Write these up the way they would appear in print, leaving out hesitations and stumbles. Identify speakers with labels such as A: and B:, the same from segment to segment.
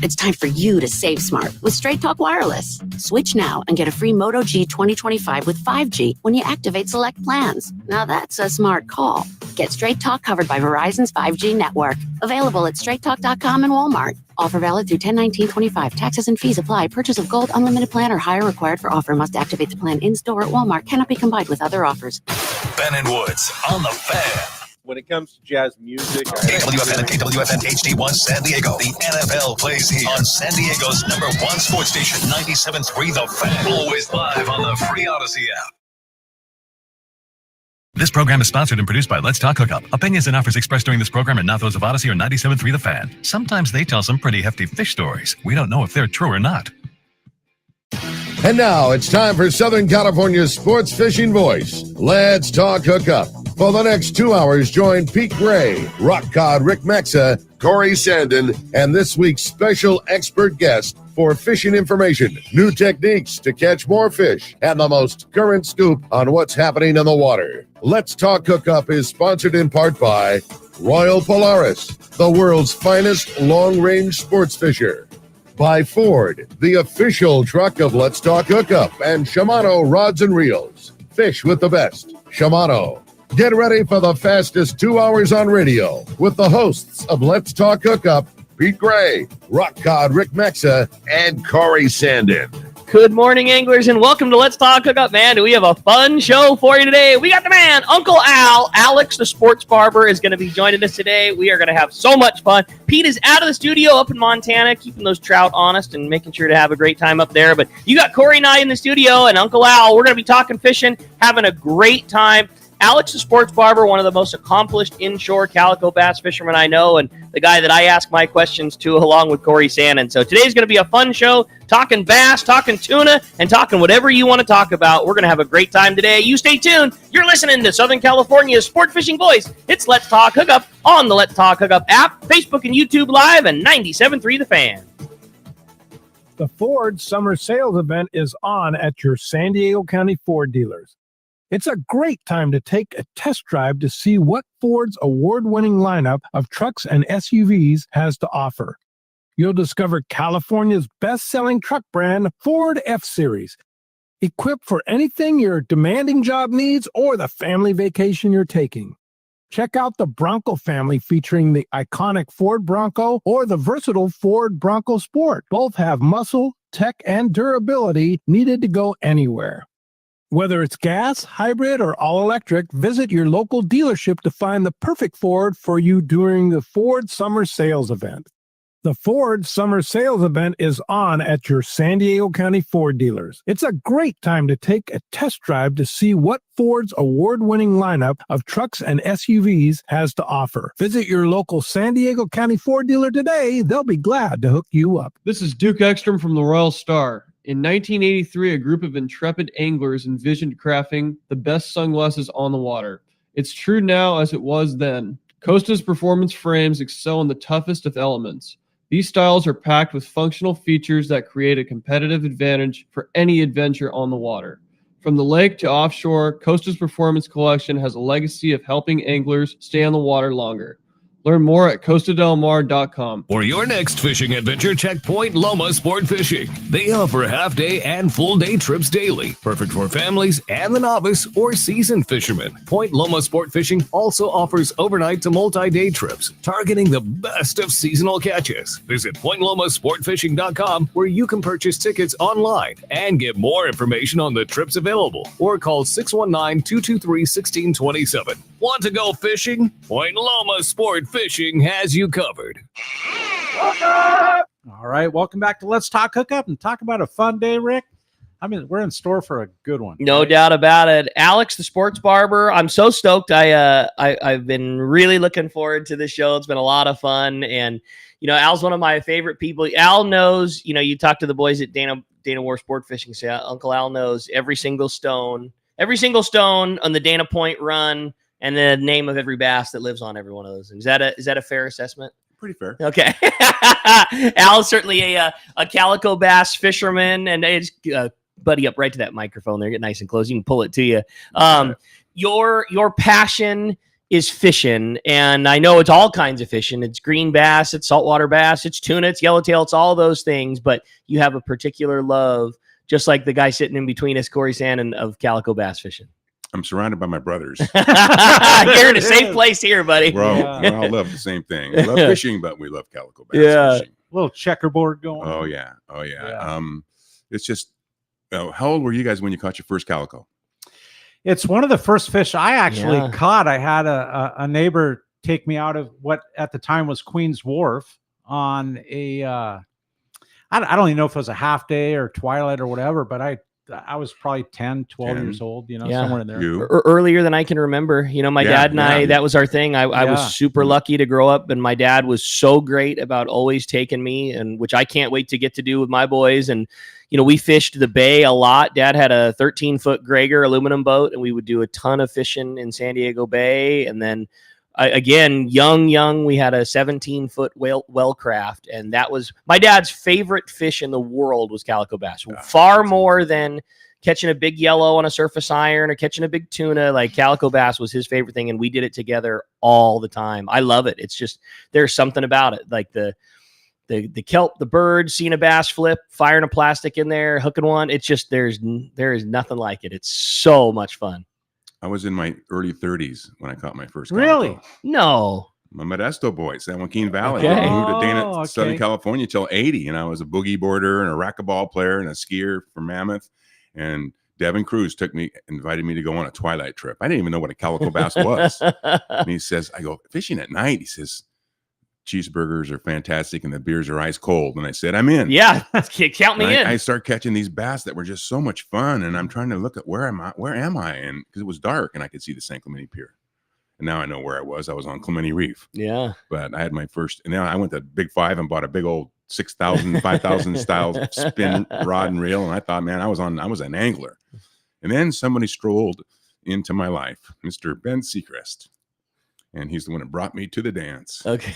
A: It's time for you to save smart with Straight Talk Wireless. Switch now and get a free Moto G 2025 with 5G when you activate select plans. Now that's a smart call. Get Straight Talk covered by Verizon's 5G network. Available at straighttalk.com and Walmart. Offer valid through 10/19/25. Taxes and fees apply. Purchase of gold unlimited plan or higher required for offer. Must activate the plan in-store at Walmart. Cannot be combined with other offers.
B: Ben and Woods on the Fan.
C: When it comes to jazz music,
B: KWFN and KWFN HD1 San Diego. The NFL plays here on San Diego's #1 sports station, 97.3 The Fan. Always live on the free Odyssey app.
D: This program is sponsored and produced by Let's Talk Hookup. Opinions and offers expressed during this program are not those of Odyssey or 97.3 The Fan. Sometimes they tell some pretty hefty fish stories. We don't know if they're true or not.
E: And now it's time for Southern California's sports fishing voice. Let's Talk Hookup. For the next 2 hours, join Pete Gray, Rock Cod Rick Maxa, Cory Sanden, and this week's special expert guest for fishing information, new techniques to catch more fish, and the most current scoop on what's happening in the water. Let's Talk Hookup is sponsored in part by Royal Polaris, the world's finest long-range sports fisher. By Ford, the official truck of Let's Talk Hookup, and Shimano Rods and Reels. Fish with the best. Shimano. Get ready for the fastest 2 hours on radio with the hosts of Let's Talk Hookup, Pete Gray, Rock Cod Rick Maxa, and Cory Sanden.
F: Good morning, anglers, and welcome to Let's Talk Hookup, man. Do we have a fun show for you today? We got the man, Uncle Al. Alex, the sports barber, is going to be joining us today. We are going to have so much fun. Pete is out of the studio up in Montana, keeping those trout honest and making sure to have a great time up there. But you got Cory and I in the studio, and Uncle Al. We're going to be talking fishing, having a great time. Alex, the sports barber, one of the most accomplished inshore calico bass fishermen I know, and the guy that I ask my questions to along with Cory Sanden. So today's going to be a fun show, talking bass, talking tuna, and talking whatever you want to talk about. We're going to have a great time today. You stay tuned. You're listening to Southern California's sport fishing voice. It's Let's Talk Hookup on the Let's Talk Hookup app, Facebook and YouTube Live, and 97.3 The Fan.
G: The Ford Summer Sales Event is on at your San Diego County Ford dealers. It's a great time to take a test drive to see what Ford's award-winning lineup of trucks and SUVs has to offer. You'll discover California's best-selling truck brand, Ford F-Series, equipped for anything your demanding job needs or the family vacation you're taking. Check out the Bronco family featuring the iconic Ford Bronco or the versatile Ford Bronco Sport. Both have muscle, tech, and durability needed to go anywhere. Whether it's gas, hybrid, or all-electric, visit your local dealership to find the perfect Ford for you during the Ford Summer Sales Event. The Ford Summer Sales Event is on at your San Diego County Ford dealers. It's a great time to take a test drive to see what Ford's award-winning lineup of trucks and SUVs has to offer. Visit your local San Diego County Ford dealer today. They'll be glad to hook you up.
H: This is Duke Ekstrom from the Royal Star. In 1983, a group of intrepid anglers envisioned crafting the best sunglasses on the water. It's true now as it was then. Costa's performance frames excel in the toughest of elements. These styles are packed with functional features that create a competitive advantage for any adventure on the water. From the lake to offshore, Costa's Performance Collection has a legacy of helping anglers stay on the water longer. Learn more at costadelmar.com.
I: For your next fishing adventure, check Point Loma Sport Fishing. They offer half-day and full-day trips daily, perfect for families and the novice or seasoned fishermen. Point Loma Sport Fishing also offers overnight to multi-day trips, targeting the best of seasonal catches. Visit PointLomaSportFishing.com, where you can purchase tickets online and get more information on the trips available, or call 619-223-1627. Want to go fishing? Point Loma Sport Fishing has you covered.
J: All right, welcome back to Let's Talk Hookup and talk about a fun day, Rick. I mean, we're in store for a good one.
F: No doubt about it. Alex, the sports barber, I'm so stoked. I've been really looking forward to this show. It's been a lot of fun. And, you know, Al's one of my favorite people. Al knows, you know, you talk to the boys at Dana War Sport Fishing, say Uncle Al knows every single stone on the Dana Point run, and the name of every bass that lives on every one of those. Is that a fair assessment?
J: Pretty fair. Okay.
F: Al is certainly a calico bass fisherman, and it's buddy up right to that microphone there. Get nice and close. You can pull it to you. Your passion is fishing, and I know it's all kinds of fishing. It's green bass, it's saltwater bass, it's tuna, it's yellowtail, it's all those things. But you have a particular love, just like the guy sitting in between us, Cory Sanden, of calico bass fishing.
K: I'm surrounded by my brothers.
F: You're in a safe place here, buddy.
K: We all love the same thing. We love fishing, but we love calico bass fishing.
J: A little checkerboard going.
K: Oh yeah. It's just. How old were you guys when you caught your first calico?
J: It's one of the first fish I actually caught. I had a neighbor take me out of what at the time was Queens Wharf on a I don't even know if it was a half day or twilight or whatever, but I was probably 10, 12 years old, somewhere in there.
F: Earlier than I can remember. My dad and I, that was our thing. I was super lucky to grow up, and my dad was so great about always taking me, and which I can't wait to get to do with my boys. And we fished the bay a lot. Dad had a 13-foot Grager aluminum boat, and we would do a ton of fishing in San Diego Bay. And then again, young, we had a 17-foot well craft, and that was my dad's favorite fish in the world was calico bass. Far more than catching a big yellow on a surface iron or catching a big tuna. Like calico bass was his favorite thing, and we did it together all the time. I love it. It's just there's something about it, like the kelp, the bird, seeing a bass flip, firing a plastic in there, hooking one. It's just there is nothing like it. It's so much fun.
K: I was in my early 30s when I caught my first calico.
F: Really? No.
K: I'm a Modesto boy, San Joaquin Valley.
F: Okay.
K: I moved to Dana, Southern California till 80, and I was a boogie boarder and a racquetball player and a skier from Mammoth. And Devin Cruz invited me to go on a twilight trip. I didn't even know what a calico bass was. And he says, I go fishing at night. He says, cheeseburgers are fantastic and the beers are ice cold. And I said, I'm in.
F: Yeah, count me in.
K: I start catching these bass that were just so much fun. And I'm trying to look at where am I? And because it was dark and I could see the San Clemente Pier. And now I know where I was. I was on Clemente Reef.
F: Yeah.
K: But I had my first, and then I went to Big Five and bought a big old 6,000, 5,000 style spin rod and reel. And I thought, man, I was an angler. And then somebody strolled into my life, Mr. Ben Seacrest. And he's the one that brought me to the dance.
F: Okay.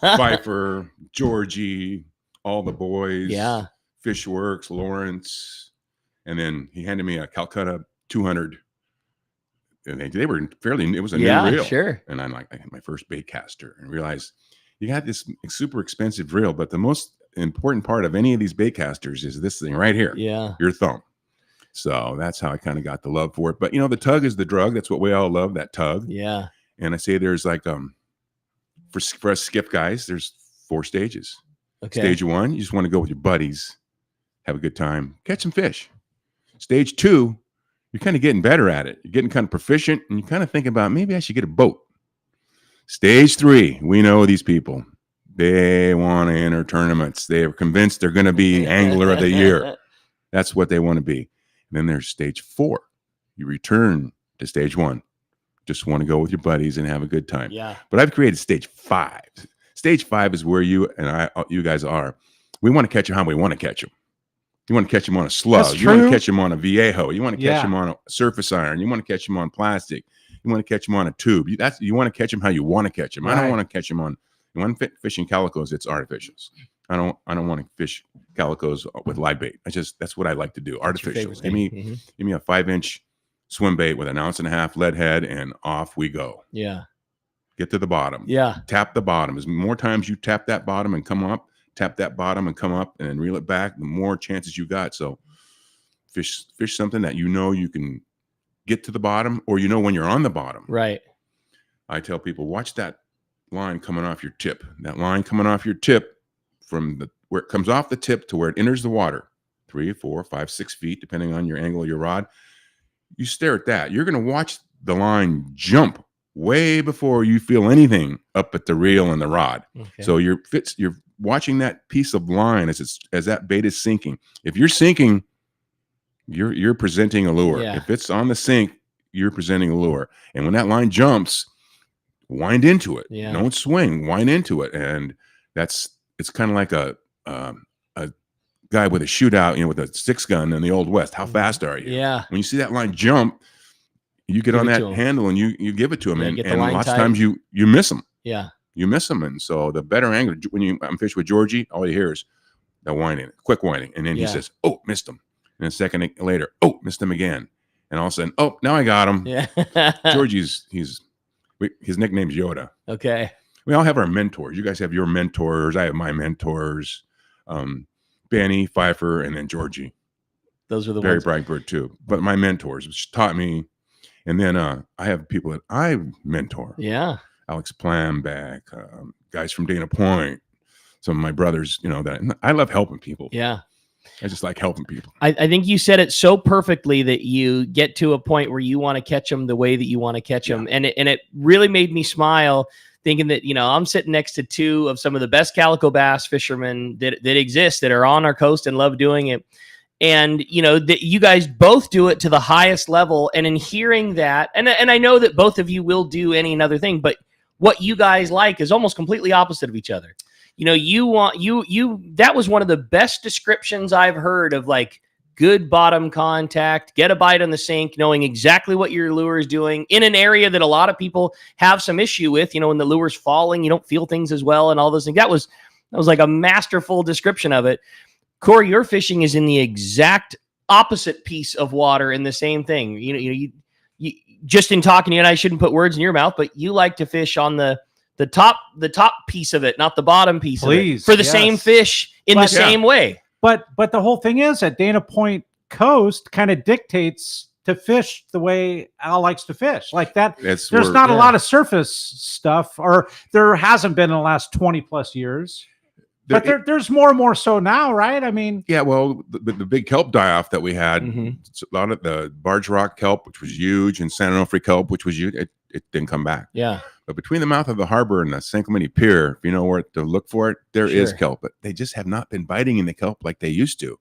K: Pfeiffer, Georgie, all the boys.
F: Yeah.
K: Fishworks, Lawrence. And then he handed me a Calcutta 200. And they were fairly, it was a new reel.
F: Sure.
K: And I'm like, I had my first bait caster and realized you got this super expensive reel, but the most important part of any of these bait casters is this thing right here.
F: Yeah.
K: Your thumb. So that's how I kind of got the love for it. But the tug is the drug. That's what we all love, that tug.
F: Yeah.
K: And I say there's like for us skiff guys, there's 4 stages.
F: Okay.
K: Stage 1, you just want to go with your buddies, have a good time, catch some fish. Stage 2, you're kind of getting better at it. You're getting kind of proficient, and you kind of think about maybe I should get a boat. Stage 3, we know these people. They want to enter tournaments. They are convinced they're going to be Angler of the Year. That's what they want to be. And then there's stage 4. You return to stage 1. Just want to go with your buddies and have a good time.
F: Yeah.
K: But I've created stage 5. Stage 5 is where you guys are. We want to catch them how we want to catch them. You want to catch them on a slug. You want to catch them on a Viejo. You want to catch them on a surface iron. You want to catch them on plastic. You want to catch them on a tube. You want to catch them how you want to catch them. Right. I don't want to catch them on. When I'm fishing calicos, it's artificials. I don't want to fish calicos with live bait. That's what I like to do. Artificials. Give me a 5-inch swim bait with an 1.5 ounce lead head, and off we go.
F: Yeah.
K: Get to the bottom.
F: Yeah.
K: Tap the bottom. As more times you tap that bottom and come up, tap that bottom and come up, and then reel it back, the more chances you got. So fish something that you can get to the bottom, or when you're on the bottom.
F: Right.
K: I tell people, watch that line coming off your tip. That line coming off your tip from where it comes off the tip to where it enters the water, 3, 4, 5, 6 feet, depending on your angle of your rod. You stare at that. You're going to watch the line jump way before you feel anything up at the reel and the rod. Okay. So you're watching that piece of line as that bait is sinking. If you're sinking, you're presenting a lure. Yeah. If it's on the sink, you're presenting a lure. And when that line jumps, wind into it. Yeah. Don't swing. Wind into it. And it's kind of like a guy with a shootout, with a 6-gun in the Old West. How fast are you?
F: Yeah.
K: When you see that line jump, you get on that handle and you give it to him. And lots of times you miss them.
F: Yeah.
K: You miss them. And so the better angler, when I'm fishing with Georgie, all you hear is the whining, quick whining. And then he says, oh, missed him. And a second later, oh, missed him again. And all of a sudden, oh, now I got him.
F: Yeah.
K: Georgie's he's His nickname's Yoda.
F: Okay.
K: We all have our mentors. You guys have your mentors. I have my mentors. Benny, Pfeiffer, and then Georgie.
F: Those are the
K: Barry
F: ones.
K: Brightbird too. But my mentors, which taught me. And then I have people that I mentor.
F: Yeah.
K: Alex Plambeck, guys from Dana Point, some of my brothers, that I love helping people.
F: Yeah.
K: I just like helping people.
F: I think you said it so perfectly that you get to a point where you want to catch them the way that you want to catch them. And it really made me smile thinking that, I'm sitting next to two of some of the best calico bass fishermen that exist, that are on our coast and love doing it. And, that you guys both do it to the highest level. And in hearing that, and I know that both of you will do any another thing, but what you guys like is almost completely opposite of each other. That was one of the best descriptions I've heard of, like, good bottom contact, get a bite on the sink, knowing exactly what your lure is doing in an area that a lot of people have some issue with. When the lure's falling, you don't feel things as well and all those things. That was like a masterful description of it. Cory, your fishing is in the exact opposite piece of water in the same thing. You just in talking to you, and I shouldn't put words in your mouth, but you like to fish on the top piece of it, not the bottom piece of it, for the same fish in the same way.
J: But the whole thing is that Dana Point coast kind of dictates to fish the way Al likes to fish. Like that, there's not a lot of surface stuff, or there hasn't been in the last 20 plus years. But there's more and more so now, right? I mean,
K: yeah. Well, the big kelp die-off that we had, a lot of the Barge Rock kelp, which was huge, and San Onofre kelp, which was huge, it didn't come back.
F: Yeah.
K: But between the mouth of the harbor and the San Clemente Pier, if you know where to look for it, there is kelp. But they just have not been biting in the kelp like they used to.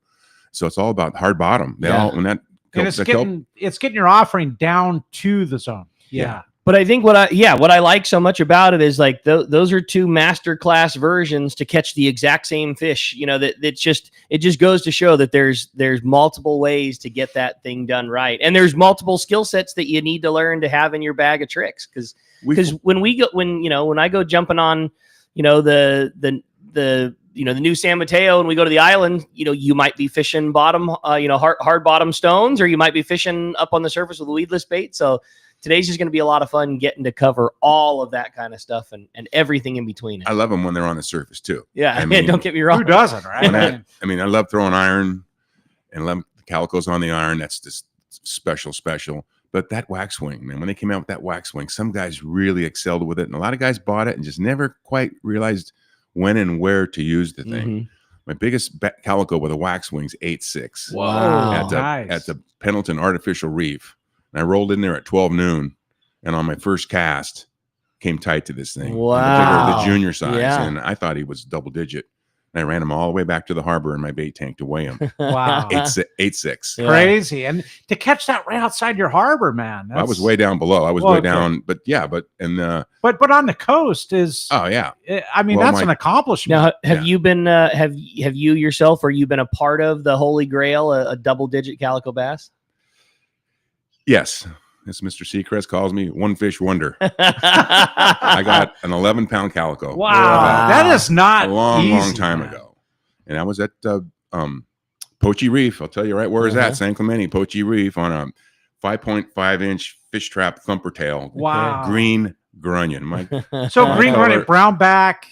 K: So it's all about hard bottom.
J: It's getting your offering down to the zone. Yeah.
F: But I think what I like so much about it is, like, those are two masterclass versions to catch the exact same fish. It just goes to show that there's multiple ways to get that thing done right, and there's multiple skill sets that you need to learn to have in your bag of tricks. Because when I go jumping on, the new San Mateo, and we go to the island, you might be fishing bottom, hard bottom stones, or you might be fishing up on the surface with a weedless bait. So today's just going to be a lot of fun getting to cover all of that kind of stuff and everything in between it.
K: I love them when they're on the surface too.
F: Yeah, don't get me wrong.
J: Who doesn't, right?
K: I love throwing iron, and love the Calicos on the iron. That's just special. But that wax wing, man, when they came out with that wax wing, some guys really excelled with it, and a lot of guys bought it and just never quite realized when and where to use the thing. My biggest Calico with a wax wing's 8.6.
F: Wow.
K: At the Pendleton Artificial Reef. And I rolled in there at 12 noon, and on my first cast, came tight to this thing.
F: Wow.
K: The junior size.
F: Yeah.
K: And I thought he was double digit. And I ran him all the way back to the harbor in my bait tank to weigh him.
J: Wow.
K: 8.6.
F: Yeah.
J: Crazy. And to catch that right outside your harbor, man.
K: I was way down below. I was way down, but
J: on the coast is,
K: oh yeah.
J: That's an accomplishment.
F: Now, have you been, have you yourself, or you been a part of the Holy Grail, a double digit calico bass?
K: Yes. As Mr. Seacrest calls me, one fish wonder. I got an 11-pound calico.
J: Wow. That is not
K: a long time ago. And I was at Poche Reef. I'll tell you right where it's at. San Clemente, Poche Reef, on a 5.5-inch fish trap thumper tail.
J: Wow.
K: Green grunion.
J: Green grunion, brown back,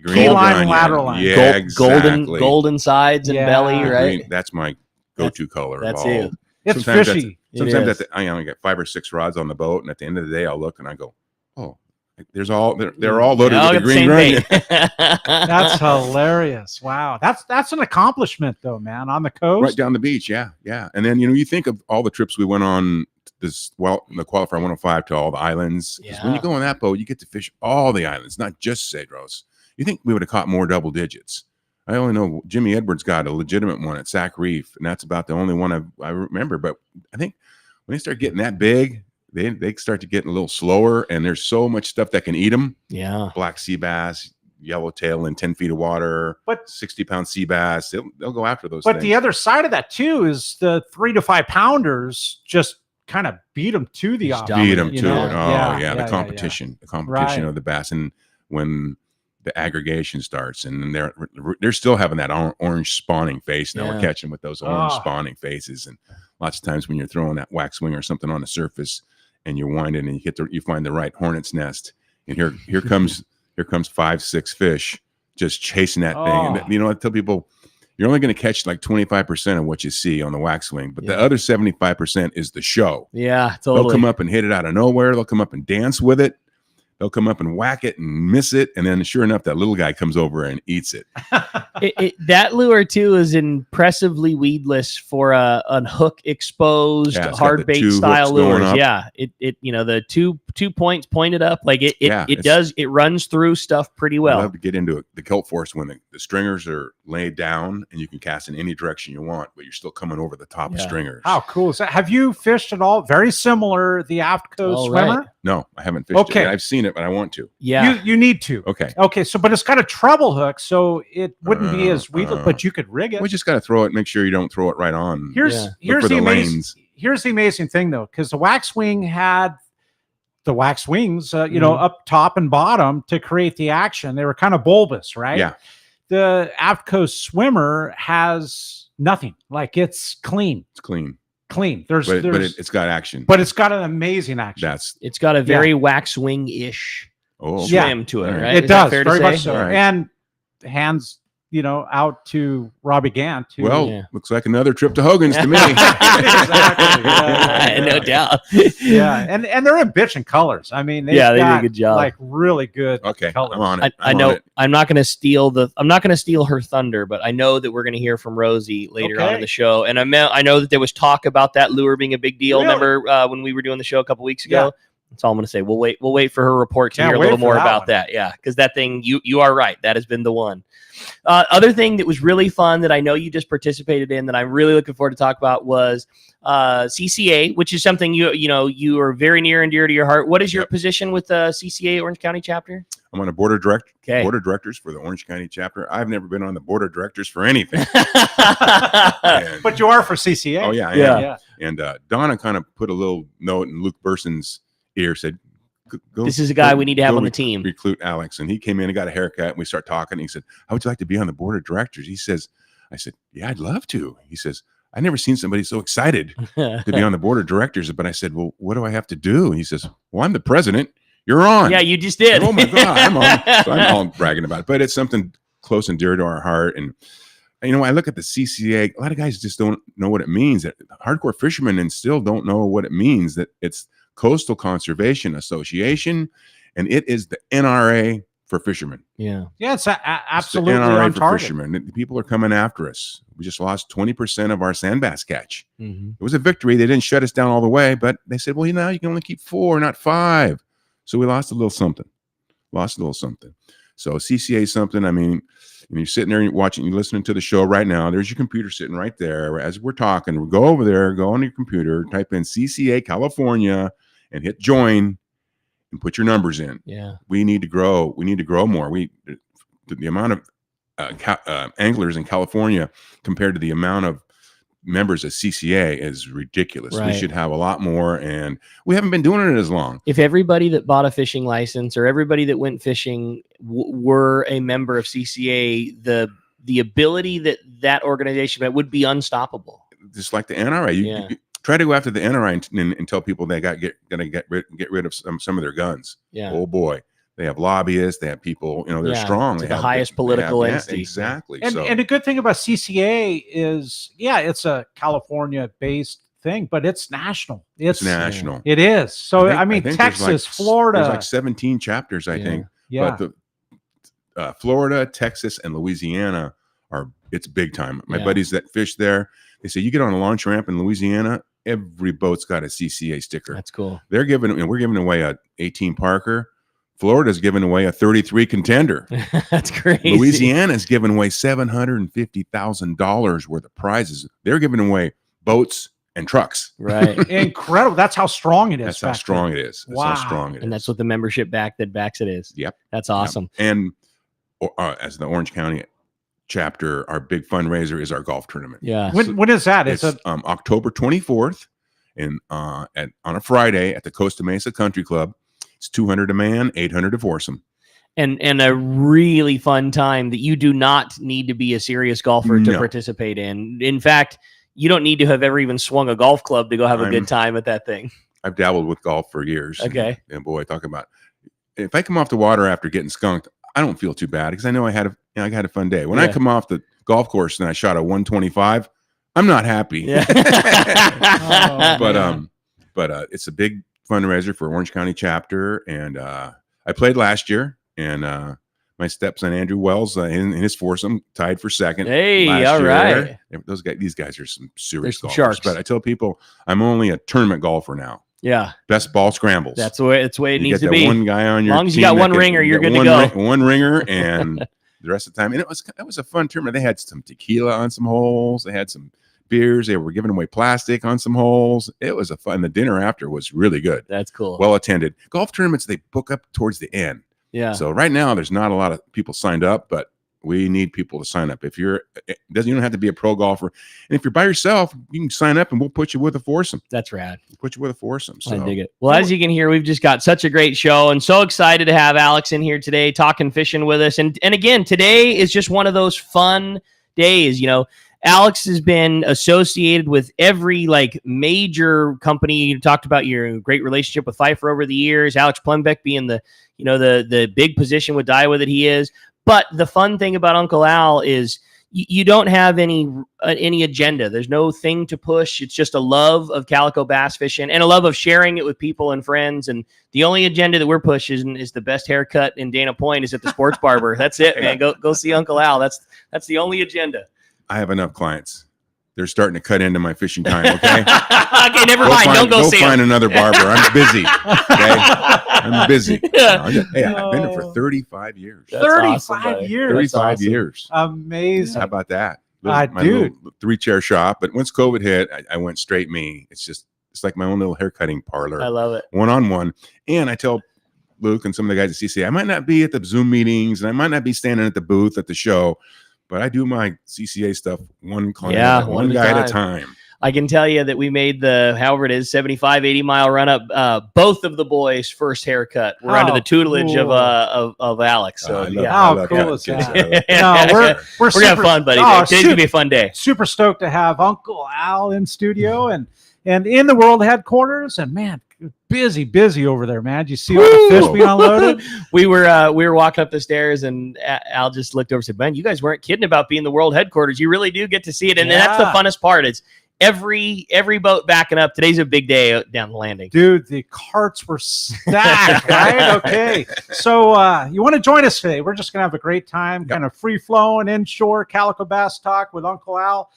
J: key line, lateral line.
K: Yeah, exactly.
F: Golden sides and belly, right?
K: Green, that's my go-to color.
F: That's it.
J: It's fishy.
K: Sometimes I got 5 or 6 rods on the boat, and at the end of the day, I'll look and I go, "Oh, they're all loaded with the green grunion."
J: That's hilarious! Wow, that's an accomplishment, though, man. On the coast,
K: right down the beach, yeah. And then you think of all the trips we went on. The Qualifier 105 to all the islands. Yeah. When you go on that boat, you get to fish all the islands, not just Cedros. You think we would have caught more double digits? I only know Jimmy Edwards got a legitimate one at Sac Reef, and that's about the only one I remember. But I think when they start getting that big, they start to get a little slower, and there's so much stuff that can eat them.
F: Yeah,
K: black sea bass, yellowtail in 10 feet of water, but 60-pound sea bass, they'll go after those.
J: But the other side of that too is the 3 to 5 pounders just kind of beat them to the
K: object. Beat them to it. Oh yeah, the competition of the bass, and when the aggregation starts, and they're still having that orange spawning face. Now we're catching with those orange spawning faces, and lots of times when you're throwing that wax wing or something on the surface, and you wind it, and you find the right hornet's nest, and here comes 5-6 fish just chasing that thing. And, I tell people, you're only going to catch like 25% of what you see on the waxwing, but the other 75% is the show.
F: Yeah, totally.
K: They'll come up and hit it out of nowhere. They'll come up and dance with it. They'll come up and whack it and miss it. And then sure enough, that little guy comes over and eats it.
F: That lure too is impressively weedless for a hook exposed hard bait style lures. Yeah. The two points pointed up, like it runs through stuff pretty well.
K: I love to get into the kelp force when the stringers are laid down and you can cast in any direction you want, but you're still coming over the top of stringers.
J: How cool is that? Have you fished at all? Very similar, the AFTCO swimmer?
K: Right. No, I haven't fished it. I've seen it, but I want to.
J: Yeah. You need to.
K: Okay.
J: So, but it's got a treble hook, so it wouldn't be as weedless, but you could rig it.
K: We just got to throw it. Make sure you don't throw it right on.
J: Here's the amazing thing, though, because the waxwing had the wax wings, up top and bottom to create the action. They were kind of bulbous, right?
K: Yeah.
J: The AFTCO swimmer has nothing. Like it's clean.
K: It's clean.
J: But
K: it's got action.
J: But it's got an amazing action.
F: It's got a very wax wing-ish swim to it, right?
J: It does, very much so. Right. And hands, out to Robbie Gant.
K: Looks like another trip to Hogan's to me.
F: Exactly. No doubt.
J: Yeah, and they're in bitchin' colors. I mean, they did a good job. Like really good colors.
K: I'm on it.
F: I know. I'm not going to steal her thunder, but I know that we're going to hear from Rosie later on in the show, and I know that there was talk about that lure being a big deal. Really? Remember when we were doing the show a couple weeks ago? Yeah. That's all I'm going to say. We'll wait for her report to hear a little more about that. Yeah, because that thing, you are right. That has been the one. Other thing that was really fun that I know you just participated in that I'm really looking forward to talk about was CCA, which is something you are very near and dear to your heart. What is your position with the CCA Orange County chapter?
K: I'm on a board of directors for the Orange County chapter. I've never been on the board of directors for anything.
J: But you are for CCA.
K: Oh yeah, yeah. And Donna kind of put a little note in Luke Burson's ear, said,
F: this is a guy we need to have on the team.
K: Recruit Alex. And he came in and got a haircut, and we start talking. And he said, how would you like to be on the board of directors? I said, yeah, I'd love to. He says, I've never seen somebody so excited to be on the board of directors. But I said, well, what do I have to do? And he says, well, I'm the president. You're on.
F: Yeah, you just did.
K: Oh my God, I'm on. So I'm all bragging about it. But it's something close and dear to our heart. And I look at the CCA. A lot of guys just don't know what it means. Hardcore fishermen and still don't know what it means. That it's Coastal Conservation Association, and it is the NRA for fishermen.
F: Yeah,
J: it's absolutely
K: it's the NRA
J: on
K: for
J: target.
K: Fishermen. People are coming after us. We just lost 20% of our sand bass catch.
F: Mm-hmm.
K: It was a victory. They didn't shut us down all the way, but they said, well, you can only keep 4, not 5. So we lost a little something. So CCA is something. I mean, you're sitting there and you're listening to the show right now. There's your computer sitting right there as we're talking. We'll go over there, go on your computer, type in CCA California, and hit join and put your numbers in.
F: Yeah.
K: We need to grow. We need to grow more. The amount of anglers in California compared to the amount of members of CCA is ridiculous.
F: Right.
K: We should have a lot more, and we haven't been doing it as long.
F: If everybody that bought a fishing license or everybody that went fishing were a member of CCA, the ability that organization would be unstoppable.
K: Just like the NRA. You try to go after the NRA and tell people they got to get rid of some of their guns.
F: Yeah.
K: Oh boy, they have lobbyists. They have people. They're strong.
F: They have the highest political entity.
K: Exactly.
J: And a good thing about CCA is, it's a California-based thing, but it's national. It's
K: national.
J: It is. So I think
K: Texas,
J: Florida.
K: There's like 17 chapters, I think.
J: Yeah.
K: But Florida, Texas, and Louisiana it's big time. My buddies that fish there, they say you get on a launch ramp in Louisiana, every boat's got a CCA sticker.
F: That's cool.
K: We're giving away a 18 Parker. Florida's giving away a 33 Contender.
F: That's crazy.
K: Louisiana's giving away $750,000 worth of prizes. They're giving away boats and trucks.
F: Right.
J: Incredible. That's how strong it is.
K: That's how strong it is. That's how strong it is.
F: And that's what the membership that backs it is.
K: Yep.
F: That's awesome.
K: Yep. And as the Orange County chapter, our big fundraiser is our golf tournament.
F: Yeah.
J: When is that?
K: It's October 24th and on a Friday at the Costa Mesa Country Club. It's $200 a man, $800 a foursome.
F: And a really fun time that you do not need to be a serious golfer to participate in. In fact, you don't need to have ever even swung a golf club to go have a good time at that thing.
K: I've dabbled with golf for years.
F: Okay.
K: And boy, talk about if I come off the water after getting skunked, I don't feel too bad because I know I had a fun day. When I come off the golf course and I shot a 125, I'm not happy.
F: Yeah.
K: But it's a big fundraiser for Orange County chapter, and I played last year, and my stepson Andrew Wells in his foursome tied for second.
F: Hey,
K: last
F: all
K: year.
F: right.
K: These guys are some serious
F: some
K: golfers.
F: sharks.
K: But I tell people I'm only a tournament golfer now.
F: Yeah.
K: Best ball scrambles.
F: That's the way it
K: you
F: needs
K: get
F: to
K: that
F: be.
K: one guy on your
F: as long as you
K: team
F: got one
K: that
F: ringer, you're
K: get
F: good to go.
K: one ringer, and the rest of the time. And it was a fun tournament. They had some tequila on some holes. They had some beers. They were giving away plastic on some holes. It was a fun. The dinner after was really good.
F: That's cool.
K: Well attended. Golf tournaments, they book up towards the end.
F: Yeah.
K: So right now there's not a lot of people signed up, but we need people to sign up. If you don't have to be a pro golfer. And if you're by yourself, you can sign up and we'll put you with a foursome.
F: That's rad.
K: We'll put you with a foursome. So
F: I dig it. Well, as you can hear, we've just got such a great show and so excited to have Alex in here today talking fishing with us. And again, today is just one of those fun days. You know, Alex has been associated with every major company. You talked about your great relationship with Pfeiffer over the years. Alex Plembeck being the big position with Daiwa that he is. But the fun thing about Uncle Al is you don't have any agenda. There's no thing to push. It's just a love of calico bass fishing and a love of sharing it with people and friends. And the only agenda that we're pushing is the best haircut in Dana Point is at the Sports Barber. That's it, man. Go see Uncle Al. That's the only agenda.
K: I have enough clients. They're starting to cut into my fishing time. Okay.
F: Okay, never mind. Don't go see
K: find
F: him.
K: another barber. I'm busy. Okay, I'm busy. Hey, I've been there for 35 years.
J: That's 35
F: awesome,
J: years.
K: 35 years.
J: Amazing.
K: How about that?
J: My
K: little 3-chair shop. But once COVID hit, I went straight me. It's like my own little haircutting parlor.
F: I love it.
K: One-on-one. And I tell Luke and some of the guys at CCA, I might not be at the Zoom meetings and I might not be standing at the booth at the show, but I do my CCA stuff one guy at a time.
F: I can tell you that we made the, however it is, 75, 80-mile run up. Both of the boys' first haircut were under the tutelage of Alex. So,
J: how cool is that? We're
F: going to have fun, buddy. Today's going to be a fun day.
J: Super stoked to have Uncle Al in studio and in the world headquarters. And, man, busy over there, man. Did you see all the fish being unloaded?
F: We were walking up the stairs, and Al just looked over and said, "Man, you guys weren't kidding about being the world headquarters. You really do get to see it." And that's the funnest part. It's every boat backing up. Today's a big day down the landing.
J: Dude, the carts were stacked, right? Okay. So you want to join us today? We're just going to have a great time, kind of free-flowing, inshore Calico Bass Talk with Uncle Al.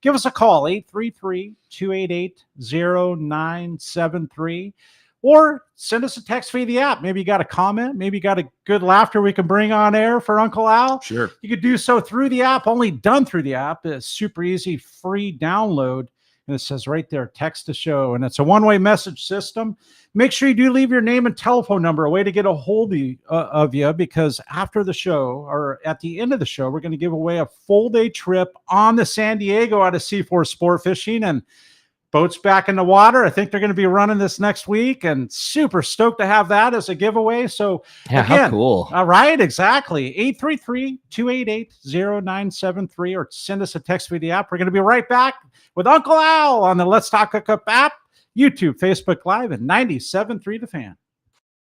J: Give us a call, 833-288-0973, or send us a text via the app. Maybe you got a comment. Maybe you got a good laughter we can bring on air for Uncle Al.
K: Sure.
J: You could do so through the app, only done through the app. It's super easy, free download. And it says right there, text to show. And it's a one-way message system. Make sure you do leave your name and telephone number, a way to get a hold of you, because after the show or at the end of the show, we're going to give away a full day trip on the San Diego out of C4 Sport Fishing, and boats back in the water. I think they're going to be running this next week, and super stoked to have that as a giveaway. So
F: again, how cool.
J: All right, exactly. 833-288-0973, or send us a text via the app. We're going to be right back with Uncle Al on the Let's Talk Hookup app, YouTube, Facebook Live, and 97.3 The Fan.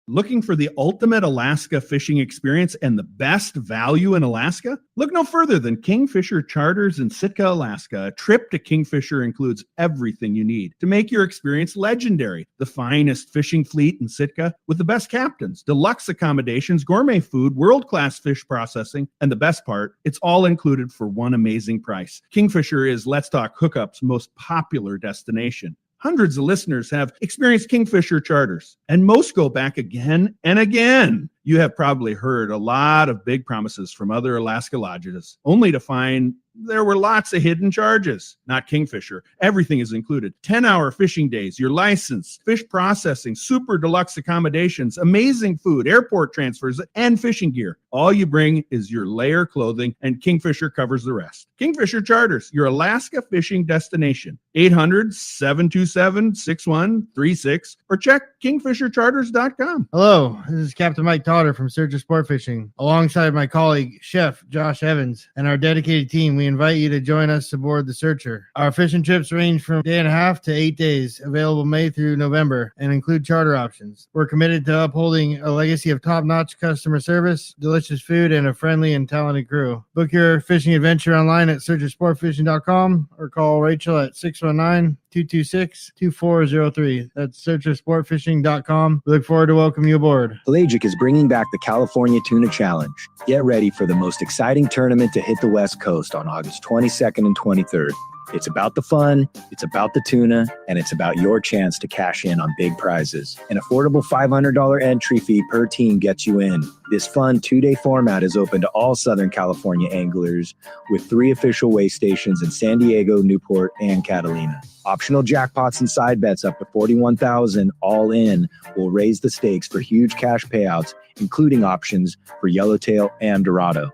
L: Looking for the ultimate Alaska fishing experience and the best value in Alaska? Look no further than Kingfisher Charters in Sitka, Alaska. A trip to Kingfisher includes everything you need to make your experience legendary. The finest fishing fleet in Sitka with the best captains, deluxe accommodations, gourmet food, world-class fish processing, and the best part, it's all included for one amazing price. Kingfisher is Let's Talk Hookup's most popular destination. Hundreds of listeners have experienced Kingfisher Charters, and most go back again and again. You have probably heard a lot of big promises from other Alaska lodges, only to find there were lots of hidden charges. Not Kingfisher. Everything is included. 10-hour fishing days, your license, fish processing, super deluxe accommodations, amazing food, airport transfers, and fishing gear. All you bring is your layer clothing, and Kingfisher covers the rest. Kingfisher Charters, your Alaska fishing destination. 800-727-6136 or check kingfishercharters.com.
M: Hello, this is Captain Mike Totter from Search of Sport Fishing. Alongside my colleague, Chef Josh Evans, and our dedicated team, we invite you to join us aboard the Searcher. Our fishing trips range from 1.5 to 8 days, available May through November, and include charter options. We're committed to upholding a legacy of top-notch customer service, delicious food, and a friendly and talented crew. Book your fishing adventure online at searchofsportfishing.com or call Rachel at 619-226-2403. That's searchofsportfishing.com. We look forward to welcoming you aboard.
N: Pelagic is bringing back the California Tuna Challenge. Get ready for the most exciting tournament to hit the West Coast on August 22nd and 23rd. It's about the fun, it's about the tuna, and it's about your chance to cash in on big prizes. An affordable $500 entry fee per team gets you in. This fun 2-day format is open to all Southern California anglers with 3 official weigh stations in San Diego, Newport, and Catalina. Optional jackpots and side bets up to $41,000 all in will raise the stakes for huge cash payouts, including options for yellowtail and dorado.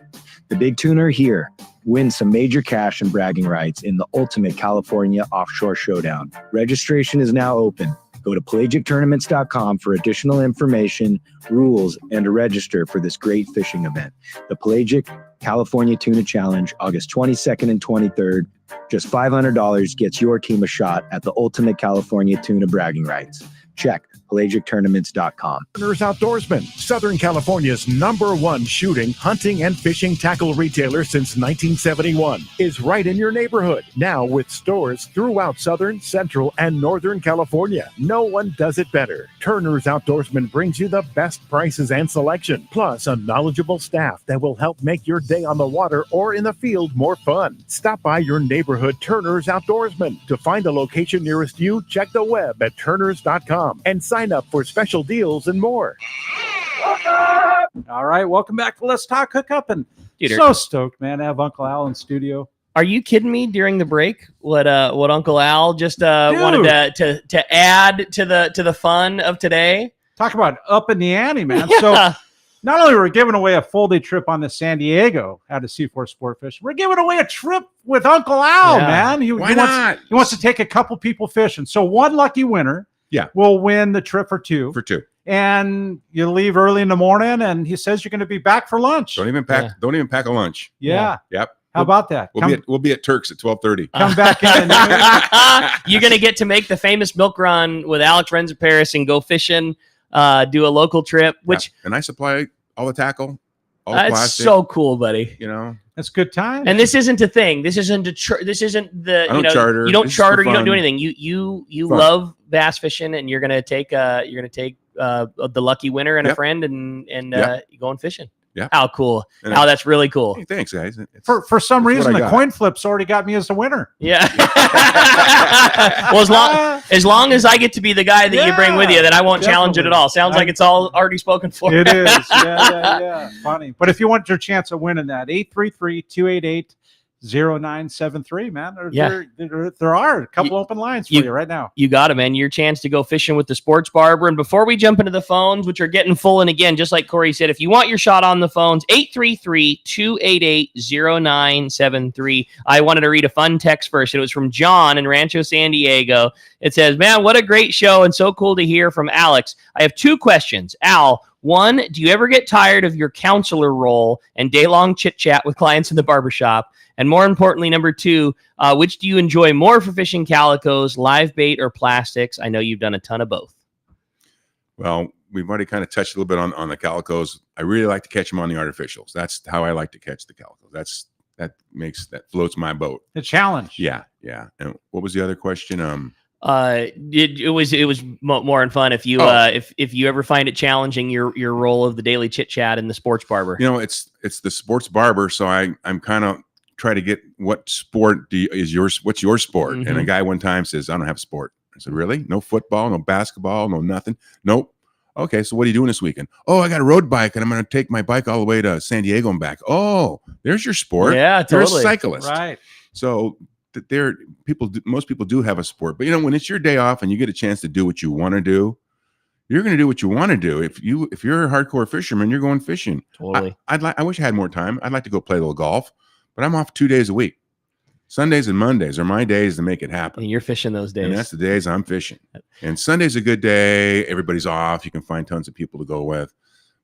N: The big tuna are here. Win some major cash and bragging rights in the ultimate California offshore showdown. Registration is now open. Go to pelagictournaments.com for additional information, rules, and to register for this great fishing event. The Pelagic California Tuna Challenge, August 22nd and 23rd. Just $500 gets your team a shot at the ultimate California tuna bragging rights. Check pelagictournaments.com.
O: Turner's Outdoorsman, Southern California's #1 shooting, hunting, and fishing tackle retailer since 1971, is right in your neighborhood. Now with stores throughout Southern, Central, and Northern California. No one does it better. Turner's Outdoorsman brings you the best prices and selection, plus a knowledgeable staff that will help make your day on the water or in the field more fun. Stop by your neighborhood Turner's Outdoorsman. To find a location nearest you, check the web at turners.com and sign up for special deals and more.
J: All right, welcome back to Let's Talk Hookup, and
F: Dude,
J: so stoked, man, to have Uncle Al in studio.
F: Are you kidding me? During the break, what Uncle Al just wanted to add to the fun of today?
J: Talk about up in the ante, man.
F: Yeah.
J: So not only are we giving away a full day trip on the San Diego out of C4 Sport Fish, we're giving away a trip with Uncle Al, man. He wants to take a couple people fishing. So one lucky winner will win the trip for two. And you leave early in the morning, and he says you're going to be back for lunch.
K: Don't even pack a lunch.
J: Yeah.
K: Yep.
J: How about that?
K: We'll be at Turks at 12:30.
J: Come back in.
F: You're going to get to make the famous milk run with Alex Renza Paris and go fishing, do a local trip, which
K: and I supply all the tackle, all the plastic.
F: It's so cool, buddy.
K: You know,
J: that's good time.
F: And this isn't a thing. This isn't the
K: charter.
F: You don't
K: This is
F: charter.
K: for
F: You don't do
K: fun.
F: anything. You
K: Fun.
F: love bass fishing, and you're gonna take the lucky winner and a friend and you going fishing.
K: Yeah.
F: How cool.
K: And
F: How that's really cool.
K: Hey, thanks, guys.
J: For some
K: That's
J: reason,
K: what I
J: the
K: got.
J: coin flip's already got me as the winner.
F: Yeah. Well, as long as I get to be the guy that you bring with you, then I won't challenge it at all. Sounds like it's all already spoken for.
J: It is. Yeah. Funny. But if you want your chance of winning that, 833-288-0973, man. There are a couple open lines for you right now.
F: You got it, man. Your chance to go fishing with the Sports Barber. And before we jump into the phones, which are getting full, and again, just like Cory said, if you want your shot on the phones, 833-288-0973. I wanted to read a fun text first. It was from John in Rancho San Diego. It says, man, what a great show and so cool to hear from Alex. I have 2 questions. Al, 1, do you ever get tired of your counselor role and day-long chit-chat with clients in the barbershop? And more importantly, number 2, which do you enjoy more for fishing calicos, live bait, or plastics? I know you've done a ton of both.
K: Well, we've already kind of touched a little bit on the calicos. I really like to catch them on the artificials. That's how I like to catch the calicos. That floats my boat.
J: The challenge.
K: Yeah. And what was the other question?
F: It was more in fun if you if you ever find it challenging your role of the daily chit chat in the Sports Barber.
K: You know, it's the Sports Barber, so I'm kind of try to get what sport is yours. What's your sport?
F: Mm-hmm.
K: And a guy one time says, "I don't have sport." I said, "Really? No football, no basketball, no nothing? Nope." Okay, so what are you doing this weekend? Oh, I got a road bike, and I'm going to take my bike all the way to San Diego and back. Oh, there's your sport.
F: Yeah,
K: You're
F: totally.
K: a cyclist,
J: right?
K: So most people do have a sport, but you know, when it's your day off and you get a chance to do what you want to do, you're going to do what you want to do. If you're a hardcore fisherman, you're going fishing.
F: Totally.
K: I wish I had more time. I'd like to go play a little golf, but I'm off 2 days a week. Sundays and Mondays are my days to make it happen.
F: And you're fishing those days.
K: And that's the days I'm fishing. And Sunday's a good day. Everybody's off. You can find tons of people to go with.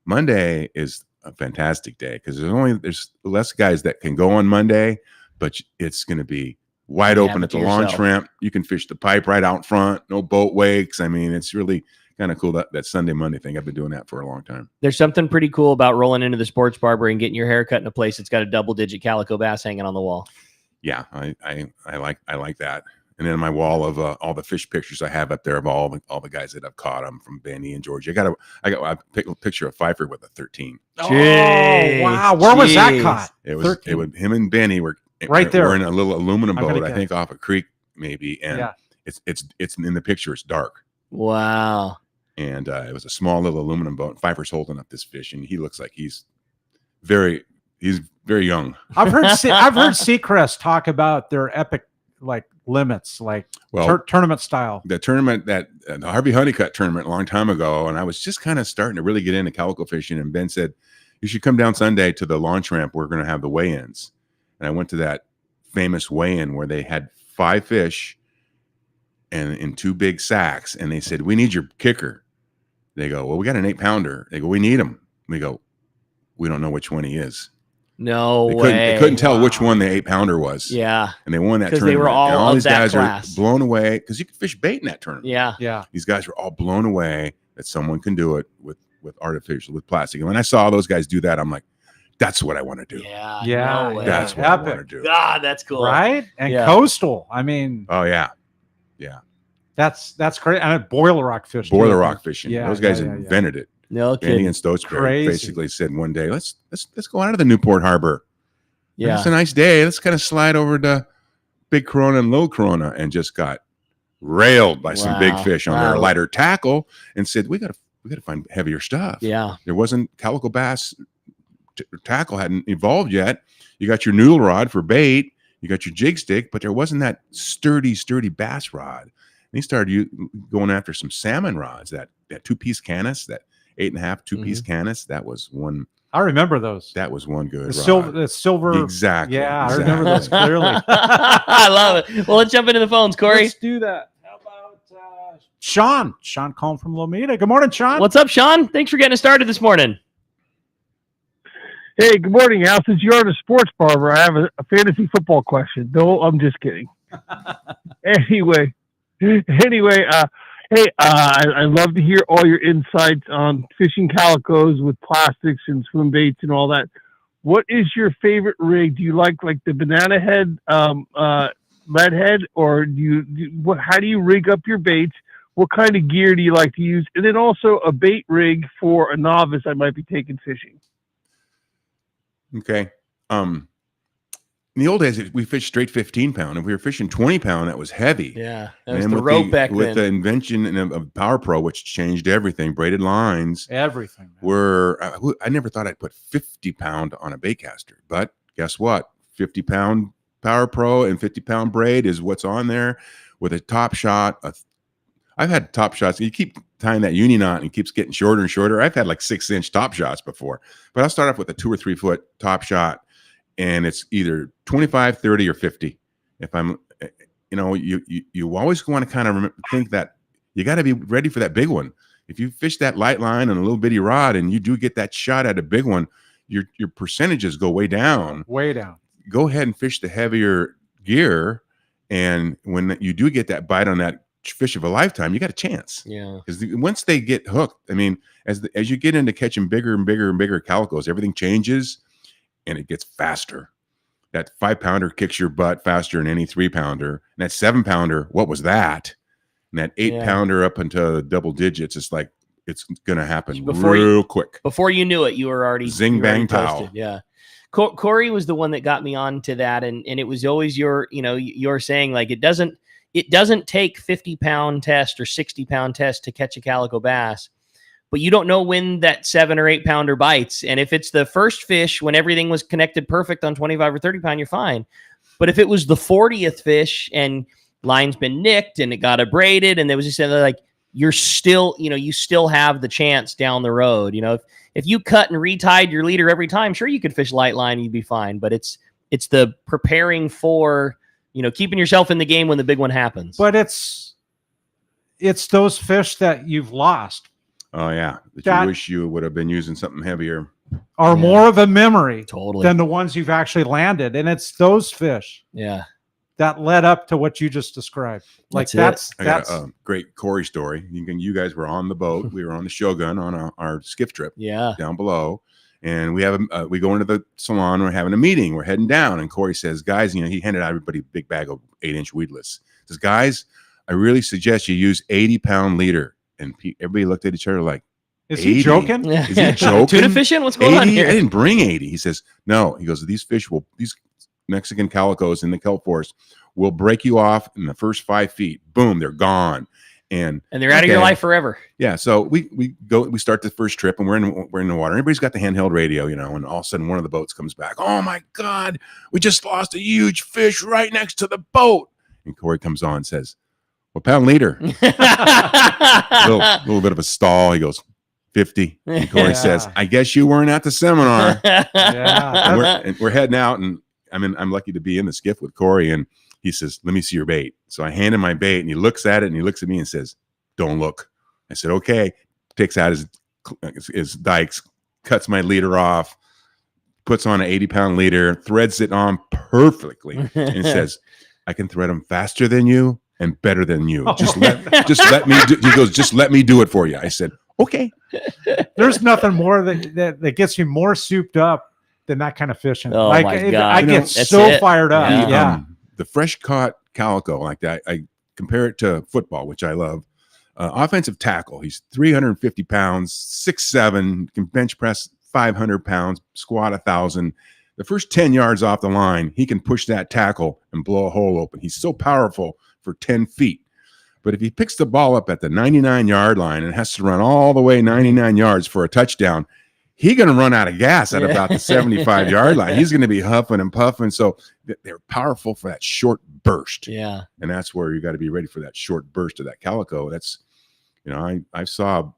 K: Monday is a fantastic day because there's less guys that can go on Monday, but it's going to be wide open at the launch ramp. You can fish the pipe right out front. No boat wakes. I mean, it's really kind of cool that Sunday, Monday thing. I've been doing that for a long time.
F: There's something pretty cool about rolling into the sports barber and getting your hair cut in a place that's got a double-digit calico bass hanging on the wall.
K: Yeah, I like that. And then my wall of all the fish pictures I have up there of all the guys that I've caught. I'm from Benny and Georgia. I got a picture of Pfeiffer with a 13.
J: Oh wow, where was that caught?
K: It was him and Benny were
J: right there.
K: We're in a little aluminum boat, I think off a creek maybe, and it's in the picture. It's dark.
F: Wow.
K: And it was a small little aluminum boat. And Pfeiffer's holding up this fish, and he looks like he's very young.
J: I've heard Seacrest talk about their epic limits, tournament style.
K: The tournament the Harvey Honeycutt tournament a long time ago, and I was just kind of starting to really get into calico fishing. And Ben said, "You should come down Sunday to the launch ramp. We're going to have the weigh-ins." And I went to that famous weigh-in where they had 5 fish and in 2 big sacks, and they said, "We need your kicker." They go, "Well, we got an 8-pounder." They go, "We need him." We go, "We don't know which one he is."
F: No way.
K: They couldn't tell which one the 8-pounder was.
F: Yeah.
K: And they won that tournament.
F: Because they were all
K: these
F: that
K: guys
F: class.
K: are blown away because you can fish bait in that tournament.
F: Yeah.
K: These guys were all blown away that someone can do it with artificial, with plastic. And when I saw those guys do that, I'm like, that's what I want to do.
F: Yeah. No
K: That's what I want to do.
F: God, that's cool.
J: Right? And coastal. I mean.
K: Oh, yeah.
J: That's great. And boiler rock fishing.
K: Boiler rock fishing. Yeah, those guys invented it.
F: No kidding.
K: Andy and Stotesbury basically said one day, let's go out of the Newport Harbor. Yeah. It's a nice day. Let's kind of slide over to Big Corona and Little Corona, and just got railed by some big fish on their lighter tackle, and said, we got to find heavier stuff.
F: Yeah.
K: There wasn't calico bass tackle hadn't evolved yet. You got your noodle rod for bait. You got your jig stick, but there wasn't that sturdy bass rod. And he started going after some salmon rods, that 2-piece canis, that 8.5 2-piece canis. That was one.
J: I remember those.
K: That was one good
J: rod. The silver.
K: Exactly.
J: Yeah, I remember those clearly.
F: I love it. Well, let's jump into the phones, Cory.
J: Let's do that. How about Sean? Sean calling from Lomita. Good morning, Sean.
F: What's up, Sean? Thanks for getting us started this morning.
P: Hey, good morning, Al. Since you're the sports barber, I have a fantasy football question. No, I'm just kidding. Anyway, hey, I love to hear all your insights on fishing calicos with plastics and swim baits and all that. What is your favorite rig? Do you like the banana head, lead head, or how do you rig up your baits? What kind of gear do you like to use? And then also a bait rig for a novice I might be taking fishing.
K: Okay. In the old days, we fished straight 15-pound. If we were fishing 20-pound, that was heavy.
F: Yeah, that was the rope back then.
K: With the invention of Power Pro, which changed everything, braided lines.
J: Everything.
K: I never thought I'd put 50-pound on a baitcaster, but guess what? 50-pound Power Pro and 50-pound braid is what's on there with a top shot. I've had top shots. You keep tying that uni knot and it keeps getting shorter and shorter. I've had 6-inch top shots before, but I'll start off with a 2 or 3 foot top shot. And it's either 25, 30, or 50. If I'm, you always want to kind of think that you got to be ready for that big one. If you fish that light line and a little bitty rod and you do get that shot at a big one, your percentages go way down.
J: Way down.
K: Go ahead and fish the heavier gear. And when you do get that bite on that fish of a lifetime, you got a chance.
F: Yeah.
K: Because once they get hooked, I mean, as you get into catching bigger and bigger and bigger calicos, everything changes. And it gets faster. That 5-pounder kicks your butt faster than any 3-pounder. And that 7-pounder, what was that? And that 8-pounder up into double digits, it's going to happen real quick.
F: Before you knew it, you were already
K: zing bang pow.
F: Yeah. Cory was the one that got me on to that, and it was always your saying it doesn't take 50-pound test or 60-pound test to catch a calico bass. But you don't know when that 7 or 8-pounder bites. And if it's the first fish when everything was connected perfect on 25 or 30-pound, you're fine. But if it was the 40th fish and line's been nicked and it got abraded and there was just you're still, you still have the chance down the road. If you cut and retied your leader every time, sure, you could fish light line and you'd be fine. But it's the preparing for, keeping yourself in the game when the big one happens.
J: But it's those fish that you've lost.
K: Oh yeah, that you wish you would have been using something heavier.
J: Are more of a memory
F: totally
J: than the ones you've actually landed, and it's those fish.
F: Yeah.
J: That led up to what you just described. Like that's
K: I got a great Cory story. You guys were on the boat. We were on the Shogun on our skiff trip.
F: Yeah.
K: Down below, and we have we go into the salon. We're having a meeting. We're heading down, and Cory says, "Guys, he handed out everybody a big bag of 8-inch weedless. Says, guys, I really suggest you use 80-pound leader." And everybody looked at each other like,
J: "Is he joking?
K: Is he joking?
F: Tuna fishing? What's going on here?"
K: I didn't bring 80. He says, "No." He goes, "These Mexican calicos in the kelp forest will break you off in the first 5 feet. Boom, they're gone, and
F: they're out of your life forever."
K: Yeah. So we start the first trip, and we're in the water. Everybody's got the handheld radio, and all of a sudden one of the boats comes back. "Oh my God, we just lost a huge fish right next to the boat." And Cory comes on and says, "What pound leader?" little bit of a stall. He goes, 50. And Cory says, "I guess you weren't at the seminar." And we're heading out, and I'm lucky to be in the skiff with Cory, and he says, "Let me see your bait." So I hand him my bait, and he looks at it, and he looks at me and says, "Don't look." I said, "Okay." Takes out his dikes, cuts my leader off, puts on an 80-pound leader, threads it on perfectly, and says, "I can thread them faster than you and better than you. Just let me do." He goes, "Just let me do it for you." I said, "Okay."
J: There's nothing more that gets you more souped up than that kind of fishing.
F: Oh
J: like
F: my God.
J: I get so fired up. Yeah.
K: The fresh caught calico like that, I compare it to football, which I love. Offensive tackle. He's 350 pounds, 6'7", can bench press 500 pounds, squat 1,000. The first 10 yards off the line, he can push that tackle and blow a hole open. He's so powerful for 10 feet. But if he picks the ball up at the 99-yard line and has to run all the way 99 yards for a touchdown, he's going to run out of gas at about the 75-yard line. He's going to be huffing and puffing. So they're powerful for that short burst.
F: Yeah.
K: And that's where you got to be ready for that short burst of that calico. That's, I saw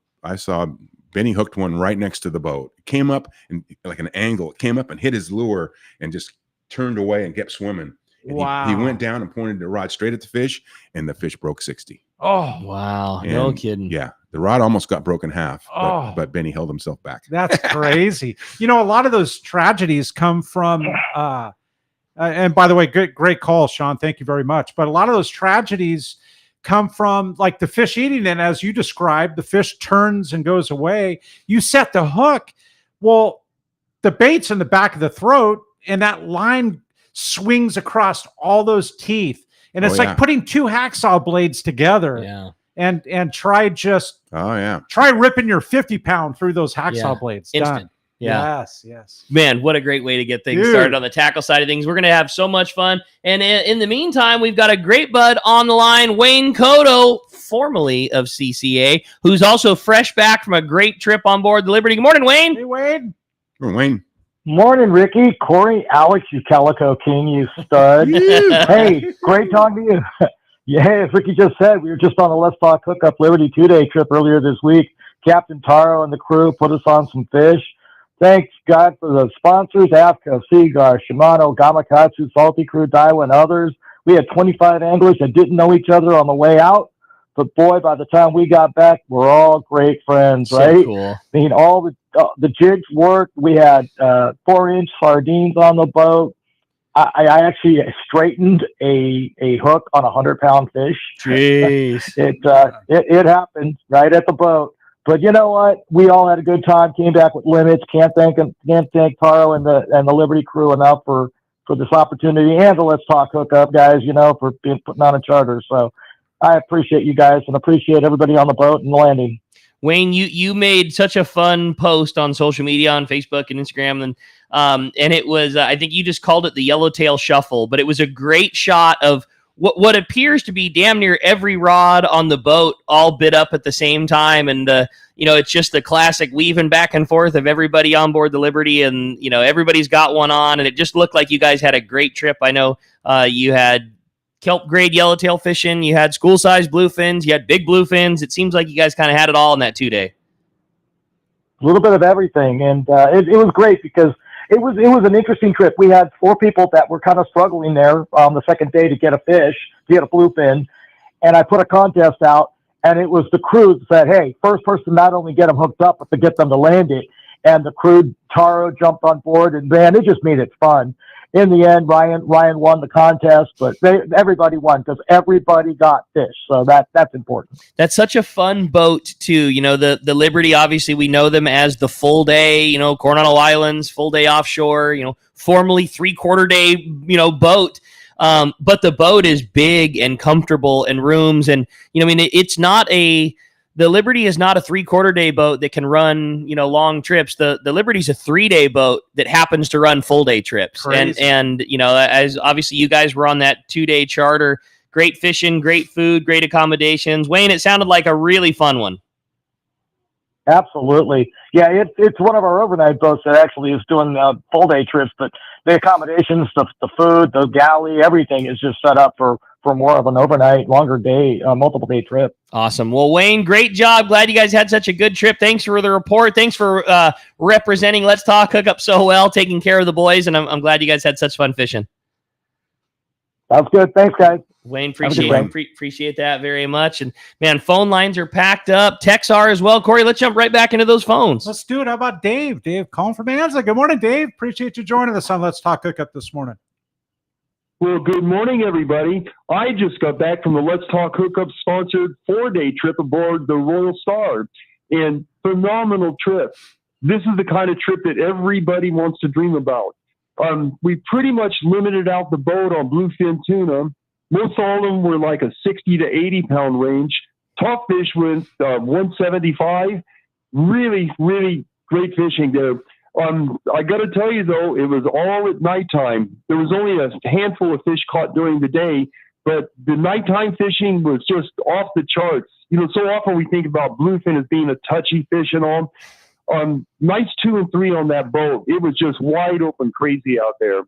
K: Benny hooked one right next to the boat. It came up and like an angle. It came up and hit his lure and just turned away and kept swimming. And
J: wow.
K: He went down and pointed the rod straight at the fish, and the fish broke 60.
J: Oh,
F: wow. No kidding.
K: Yeah. The rod almost got broken half, but Benny held himself back.
J: That's crazy. A lot of those tragedies come from, and by the way, great call, Sean. Thank you very much. But a lot of those tragedies come from like the fish eating, and as you described, the fish turns and goes away. You set the hook. Well, the bait's in the back of the throat, and that line swings across all those teeth. And it's like putting two hacksaw blades together.
F: Yeah.
J: And try ripping your 50-pound through those hacksaw blades.
F: Instant.
J: Done.
F: Yeah.
J: Yes.
F: Man, what a great way to get things started on the tackle side of things. We're going to have so much fun. And in the meantime, we've got a great bud on the line, Wayne Cotto, formerly of CCA, who's also fresh back from a great trip on board the Liberty. Good morning, Wayne.
J: Hey, Wayne.
K: Good morning, Wayne.
Q: Morning, Ricky, Cory, Alex, you Calico King, you stud. Hey, great talking to you. Yeah, as Ricky just said, we were just on a Let's Talk Hookup Liberty 2-day trip earlier this week. Captain Taro and the crew put us on some fish. Thanks, God, for the sponsors, Africa, Seagar, Shimano, Gamakatsu, Salty Crew, Daiwa, and others. We had 25 anglers that didn't know each other on the way out. But, boy, by the time we got back, we're all great friends, right?
F: So cool.
Q: I mean, all the jigs worked. We had 4-inch sardines on the boat. I actually straightened a hook on a 100-pound fish.
F: Jeez.
Q: It happened right at the boat. But you know what? We all had a good time. Came back with limits. Can't thank Taro and the Liberty crew enough for this opportunity and the Let's Talk Hookup guys. For putting on a charter. So I appreciate you guys and appreciate everybody on the boat and landing.
F: Wayne, you made such a fun post on social media, on Facebook and Instagram, and it was I think you just called it the yellowtail shuffle, but it was a great shot of what appears to be damn near every rod on the boat all bit up at the same time, and it's just the classic weaving back and forth of everybody on board the Liberty, and everybody's got one on, and it just looked like you guys had a great trip. I know you had kelp grade yellowtail fishing. You had school-sized bluefins. You had big bluefins. It seems like you guys kind of had it all in that 2-day.
Q: A little bit of everything, and it was great because it was an interesting trip. We had 4 people that were kind of struggling there on the second day to get a fish, to get a bluefin, and I put a contest out, and it was the crew that said, hey, first person not only get them hooked up, but to get them to land it. And the crew, Taro, jumped on board, and man, it just made it fun. In the end, Ryan won the contest, but everybody won because everybody got fish. So that's important.
F: That's such a fun boat too. You know, the Liberty, obviously we know them as the full day, you know, Coronado Islands, full day offshore, you know, formerly 3/4 day, you know, boat. But the boat is big and comfortable and rooms. And, you know, I mean, it's not the Liberty is not a 3/4 day boat that can run, you know, long trips. The Liberty's a 3-day boat that happens to run full day trips. And, you know, as obviously you guys were on that 2-day charter, great fishing, great food, great accommodations. Wayne, it sounded like a really fun one.
Q: Absolutely. Yeah, it's one of our overnight boats that actually is doing full day trips, but the accommodations, the food, the galley, everything is just set up for more of an overnight, longer day, multiple day trip.
F: Awesome. Well, Wayne, great job. Glad you guys had such a good trip. Thanks for the report. Thanks for representing Let's Talk Hookup so well, taking care of the boys, and I'm glad you guys had such fun fishing.
Q: Sounds good. Thanks, guys.
F: Wayne, appreciate that very much. And man, phone lines are packed up. Texts are as well. Corey, let's jump right back into those phones.
J: Let's do it. How about Dave? Dave calling from Anza. Good morning, Dave. Appreciate you joining us on Let's Talk Hookup this morning.
P: Well, good morning, everybody. I just got back from the Let's Talk Hookup sponsored 4-day trip aboard the Royal Star, and phenomenal trip. This is the kind of trip that everybody wants to dream about. We pretty much limited out the boat on bluefin tuna. Most all of them were like a 60 to 80 pound range. Top fish went 175. Really, really great fishing there. I got to tell you, though, it was all at nighttime. There was only a handful of fish caught during the day, but the nighttime fishing was just off the charts. You know, so often we think about bluefin as being a touchy fish and all. Nights 2 and 3 on that boat, it was just wide open crazy out there.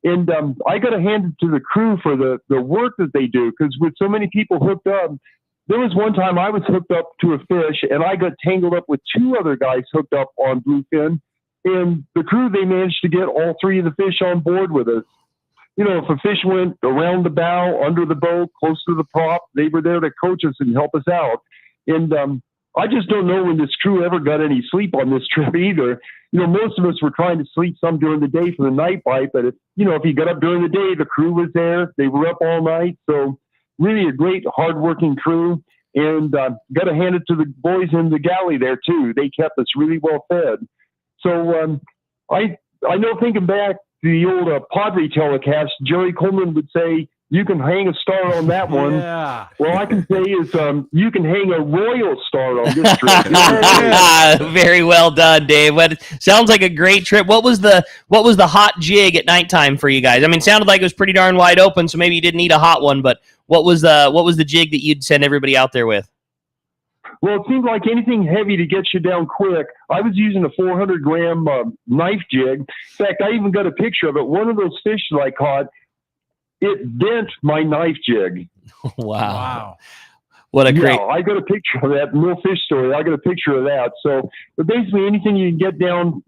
P: And I got to hand it to the crew for the work that they do, because with so many people hooked up, there was one time I was hooked up to a fish, and I got tangled up with 2 other guys hooked up on bluefin. And the crew, they managed to get all 3 of the fish on board with us. You know, if a fish went around the bow, under the boat, close to the prop, they were there to coach us and help us out. And I just don't know when this crew ever got any sleep on this trip either. You know, most of us were trying to sleep some during the day for the night bite, but if you got up during the day, the crew was there. They were up all night. So really a great, hardworking crew. And got to hand it to the boys in the galley there too. They kept us really well fed. So I know, thinking back to the old Padre telecast, Jerry Coleman would say, you can hang a star on that one.
J: Yeah.
P: Well, I can say is you can hang a royal star on this trip.
F: Very well done, Dave. Sounds like a great trip. What was the hot jig at nighttime for you guys? I mean, it sounded like it was pretty darn wide open, so maybe you didn't need a hot one, but what was the jig that you'd send everybody out there with?
P: Well, it seemed like anything heavy to get you down quick. I was using a 400-gram knife jig. In fact, I even got a picture of it. One of those fish that I caught, it bent my knife jig.
F: Wow. What a great...
P: Yeah, I got a picture of that. Little fish story. I got a picture of that. So, but basically anything you can get down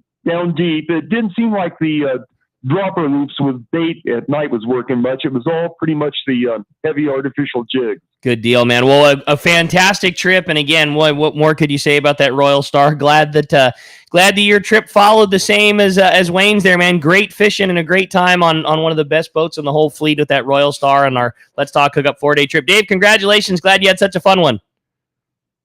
P: deep. It didn't seem like the dropper loops with bait at night was working much. It was all pretty much the heavy artificial jig.
F: Good deal, man. Well, a fantastic trip, and again, what more could you say about that Royal Star? Glad that your trip followed the same as Wayne's there, man. Great fishing and a great time on one of the best boats in the whole fleet with that Royal Star on our Let's Talk Hookup 4-day trip. Dave, congratulations. Glad you had such a fun one.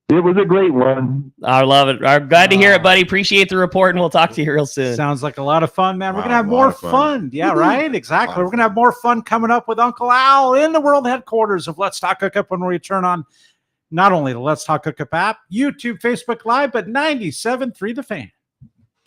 P: It was a great one.
F: I love it. Glad to hear it, buddy. Appreciate the report, and we'll talk to you real soon.
J: Sounds like a lot of fun, man. We're going to have more fun. Yeah, right? Exactly. We're going to have more fun coming up with Uncle Al in the world headquarters of Let's Talk Hookup when we return on not only the Let's Talk Hookup app, YouTube, Facebook Live, but 97.3 The Fan.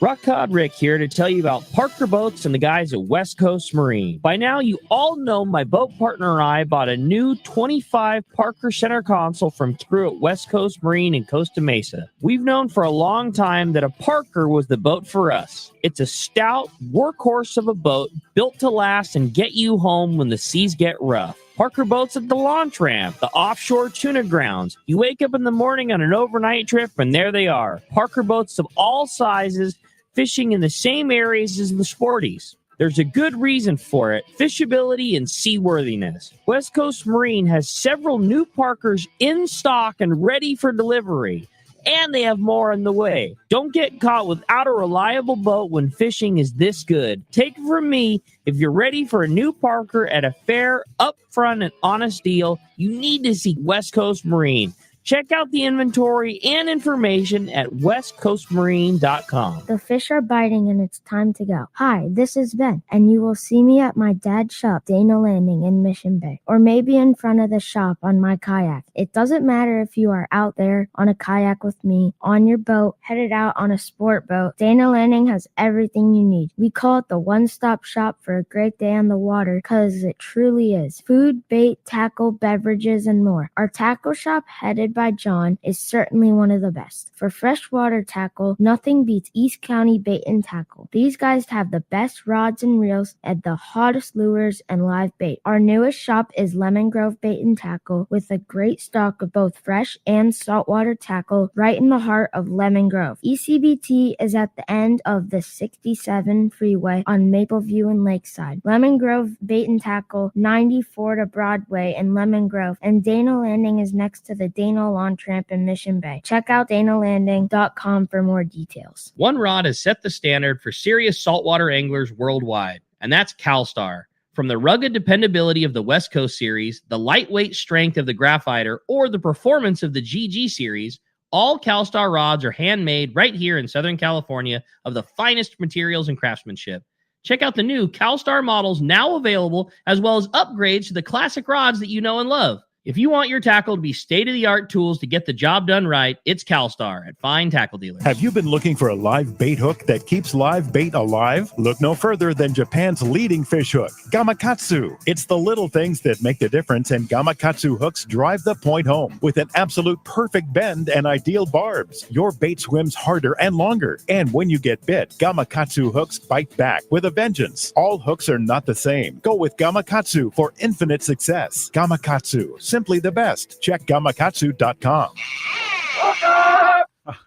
R: Rock Cod Rick here to tell you about Parker Boats and the guys at West Coast Marine. By now, you all know my boat partner and I bought a new 25 Parker center console from crew at West Coast Marine in Costa Mesa. We've known for a long time that a Parker was the boat for us. It's a stout workhorse of a boat built to last and get you home when the seas get rough. Parker Boats at the launch ramp, the offshore tuna grounds. You wake up in the morning on an overnight trip, and there they are. Parker Boats of all sizes, fishing in the same areas as the sporties. There's a good reason for it: fishability and seaworthiness. West Coast Marine has several new Parkers in stock and ready for delivery. And they have more on the way. Don't get caught without a reliable boat when fishing is this good. Take it from me, if you're ready for a new Parker at a fair, upfront, and honest deal, you need to see West Coast Marine. Check out the inventory and information at westcoastmarine.com.
S: The fish are biting and it's time to go. Hi, this is Ben, and you will see me at my dad's shop, Dana Landing in Mission Bay, or maybe in front of the shop on my kayak. It doesn't matter if you are out there on a kayak with me, on your boat, headed out on a sport boat. Dana Landing has everything you need. We call it the one-stop shop for a great day on the water because it truly is. Food, bait, tackle, beverages, and more. Our tackle shop, headed by John, is certainly one of the best. For freshwater tackle, nothing beats East County Bait and Tackle. These guys have the best rods and reels and the hottest lures and live bait. Our newest shop is Lemon Grove Bait and Tackle, with a great stock of both fresh and saltwater tackle right in the heart of Lemon Grove. ECBT is at the end of the 67 freeway on Mapleview and Lakeside. Lemon Grove Bait and Tackle, 94 to Broadway in Lemon Grove, and Dana Landing is next to the Dana Launch Ramp in Mission Bay. Check out danalanding.com for more details.
F: One rod has set the standard for serious saltwater anglers worldwide, and that's CalStar. From the rugged dependability of the West Coast series, the lightweight strength of the Graphiter, or the performance of the GG series, all CalStar rods are handmade right here in Southern California of the finest materials and craftsmanship. Check out the new CalStar models now available, as well as upgrades to the classic rods that you know and love. If you want your tackle to be state-of-the-art tools to get the job done right, it's CalStar at fine tackle dealers.
O: Have you been looking for a live bait hook that keeps live bait alive? Look no further than Japan's leading fish hook, Gamakatsu. It's the little things that make the difference, and Gamakatsu hooks drive the point home. With an absolute perfect bend and ideal barbs, your bait swims harder and longer. And when you get bit, Gamakatsu hooks bite back with a vengeance. All hooks are not the same. Go with Gamakatsu for infinite success. Gamakatsu, simply the best. Check gamakatsu.com.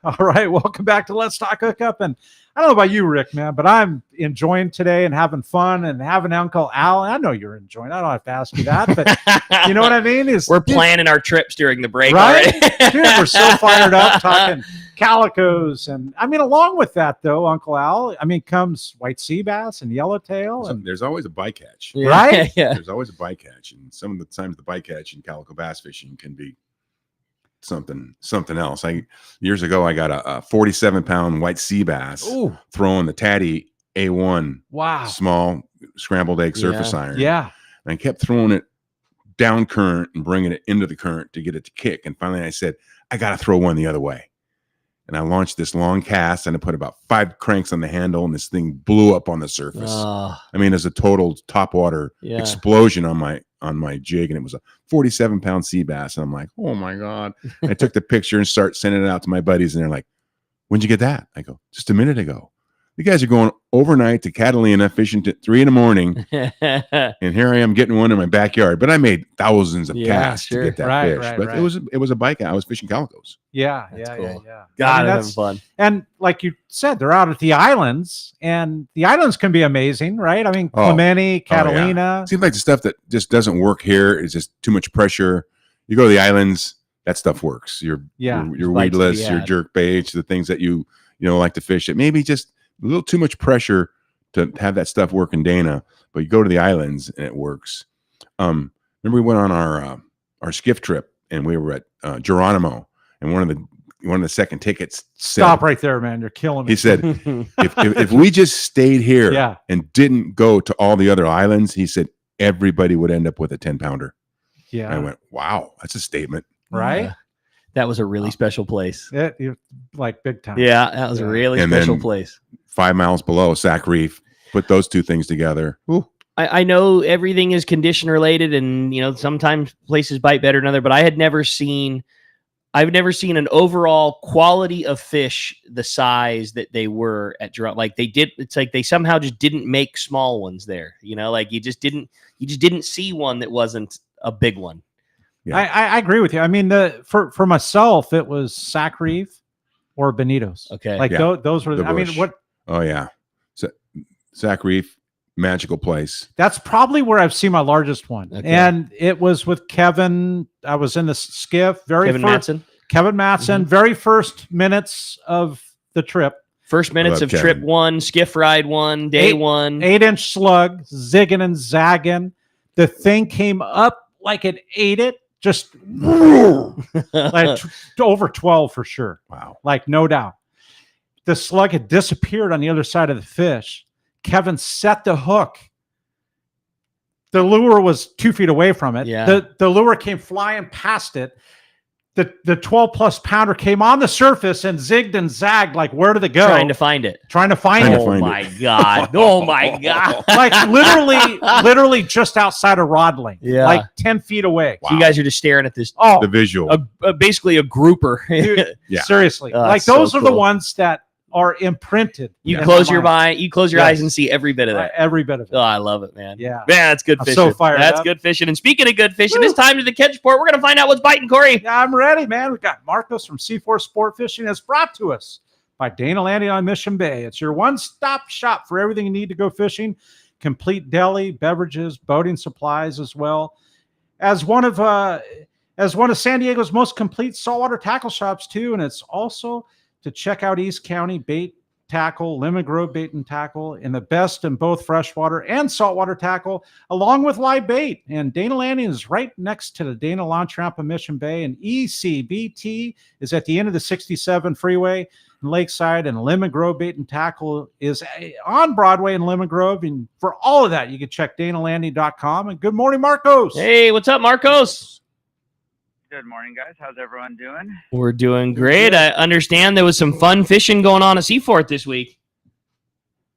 J: All right, welcome back to Let's Talk Hookup. And I don't know about you, Rick, man, but I'm enjoying today and having fun and having Uncle Al. And I know you're enjoying. I don't have to ask you that, but you know what I mean?
F: We're planning our trips during the break,
J: right?
F: already.
J: Dude, we're so fired up talking calicos. And I mean, along with that, though, Uncle Al, I mean, comes white sea bass and yellowtail. And
K: There's always a bycatch,
J: right?
F: Yeah.
K: There's always a bycatch, and some of the times the bycatch in calico bass fishing can be something else. Years ago I got a 47-pound white sea bass throwing the Tatty A1 small scrambled egg surface iron.
J: Yeah.
K: And I kept throwing it down current and bringing it into the current to get it to kick. And finally I said, I got to throw one the other way. And I launched this long cast and I put about 5 cranks on the handle and this thing blew up on the surface. I mean, it's a total topwater explosion on my jig, and it was a 47-pound sea bass. And I'm like, oh my God. And I took the picture and start sending it out to my buddies, and they're like, when'd you get that? I go, just a minute ago. You guys are going overnight to Catalina fishing at 3 a.m. and here I am getting one in my backyard. But I made thousands of casts to get that fish. But it was a bike. I was fishing calicos.
J: Yeah.
F: God, that's fun.
J: And like you said, they're out at the islands, and the islands can be amazing, right? I mean, Clemente, Catalina.
K: Seems like the stuff that just doesn't work here is just too much pressure. You go to the islands, that stuff works. Your weedless, your jerk baits, the things that you like to fish. It maybe just a little too much pressure to have that stuff work in Dana, but you go to the islands and it works. Remember we went on our skiff trip and we were at Geronimo, and one of the second tickets said,
J: stop right there, man. You're killing me.
K: He said, if we just stayed here and didn't go to all the other islands, he said everybody would end up with a 10-pounder.
J: Yeah.
K: And I went, wow, that's a statement.
J: Right?
F: Yeah. That was a really special place.
J: Like big time.
F: Yeah, that was a really special place.
K: 5 miles below Sac Reef, put those two things together. Ooh.
F: I know everything is condition related, and sometimes places bite better than other, but I've never seen an overall quality of fish the size that they were at Geronimo. Like it's like they somehow just didn't make small ones there. Like you just didn't see one that wasn't a big one.
K: Yeah.
J: I agree with you. I mean, for myself, it was Sac Reef or Bonitos.
F: Okay.
J: Like
K: Yeah.
J: those were,
K: The
J: I mean,
K: bush.
J: what,
K: Oh yeah, Sac Reef, magical place.
J: that's probably where I've seen my largest one.
F: Okay.
J: And it was with Kevin. I was in the skiff.
F: Kevin Matson?
J: Kevin Matson, very first minutes of the trip.
F: First minutes of trip 1, skiff ride 1, day 1.
J: 8-inch slug, zigging and zagging. The thing came up like it ate it, just like over 12 for sure.
K: Wow.
J: Like, no doubt. The slug had disappeared on the other side of the fish. Kevin set the hook. The lure was 2 feet away from it.
F: Yeah.
J: The lure came flying past it. The 12-plus pounder came on the surface and zigged and zagged like, where did it go?
F: Trying to find it. Oh my God. Oh my God.
J: Like literally just outside of rod length.
F: Yeah.
J: Like 10 feet away.
F: So you guys are just staring at this.
J: Oh,
K: The visual.
F: Basically a grouper.
J: dude,
K: Yeah.
J: seriously.
F: Oh,
J: like
F: so
J: those are the
F: cool.
J: ones that are imprinted.
F: You
J: in
F: close
J: my
F: your
J: mind.
F: eyes and see every bit of that.
J: Every bit of it.
F: Oh, I love it, man.
J: Yeah.
F: Man, that's good
J: I'm
F: fishing.
J: so fired
F: That's
J: up.
F: good fishing. And speaking of good fishing, it's time to the catch report. We're going to find out what's biting, Cory.
J: Yeah, I'm ready, man. We've got Marcos from C4 Sport Fishing. That's brought to us by Dana Landing on Mission Bay. It's your one-stop shop for everything you need to go fishing. Complete deli, beverages, boating supplies as well. As one of San Diego's most complete saltwater tackle shops too, and it's also to check out East County Bait Tackle, Lemon Grove Bait and Tackle, and the best in both freshwater and saltwater tackle, along with live bait. And Dana Landing is right next to the Dana Launch Ramp in Mission Bay, and ECBT is at the end of the 67 freeway in Lakeside, and Lemon Grove Bait and Tackle is on Broadway in Lemon Grove. And for all of that, you can check danalanding.com. And good morning, Marcos.
F: Hey, what's up, Marcos?
T: Good morning, guys. How's everyone doing?
F: We're doing great. I understand there was some fun fishing going on at Seafort this week.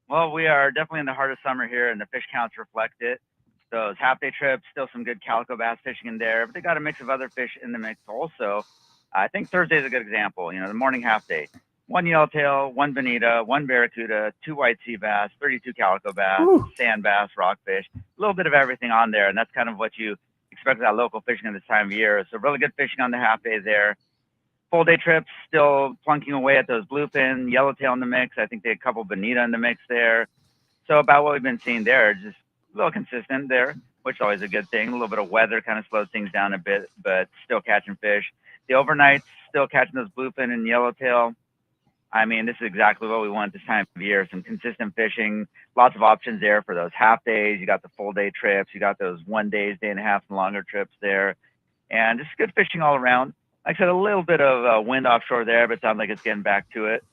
T: Well, we are definitely in the heart of summer here, and the fish counts reflect it. Those half-day trips, still some good calico bass fishing in there, but they got a mix of other fish in the mix also. I think Thursday is a good example. You know, the morning half-day. 1 yellowtail, 1 bonita, 1 barracuda, 2 white sea bass, 32 calico bass, sand bass, rockfish, a little bit of everything on there, and that's kind of what you expect that local fishing at this time of year. So really good fishing on the half day there. Full day trips, still plunking away at those bluefin, yellowtail in the mix. I think they had a couple bonita in the mix there. So about what we've been seeing there, just a little consistent there, which is always a good thing. A little bit of weather kind of slows things down a bit, but still catching fish. The overnights, still catching those bluefin and yellowtail. I mean, this is exactly what we want this time of year. Some consistent fishing, lots of options there for those half days. You got the full day trips. You got those 1 day, day and a half, and longer trips there. And just good fishing all around. Like I said, a little bit of wind offshore there, but it sounds like it's getting back to it.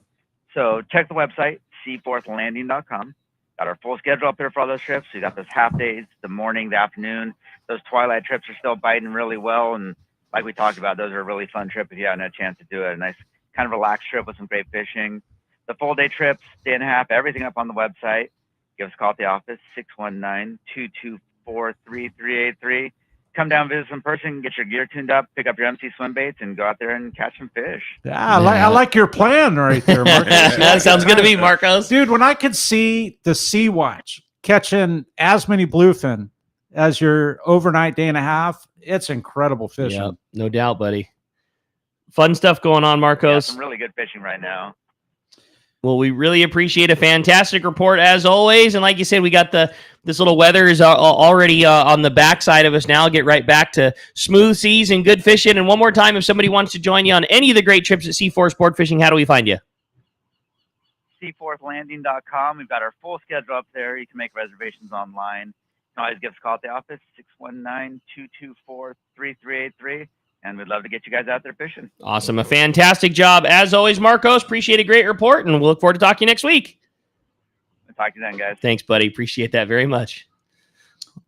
T: So check the website, seaforthlanding.com. Got our full schedule up there for all those trips. So you got those half days, the morning, the afternoon. Those twilight trips are still biting really well. And like we talked about, those are a really fun trip if you haven't had a chance to do it. A nice kind of relaxed trip with some great fishing. The full day trips, day and a half, everything up on the website. Give us a call at the office, 619-224-3383. Come down, visit some person, get your gear tuned up, pick up your MC swim baits, and go out there and catch some fish.
J: Yeah, I like your plan right there, Marcos.
F: That sounds good to me, Marcos.
J: Dude, when I could see the Sea Watch catching as many bluefin as your overnight day and a half, it's incredible fishing.
F: Yep, no doubt, buddy. Fun stuff going on, Marcos.
T: Yeah, some really good fishing right now.
F: Well, we really appreciate a fantastic report as always. And like you said, we got this little weather is already on the backside of us now. Get right back to smooth seas and good fishing. And one more time, if somebody wants to join you on any of the great trips at C4 Sport Fishing, how do we find you?
T: seaforthlanding.com. We've got our full schedule up there. You can make reservations online. You can always give us a call at the office, 619-224-3383. And we'd love to get you guys out there fishing.
F: Awesome. A fantastic job. As always, Marcos, appreciate a great report, and we'll look forward to talking to you next week.
T: We'll talk to you then, guys.
F: Thanks, buddy. Appreciate that very much.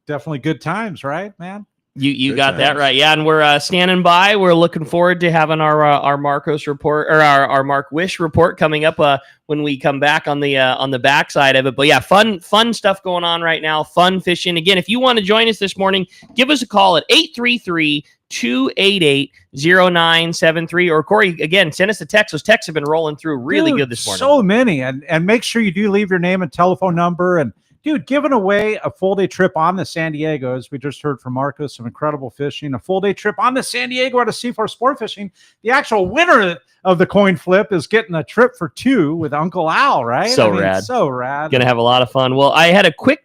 J: Definitely good times, right, man?
F: You got that right. Yeah, and we're standing by. We're looking forward to having our Marcos report, or our Mark Wish report coming up when we come back on the backside of it. But yeah, fun stuff going on right now. Fun fishing. Again, if you want to join us this morning, give us a call at 833-288-0973. Or Cory, again, send us a text. Those texts have been rolling through really good this morning.
J: So many. And make sure you do leave your name and telephone number, and Dude, giving away a full day trip on the San Diego, as we just heard from Marcos, some incredible fishing, a full day trip on the San Diego out of C4 Sport Fishing. The actual winner of the coin flip is getting a trip for 2 with Uncle Al, right?
F: Rad.
J: So rad.
F: Gonna have a lot of fun. Well, I had a quick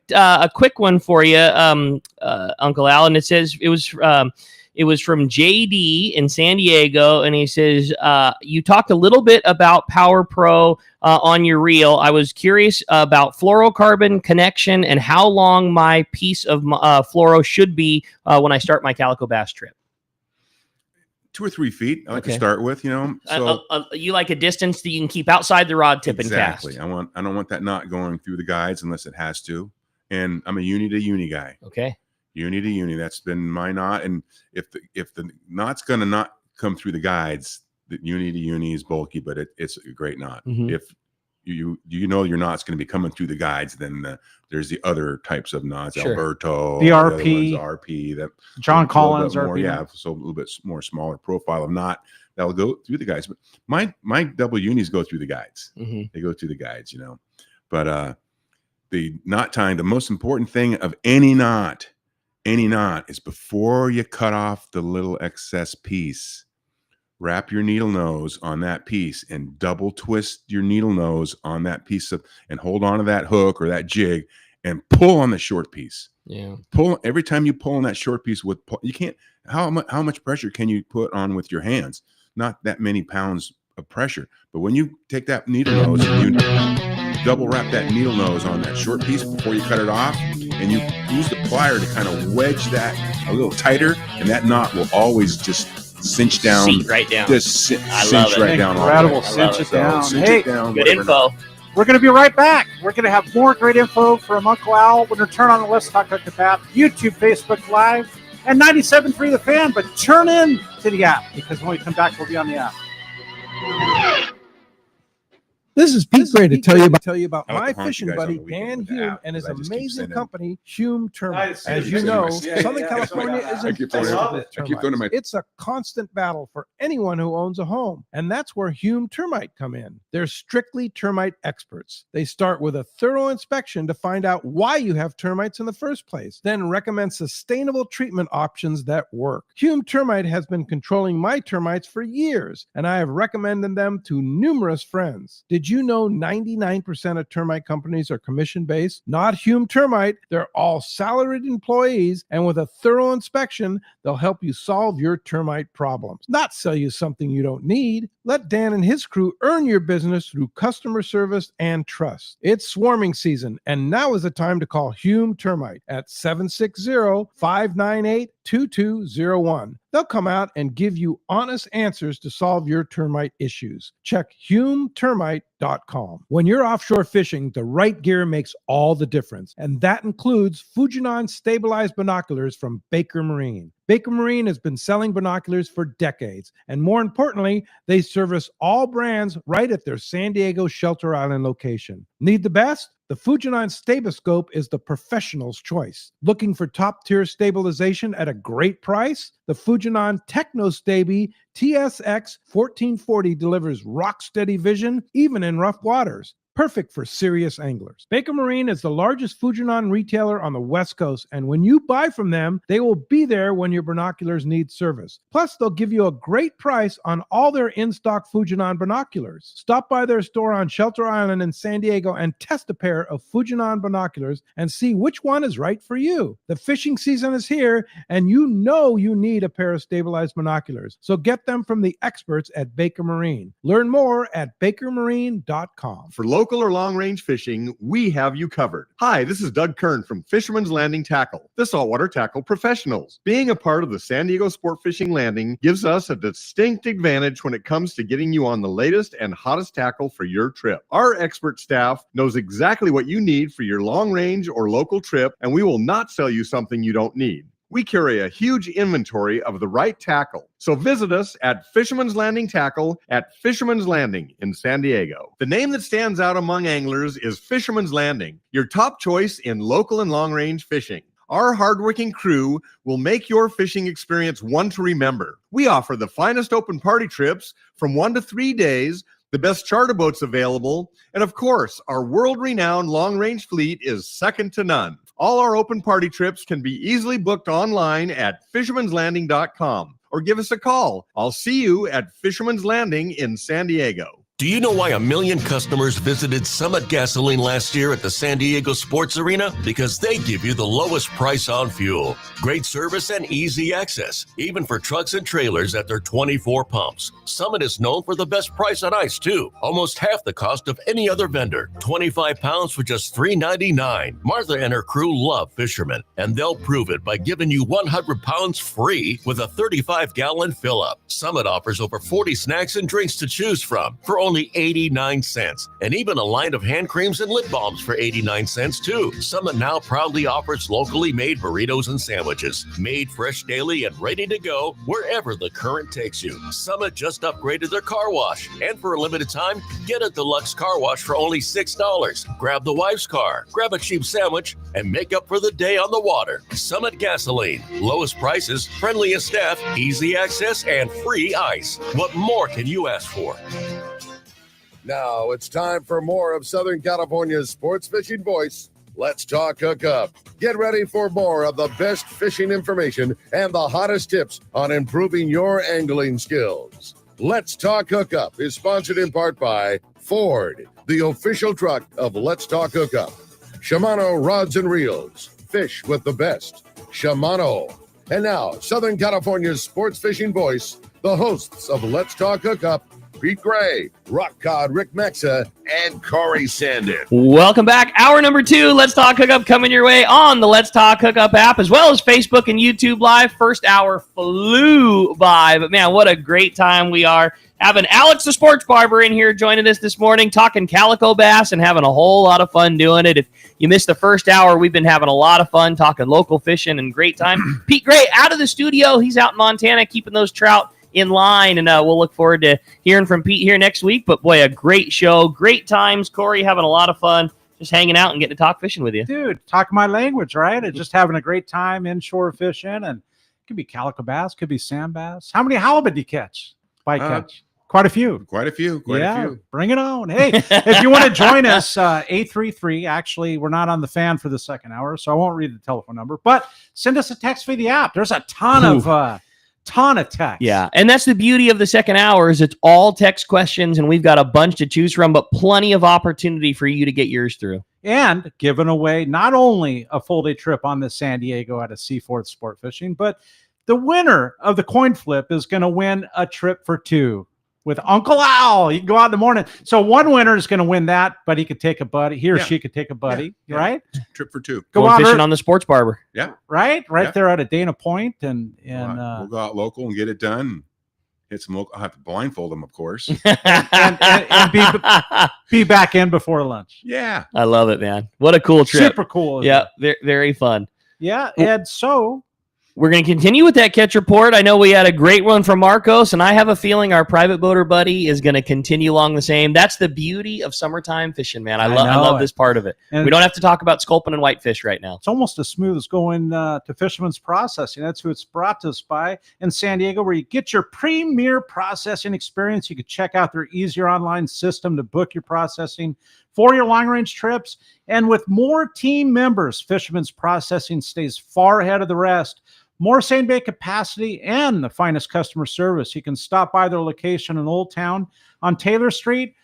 F: one for you, Uncle Al, and it says it was from JD in San Diego, and he says you talked a little bit about Power Pro on your reel. I was curious about fluorocarbon connection and how long my piece of fluoro should be when I start my calico bass trip.
K: 2 or 3 feet. I like to start with, So
F: you like a distance that you can keep outside the rod tip
K: exactly.
F: and cast.
K: I don't want that knot going through the guides unless it has to. And I'm a uni to uni guy.
F: Okay.
K: Uni to uni. That's been my knot. And if the knot's gonna not come through the guides, the uni to uni is bulky, but it's a great knot.
F: Mhm.
K: If you know your knot's going to be coming through the guides, then there's the other types of knots,
J: Sure.
K: Alberto,
J: The RP,
K: RP, that
J: John
K: a little
J: Collins,
K: bit more,
J: RP.
K: yeah, so a little bit more smaller profile of knot that'll go through the guides. But my double unis go through the guides.
F: Mhm.
K: They go through the guides, But the knot tying, the most important thing of any knot is before you cut off the little excess piece. Wrap your needle nose on that piece and double twist your needle nose on that piece and hold on to that hook or that jig and pull on the short piece.
F: Yeah.
K: Pull every time you pull on that short piece you can't, how much pressure can you put on with your hands? Not that many pounds of pressure, but when you take that needle nose and you double wrap that needle nose on that short piece before you cut it off, and you use the plier to kind of wedge that a little tighter, and that knot will always just cinch down.
F: Seat right down.
K: Just
F: I
K: cinch
F: love it.
K: right down.
J: Incredible. Cinch it down.
K: Cinch
J: Hey,
K: it down,
F: Good
K: whatever
F: info.
K: knot.
J: We're going to be right back. We're going to have more great info from Uncle Al when we return on the Let's Talk Hookup app, YouTube, Facebook Live, and 97.3 The Fan. But turn in to the app because when we come back, we'll be on the app.
G: This is Pete Gray to tell you about
K: I like
G: my
K: to honk you
G: fishing
K: guys on
G: buddy
K: the weekend
G: Dan
K: with the
G: Hume
K: app,
G: and his
K: 'cause I just keep
G: amazing
K: saying
G: company, Hume Termites.
J: Nice.
G: As you
K: Yeah,
G: know,
K: yeah,
G: Southern
J: yeah.
G: California is
K: I keep
G: infested
K: throwing
G: with
K: it. I keep throwing
G: termites.
K: my-
G: It's a constant battle for anyone who owns a home, and that's where Hume Termite come in. They're strictly termite experts. They start with a thorough inspection to find out why you have termites in the first place, then recommend sustainable treatment options that work. Hume Termite has been controlling my termites for years, and I have recommended them to numerous friends. Did you know 99% of termite companies are commission-based? Not Hume Termite. They're all salaried employees, and with a thorough inspection, they'll help you solve your termite problems, not sell you something you don't need. Let Dan and his crew earn your business through customer service and trust. It's swarming season, and now is the time to call Hume Termite at 760-598-2201. They'll come out and give you honest answers to solve your termite issues. Check HumeTermite.com. When you're offshore fishing, the right gear makes all the difference, and that includes Fujinon stabilized binoculars from Baker Marine. Baker Marine has been selling binoculars for decades, and more importantly, they service all brands right at their San Diego Shelter Island location. Need the best? The Fujinon Staboscope is the professional's choice. Looking for top-tier stabilization at a great price? The Fujinon Technostabi TSX 1440 delivers rock-steady vision even in rough waters. Perfect for serious anglers. Baker Marine is the largest Fujinon retailer on the West Coast, and when you buy from them, they will be there when your binoculars need service. Plus, they'll give you a great price on all their in-stock Fujinon binoculars. Stop by their store on Shelter Island in San Diego and test a pair of Fujinon binoculars and see which one is right for you. The fishing season is here, and you know you need a pair of stabilized binoculars. So get them from the experts at Baker Marine. Learn more at bakermarine.com.
U: For local or long-range fishing, we have you covered. Hi, this is Doug Kern from Fisherman's Landing Tackle, the saltwater tackle professionals. Being a part of the San Diego Sport Fishing Landing gives us a distinct advantage when it comes to getting you on the latest and hottest tackle for your trip. Our expert staff knows exactly what you need for your long-range or local trip, and we will not sell you something you don't need. We carry a huge inventory of the right tackle. So visit us at Fisherman's Landing Tackle at Fisherman's Landing in San Diego. The name that stands out among anglers is Fisherman's Landing, your top choice in local and long-range fishing. Our hardworking crew will make your fishing experience one to remember. We offer the finest open party trips from 1 to 3 days, the best charter boats available, and of course, our world-renowned long-range fleet is second to none. All our open party trips can be easily booked online at fishermanslanding.com or give us a call. I'll see you at Fisherman's Landing in San Diego.
A: Do you know why 1 million customers visited Summit Gasoline last year at the San Diego Sports Arena? Because they give you the lowest price on fuel, great service, and easy access, even for trucks and trailers at their 24 pumps. Summit is known for the best price on ice, too. Almost half the cost of any other vendor. 25 pounds for just $3.99. Martha and her crew love fishermen, and they'll prove it by giving you 100 pounds free with a 35-gallon fill-up. Summit offers over 40 snacks and drinks to choose from for only 89 cents, and even a line of hand creams and lip balms for 89 cents too. Summit now proudly offers locally made burritos and sandwiches, made fresh daily and ready to go wherever the current takes you. Summit just upgraded their car wash, and for a limited time, get a deluxe car wash for only $6. Grab the wife's car, grab a cheap sandwich, and make up for the day on the water. Summit Gasoline, lowest prices, friendliest staff, easy access, and free ice. What more can you ask for?
E: Now it's time for more of Southern California's sports fishing voice. Let's talk hookup. Get ready for more of the best fishing information and the hottest tips on improving your angling skills. Let's Talk Hookup is sponsored in part by Ford, the official truck of Let's Talk Hookup. Shimano Rods and Reels. Fish with the best. Shimano. And now, Southern California's sports fishing voice, the hosts of Let's Talk Hookup, Pete Gray, Rock Cod Rick Maxa, and Cory Sanden.
F: Welcome back. Hour number 2, Let's Talk Hookup, coming your way on the Let's Talk Hookup app, as well as Facebook and YouTube Live. First hour flew by, but man, what a great time we are having Alex the Sports Barber in here joining us this morning, talking calico bass and having a whole lot of fun doing it. If you missed the first hour, we've been having a lot of fun talking local fishing and great time. Pete Gray out of the studio. He's out in Montana keeping those trout in line, and we'll look forward to hearing from Pete here next week. But boy, a great show, great times. Cory having a lot of fun just hanging out and getting to talk fishing with you.
J: Dude, talk my language, right? And just having a great time inshore fishing, and it could be calico bass, could be sand bass. How many halibut do you catch? Catch? Quite a few.
K: Quite a few. Quite a few.
J: Bring it on. Hey, if you want to join us, 833. Actually, we're not on the fan for the second hour, so I won't read the telephone number, but send us a text via the app. There's a ton of text.
F: Yeah, and that's the beauty of the second hour is it's all text questions, and we've got a bunch to choose from, but plenty of opportunity for you to get yours through.
J: And giving away not only a full day trip on the San Diego at a Seaforth Sport Fishing, but the winner of the coin flip is going to win a trip for 2 with Uncle Al. You can go out in the morning. So one winner is going to win that, but he could take a buddy. He or she could take a buddy, right?
K: Trip for 2.
F: Go out fishing on the Sports Barber.
K: Yeah.
J: Right there at a Dana Point. And
K: we'll go out local and get it done. Hit some local. I'll have to blindfold them, of course.
J: and be back in before lunch.
K: Yeah.
F: I love it, man. What a cool trip.
J: Super cool.
F: Yeah, very fun.
J: Yeah, and so
F: we're going to continue with that catch report. I know we had a great one from Marcos, and I have a feeling our private boater buddy is going to continue along the same. That's the beauty of summertime fishing, man. I love this part of it. And we don't have to talk about sculpin and whitefish right now.
J: It's almost as smooth as going to Fisherman's Processing. That's who it's brought to us by in San Diego, where you get your premier processing experience. You can check out their easier online system to book your processing for your long-range trips. And with more team members, Fisherman's Processing stays far ahead of the rest. More same-day capacity and the finest customer service. You can stop by their location in Old Town on Taylor Street,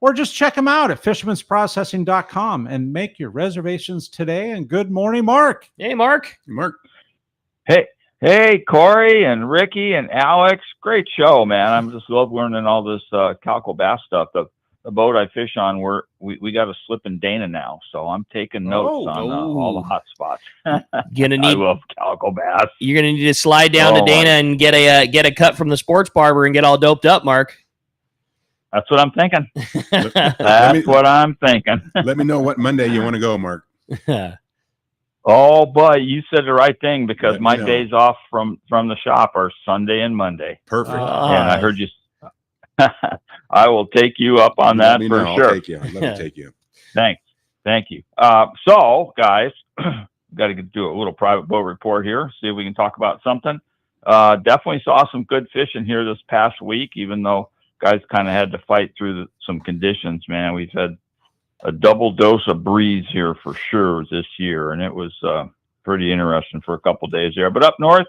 J: or just check them out at fishermansprocessing.com and make your reservations today. And good morning, Mark.
F: Hey, Mark.
V: Hey, Cory and Ricky and Alex. Great show, man. I'm just love learning all this calico bass stuff. The boat I fish on, we got a slip in Dana now, so I'm taking notes on all the hot spots. I love calico bass.
F: You're gonna need to slide down to Dana and get a cut from the Sports Barber and get all doped up, Mark.
V: That's what I'm thinking. That's what I'm thinking.
K: Let me know what Monday you want to go, Mark.
V: Oh, but you said the right thing, because my days off from the shop are Sunday and Monday.
K: Perfect.
V: And I heard you. I will take you up on that for sure.
K: I'll take you. I'd love to take you.
V: Thanks. Thank you. So, guys, got to do a little private boat report here, see if we can talk about something. Definitely saw some good fishing here this past week, even though guys kind of had to fight through some conditions, man. We've had a double dose of breeze here for sure this year, and it was pretty interesting for a couple days there. But up north,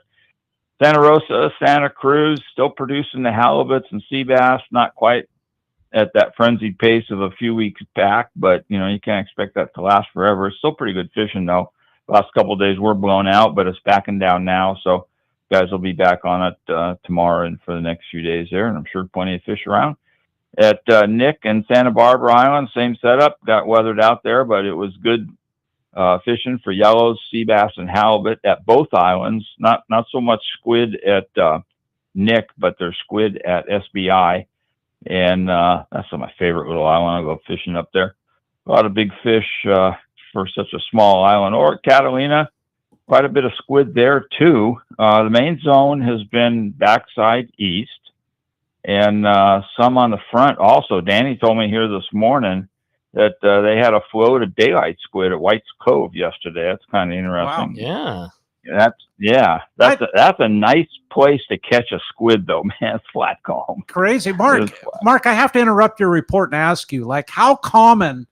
V: Santa Rosa, Santa Cruz, still producing the halibuts and sea bass, not quite at that frenzied pace of a few weeks back, but you can't expect that to last forever. It's still pretty good fishing though. Last couple of days we're blown out, but it's backing down now, so guys will be back on it tomorrow and for the next few days there, and I'm sure plenty of fish around. At Nick and Santa Barbara Island, same setup, got weathered out there, but it was good fishing for yellows, sea bass, and halibut at both islands. Not so much squid at Nick, but there's squid at SBI. And that's my favorite little island. I go fishing up there. A lot of big fish for such a small island. Or at Catalina, quite a bit of squid there too. The main zone has been backside east, and some on the front also. Danny told me here this morning that they had a float of daylight squid at White's Cove yesterday. That's kind of interesting.
F: Wow.
V: Yeah. That's a nice place to catch a squid though, man. It's flat calm.
J: Crazy. Mark, I have to interrupt your report and ask you, like, how common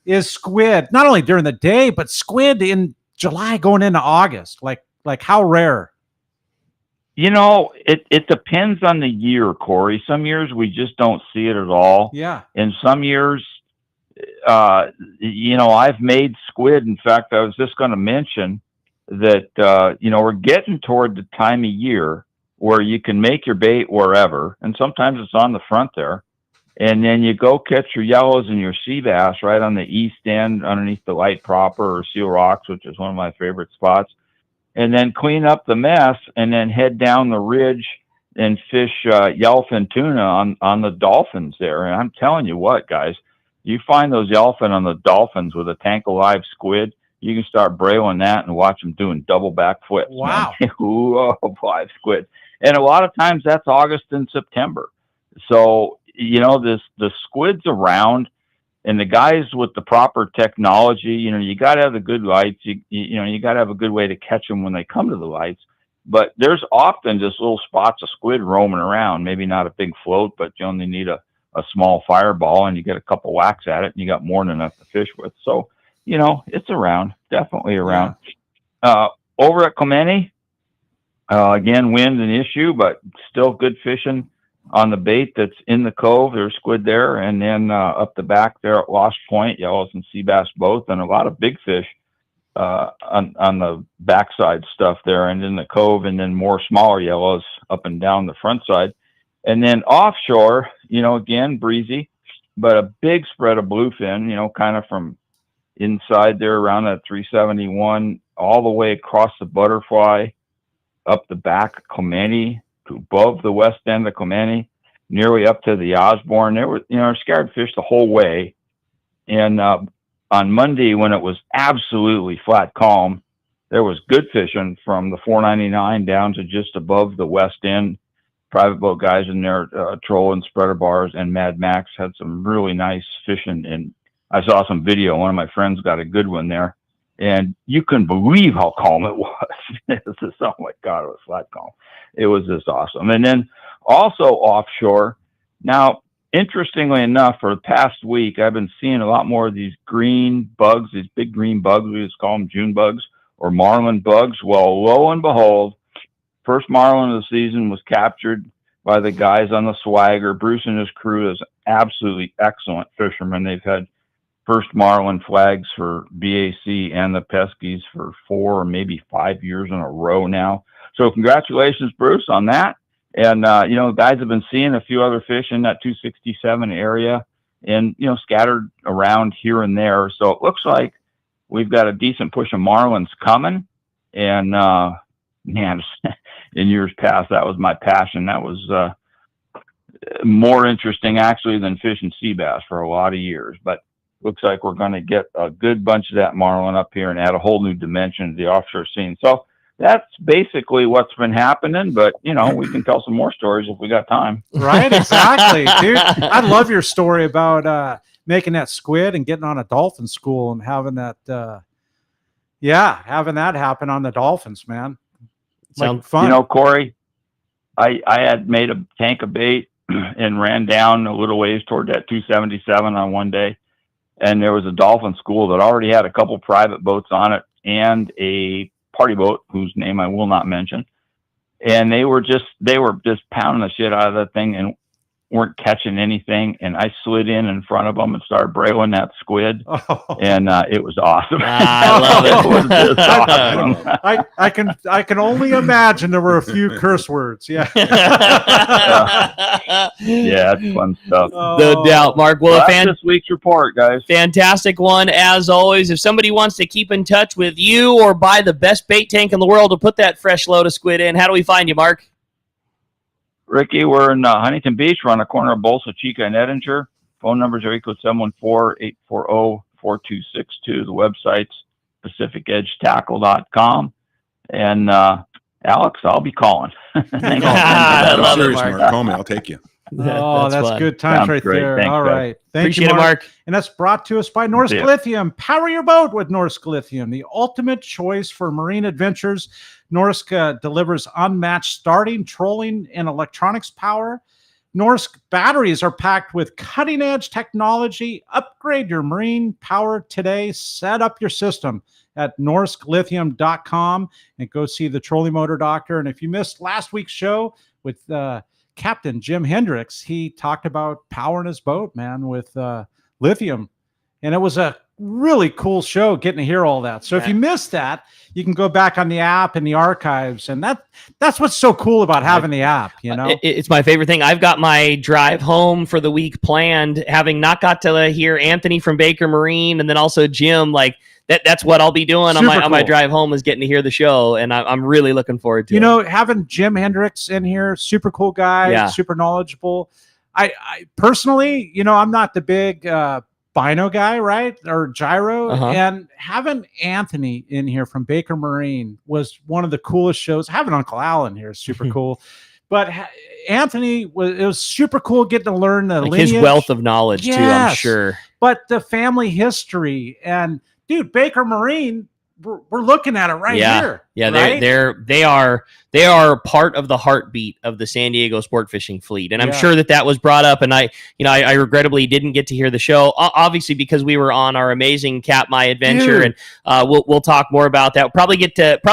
J: is squid, not only during the day, but squid in July going into August? Like how rare?
V: It depends on the year, Cory. Some years we just don't see it at all.
J: Yeah.
V: And some years, I've made squid. In fact, I was just going to mention that, we're getting toward the time of year where you can make your bait wherever. And sometimes it's on the front there. And then you go catch your yellows and your sea bass right on the east end underneath the light propper or Seal Rocks, which is one of my favorite spots. And then clean up the mess and then head down the ridge and fish yellowfin tuna on the dolphins there. And I'm telling you what, guys, you find those yellowfin on the dolphins with a tank of live squid, you can start brailing that and watch them doing double back flips.
J: Wow.
V: Ooh, live squid. And a lot of times that's August and September. So, the squid's around, and the guys with the proper technology, you got to have the good lights. You got to have a good way to catch them when they come to the lights. But there's often just little spots of squid roaming around. Maybe not a big float, but you only need a small fireball, and you get a couple whacks at it, and you got more than enough to fish with. So, it's around, definitely around. Over at Clemente, again, wind an issue, but still good fishing on the bait that's in the cove. There's squid there, and then up the back there at Lost Point, yellows and sea bass both, and a lot of big fish on the backside stuff there, and in the cove, and then more smaller yellows up and down the front side. And then offshore, again, breezy, but a big spread of bluefin, kind of from inside there around that 371 all the way across the Butterfly, up the back of Clemente, to above the west end of Clemente, nearly up to the Osborne. There were, scared fish the whole way. And on Monday, when it was absolutely flat calm, there was good fishing from the 499 down to just above the west end. Private boat guys in there trolling spreader bars, and Mad Max had some really nice fishing. And I saw some video. One of my friends got a good one there, and you couldn't believe how calm it was. It was just, oh my God, it was flat calm. It was just awesome. And then also offshore. Now, interestingly enough, for the past week, I've been seeing a lot more of these green bugs, these big green bugs. We just call them June bugs or marlin bugs. Well, lo and behold, first marlin of the season was captured by the guys on the Swagger. Bruce and his crew is absolutely excellent fishermen. They've had first marlin flags for BAC and the Peskies for 4 or maybe 5 years in a row now. So congratulations, Bruce, on that. And, guys have been seeing a few other fish in that 267 area and, scattered around here and there. So it looks like we've got a decent push of marlins coming. And, man, in years past, that was my passion. That was more interesting, actually, than fishing sea bass for a lot of years. But looks like we're going to get a good bunch of that marlin up here and add a whole new dimension to the offshore scene. So that's basically what's been happening. But, we can tell some more stories if we got time.
J: Right, exactly, dude. I love your story about making that squid and getting on a dolphin school and having that, having that happen on the dolphins, man.
F: Sounds
J: fun.
V: Cory, I had made a tank of bait and ran down a little ways toward that 277 on one day. And there was a dolphin school that already had a couple private boats on it and a party boat whose name I will not mention. And they were just pounding the shit out of that thing and weren't catching anything. And I slid in front of them and started brailing that squid. And it was awesome.
F: I love it.
V: It was just awesome.
J: I can only imagine there were a few curse words. Yeah.
V: Yeah, it's fun stuff.
F: No doubt, Mark. Well,
V: that's this week's report, guys.
F: Fantastic one, as always. If somebody wants to keep in touch with you or buy the best bait tank in the world to put that fresh load of squid in, how do we find you, Mark?
V: Ricky, we're in Huntington Beach. We're on the corner of Bolsa Chica and Edinger. Phone numbers are equal to 714-840-4262. The website's PacificEdgeTackle.com. And Alex, I'll be calling.
F: I love it, Mark.
K: Call me. I'll take you.
J: That's
F: fun.
J: good times
V: Sounds
J: right
V: great.
J: there.
V: Thanks,
J: All
V: guys.
J: right. Thank
F: Appreciate
J: you,
F: it, Mark.
J: And that's brought to us by Norsk
V: Yeah.
J: Lithium. Power your boat with Norsk Lithium, the ultimate choice for marine adventures. Norsk delivers unmatched starting, trolling, and electronics power. Norsk batteries are packed with cutting-edge technology. Upgrade your marine power today. Set up your system at norsklithium.com and go see the trolley motor doctor. And if you missed last week's show with Captain Jim Hendricks, he talked about powering his boat, man, with lithium. And it was a really cool show getting to hear all that. So if you missed that, you can go back on the app and the archives. And that's what's so cool about having the app, you know?
F: It's my favorite thing. I've got my drive home for the week planned, having not got to hear Anthony from Baker Marine and then also Jim. Like that's what I'll be doing on my drive home, is getting to hear the show. And I'm really looking forward to it.
J: You know, having Jim Hendricks in here, super cool guy, super knowledgeable. I personally, you know, I'm not the big Bino guy, right? Or gyro. And having Anthony in here from Baker Marine was one of the coolest shows. Having Uncle Al in here is super cool. But Anthony, it was super cool getting to learn the lineage.
F: His wealth of knowledge, too, I'm sure.
J: But the family history and, dude, Baker Marine, we're looking at it right here.
F: Yeah,
J: right?
F: they are part of the heartbeat of the San Diego sport fishing fleet, and I'm sure that was brought up. And I regrettably didn't get to hear the show, obviously because we were on our amazing Cap My Adventure, and we'll talk more about that. We'll probably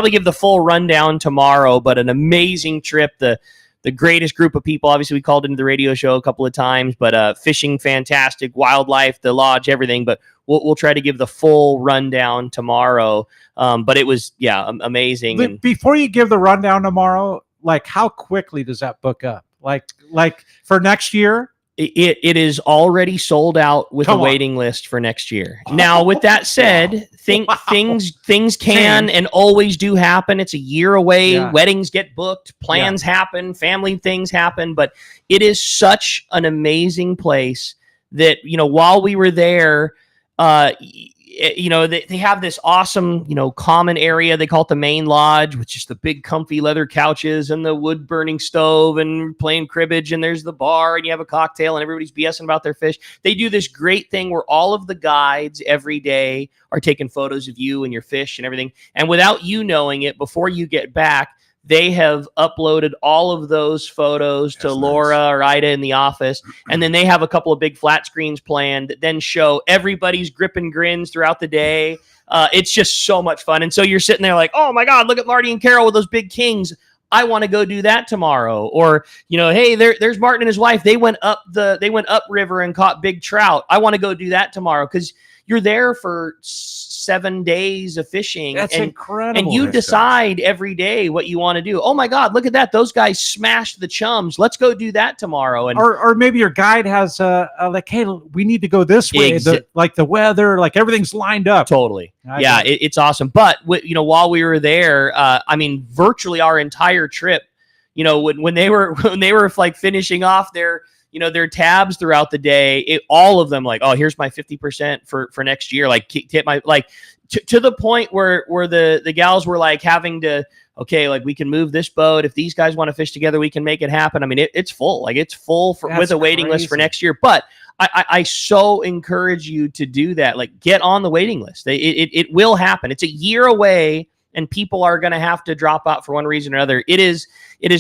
F: give the full rundown tomorrow, but an amazing trip. The greatest group of people. Obviously, we called into the radio show a couple of times, but fishing fantastic, wildlife, the lodge, everything. But we'll try to give the full rundown tomorrow. But it was amazing. And
J: before you give the rundown tomorrow, like how quickly does that book up? Like for next year?
F: It is already sold out with a waiting list for next year. Now, with that said, things can and always do happen. It's a year away.
J: Yeah.
F: Weddings get booked, plans happen, family things happen, but it is such an amazing place that, you know, while we were there, you know, they have this awesome, you know, common area. They call it the main lodge, which is the big comfy leather couches and the wood burning stove and playing cribbage. And there's the bar and you have a cocktail and everybody's BSing about their fish. They do this great thing where all of the guides every day are taking photos of you and your fish and everything. And without you knowing it, before you get back, they have uploaded all of those photos to Laura or Ida in the office. And then they have a couple of big flat screens planned that then show everybody's grip and grins throughout the day. It's just so much fun. And so you're sitting there like, oh my God, look at Marty and Carol with those big kings. I want to go do that tomorrow. Or, you know, hey, there's Martin and his wife. They went up river and caught big trout. I want to go do that tomorrow. Because you're there for 7 days of fishing.
J: That's incredible.
F: And you decide every day what you want to do. Oh my God, look at that. Those guys smashed the chums. Let's go do that tomorrow. And
J: or maybe your guide has like, hey, we need to go this way. Like the weather, like everything's lined up.
F: Totally. It's awesome. But you know, while we were there, I mean, virtually our entire trip, you know, when they were like finishing off their tabs throughout the day, all of them like, oh, here's my 50% for next year. Like hit my, like to the point where the gals were like having to, okay, like we can move this boat. If these guys want to fish together, we can make it happen. I mean, it's full, like it's full with a waiting list for next year. But I so encourage you to do that. Like get on the waiting list. It will happen. It's a year away and people are going to have to drop out for one reason or another. It is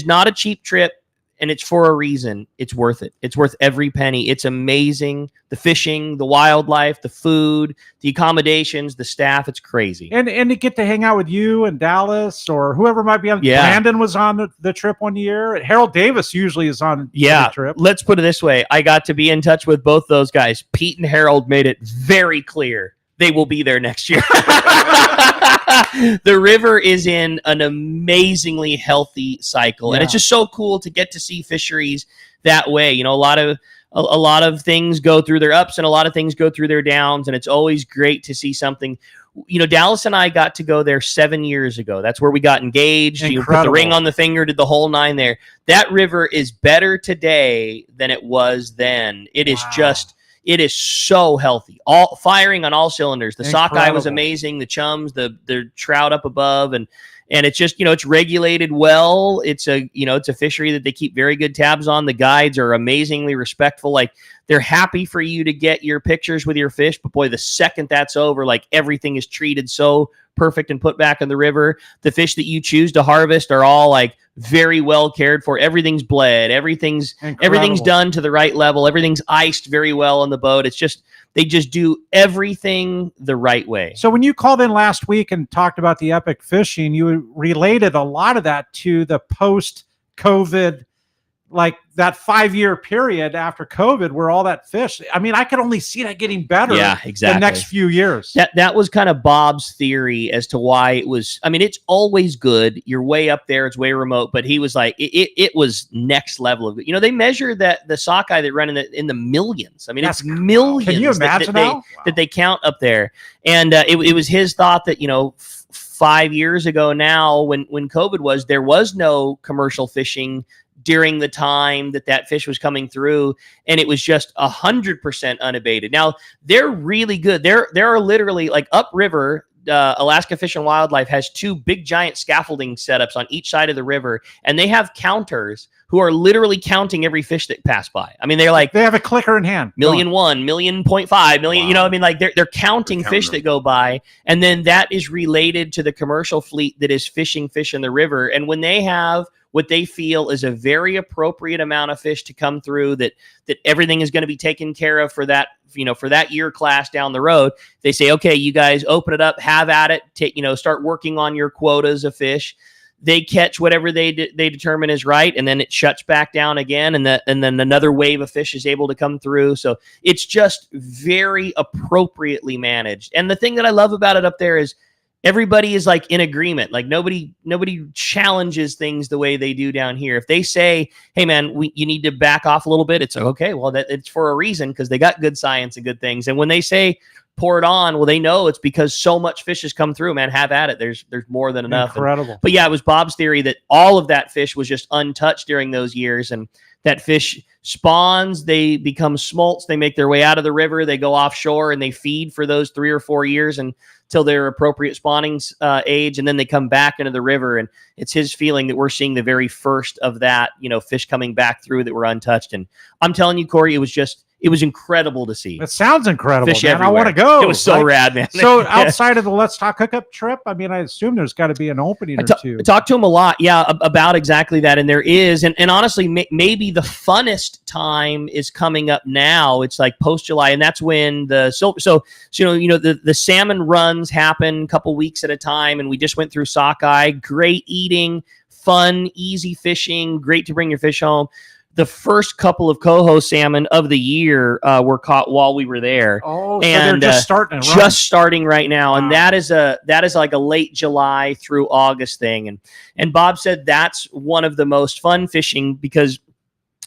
F: not a cheap trip. and it's for a reason. It's worth it. It's worth every penny. It's amazing. The fishing, the wildlife, the food, the accommodations, the staff. It's crazy.
J: And to get to hang out with you and Dallas or whoever might be on.
F: Yeah.
J: Brandon was on the trip one year. Harold Davis usually is on the trip.
F: Let's put it this way. I got to be in touch with both those guys. Pete and Harold made it very clear they will be there next year. The river is in an amazingly healthy cycle, and it's just so cool to get to see fisheries that way. You know, a lot of things go through their ups and a lot of things go through their downs, and it's always great to see something. You know, Dallas and I got to go there 7 years ago. That's where we got engaged. You put the ring on the finger, did the whole nine there. That river is better today than it was then. It is it is so healthy. All firing on all cylinders. The sockeye was amazing. The chums, the trout up above, and it's just, you know, it's regulated well. It's a fishery that they keep very good tabs on. The guides are amazingly respectful. Like, they're happy for you to get your pictures with your fish, but boy, the second that's over, like, everything is treated so perfect and put back in the river. The fish that you choose to harvest are all like very well cared for. Everything's bled. Everything's done to the right level. Everything's iced very well on the boat. It's just, they just do everything the right way.
J: So when you called in last week and talked about the epic fishing, you related a lot of that to the post-COVID, like that 5-year period after COVID where all that fish, I mean, I could only see that getting better the next few years.
F: That was kind of Bob's theory as to why it was. I mean, it's always good. You're way up there. It's way remote. But he was like, it was next level of, you know, they measure that the sockeye that run in the millions. I mean, it's millions.
J: Can you imagine
F: that they count up there. And it was his thought that, you know, 5 years ago now, when COVID was, there was no commercial fishing during the time that fish was coming through, and it was just 100% unabated. Now, they're really good. There are literally, like, upriver, Alaska Fish and Wildlife has 2 big giant scaffolding setups on each side of the river, and they have counters who are literally counting every fish that pass by. I mean, they have
J: a clicker in hand.
F: 1,000,001, 1,000,000.5 million. You know, I mean, like, they're counting fish that go by, and then that is related to the commercial fleet that is fishing fish in the river. And when they have what they feel is a very appropriate amount of fish to come through, that everything is going to be taken care of for that, you know, for that year class down the road. They say, okay, you guys open it up, have at it, start working on your quotas of fish. They catch whatever they determine is right, and then it shuts back down again, and then another wave of fish is able to come through. So it's just very appropriately managed. And the thing that I love about it up there is everybody is like in agreement. Like, nobody challenges things the way they do down here. If they say, hey man, you need to back off a little bit, it's like, okay, well, it's for a reason, because they got good science and good things. And when they say pour it on, well, they know it's because so much fish has come through, man. Have at it. There's more than enough.
J: Incredible.
F: But yeah, it was Bob's theory that all of that fish was just untouched during those years, and that fish spawns, they become smolts, they make their way out of the river, they go offshore, and they feed for those 3 or 4 years until their appropriate spawning age, and then they come back into the river. And it's his feeling that we're seeing the very first of that, you know, fish coming back through that were untouched. And I'm telling you, Cory, it was incredible to see.
J: It sounds incredible,
F: Fish
J: man.
F: everywhere.
J: I want to go.
F: It was so rad, man.
J: So outside of the Let's Talk Hookup trip, I mean, I assume there's got to be an opening or two.
F: I talked to him a lot, about exactly that. And there is, and honestly, maybe the funnest time is coming up now. It's like post-July, and that's when the silver. So the salmon runs happen a couple weeks at a time, and we just went through sockeye. Great eating, fun, easy fishing, great to bring your fish home. The first couple of coho salmon of the year were caught while we were there.
J: Oh,
F: and
J: so they're just starting to run.
F: Just starting right now. Wow. And that is like a late July through August thing. And Bob said that's one of the most fun fishing, because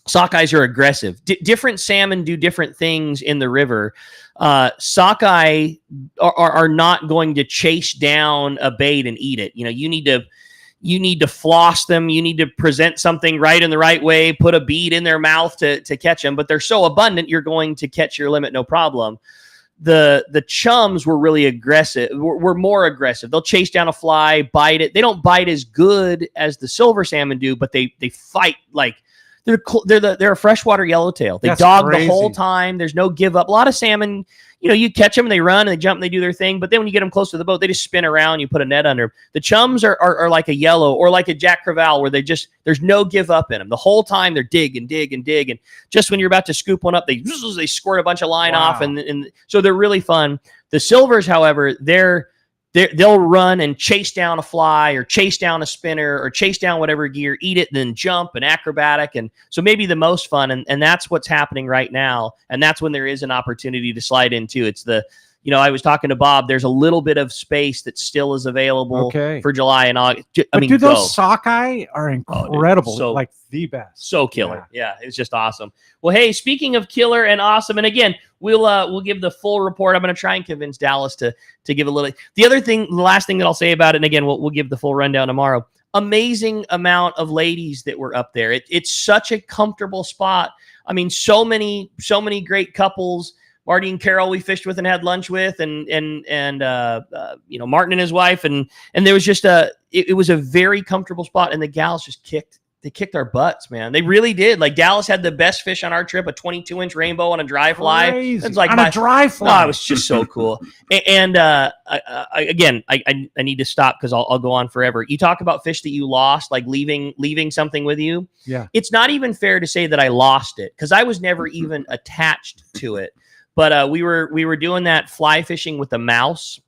F: sockeyes are aggressive. Different salmon do different things in the river. Sockeye are not going to chase down a bait and eat it. You know, you need to floss them. You need to present something right in the right way, put a bead in their mouth to catch them. But they're so abundant, you're going to catch your limit, no problem. The chums were really aggressive. Were more aggressive. They'll chase down a fly, bite it. They don't bite as good as the silver salmon do, but they fight like they're a freshwater yellowtail. They
J: That's
F: dog
J: crazy.
F: the whole time. There's no give up. A lot of salmon, you catch them and they run and they jump and they do their thing. But then when you get them close to the boat, they just spin around. You put a net under them. The chums are like a yellow or like a Jack Crevalle where there's no give up in them. The whole time they're dig and dig and dig. And just when you're about to scoop one up, they squirt a bunch of line off. And so they're really fun. The silvers, however, they'll run and chase down a fly or chase down a spinner or chase down whatever gear, eat it, and then jump and acrobatic. And so maybe the most fun. And that's what's happening right now. And that's when there is an opportunity to slide into. It's I was talking to Bob. There's a little bit of space that still is available for July and August.
J: Those sockeye are incredible.
F: So,
J: like the best.
F: So killer. Yeah, it's just awesome. Well, hey, speaking of killer and awesome, and again, we'll give the full report. I'm going to try and convince Dallas to give a little. The last thing that I'll say about it, and again, we'll give the full rundown tomorrow. Amazing amount of ladies that were up there. It's such a comfortable spot. I mean, so many great couples. Marty and Carol we fished with and had lunch with, and Martin and his wife, and there was just it was a very comfortable spot, and the gals just kicked our butts, man. They really did. Like Dallas had the best fish on our trip, a 22-inch rainbow on a dry fly. It's like
J: on a dry fly.
F: Oh, it was just so cool. And I need to stop because I'll go on forever. You talk about fish that you lost, like leaving something with you.
J: Yeah,
F: it's not even fair to say that I lost it because I was never even attached to it. But we were doing that fly fishing with a mouse,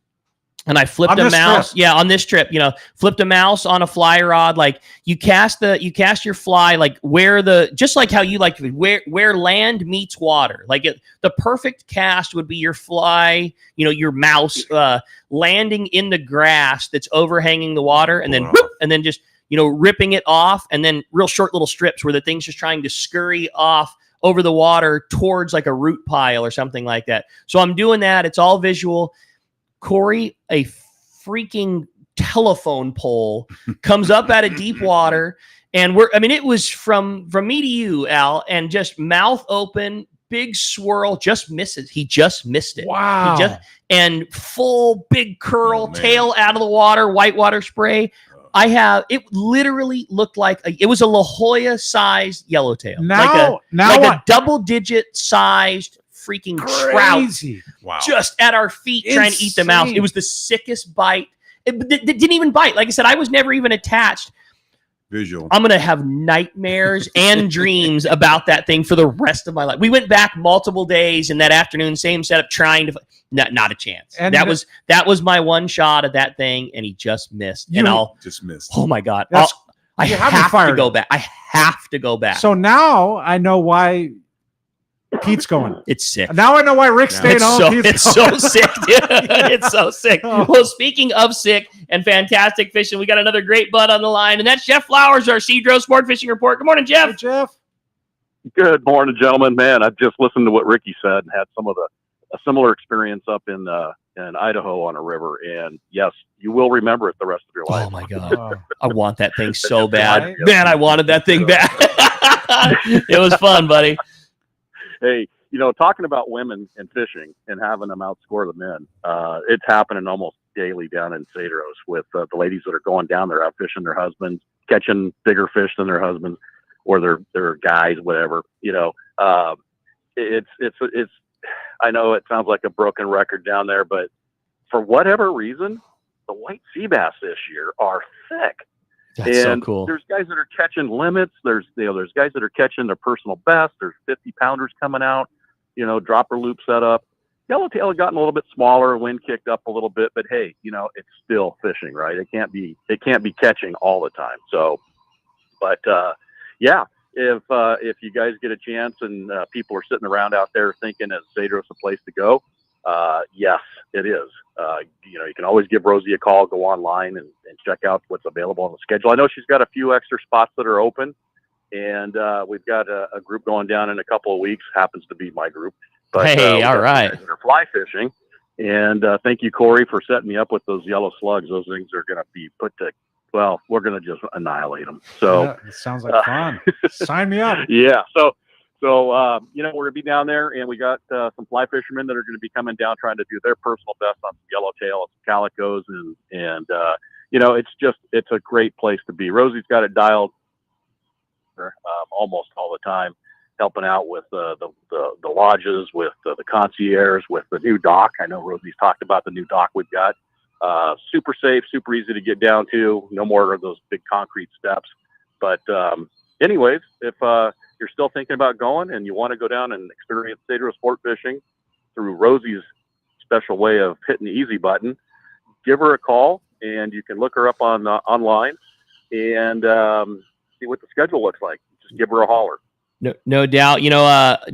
F: and I flipped a mouse. Yeah, on this trip, flipped a mouse on a fly rod. Like you cast your fly like just like how you like to be, where land meets water. Like the perfect cast would be your fly, your mouse landing in the grass that's overhanging the water, and then whoop, and then just ripping it off, and then real short little strips where the thing's just trying to scurry off over the water towards like a root pile or something like that. So I'm doing that. It's all visual. Cory, a freaking telephone pole comes up out of deep water. And it was from me to you, Al, and just mouth open, big swirl, just misses. He just missed it.
J: Wow.
F: And full big curl, tail out of the water, whitewater spray. It literally looked like it was a La Jolla sized yellowtail. Like a double-digit sized freaking trout.
K: Wow.
F: Just at our feet trying to eat the mouse. It was the sickest bite. It didn't even bite. Like I said, I was never even attached.
K: Visual.
F: I'm going to have nightmares and dreams about that thing for the rest of my life. We went back multiple days, and that afternoon, same setup, trying to not a chance. And that was my one shot at that thing, and he just missed.
K: Just missed.
F: Oh my God. I
J: You
F: have
J: have me
F: to go
J: fired
F: back. I have to go back.
J: So now I know why Pete's going.
F: It's sick.
J: Now I know why Rick's staying home.
F: It's so sick, dude. It's so sick. Well, speaking of sick and fantastic fishing, we got another great bud on the line, and that's Jeff Flowers, our Cedro Sport Fishing Report. Good morning, Jeff.
J: Hey, Jeff.
B: Good morning, gentlemen. Man, I've just listened to what Ricky said and had a similar experience up in Idaho on a river. And yes, you will remember it the rest of your life.
F: Oh my God. I want that thing so bad. Man, I wanted that thing bad. It was fun, buddy.
B: Hey, talking about women and fishing and having them outscore the men, it's happening almost daily down in Cedros with the ladies that are going down there out fishing their husbands, catching bigger fish than their husbands or their guys, whatever. It's I know it sounds like a broken record down there, but for whatever reason, the white sea bass this year are thick.
F: That's so cool.
B: There's guys that are catching limits. There's guys that are catching their personal best. There's 50-pounders coming out, dropper loop setup. Yellowtail had gotten a little bit smaller, wind kicked up a little bit, but hey, it's still fishing, right? It can't be catching all the time. So, but yeah, if you guys get a chance and people are sitting around out there thinking is Cedros a place to go? Yes, it is. You can always give Rosie a call, go online and check out what's available on the schedule. I know she's got a few extra spots that are open, and we've got a group going down in a couple of weeks. Happens to be my group. But,
F: hey, all right.
B: They're fly fishing, and thank you, Cory, for setting me up with those yellow slugs. Those things are going to be put to. Well, we're going to just annihilate them. So
J: yeah, it sounds like fun. Sign me up.
B: Yeah. So we're going to be down there, and we got some fly fishermen that are going to be coming down trying to do their personal best on some yellowtail and some calicos, and it's a great place to be. Rosie's got it dialed. almost all the time, helping out with the lodges, with the concierge, with the new dock. I know Rosie's talked about the new dock we've got. Super safe, super easy to get down to. No more of those big concrete steps. But anyways, if you're still thinking about going and you want to go down and experience Cedro sport fishing through Rosie's special way of hitting the easy button, give her a call, and you can look her up on online and see what the schedule looks like. Just give her a holler.
F: No doubt.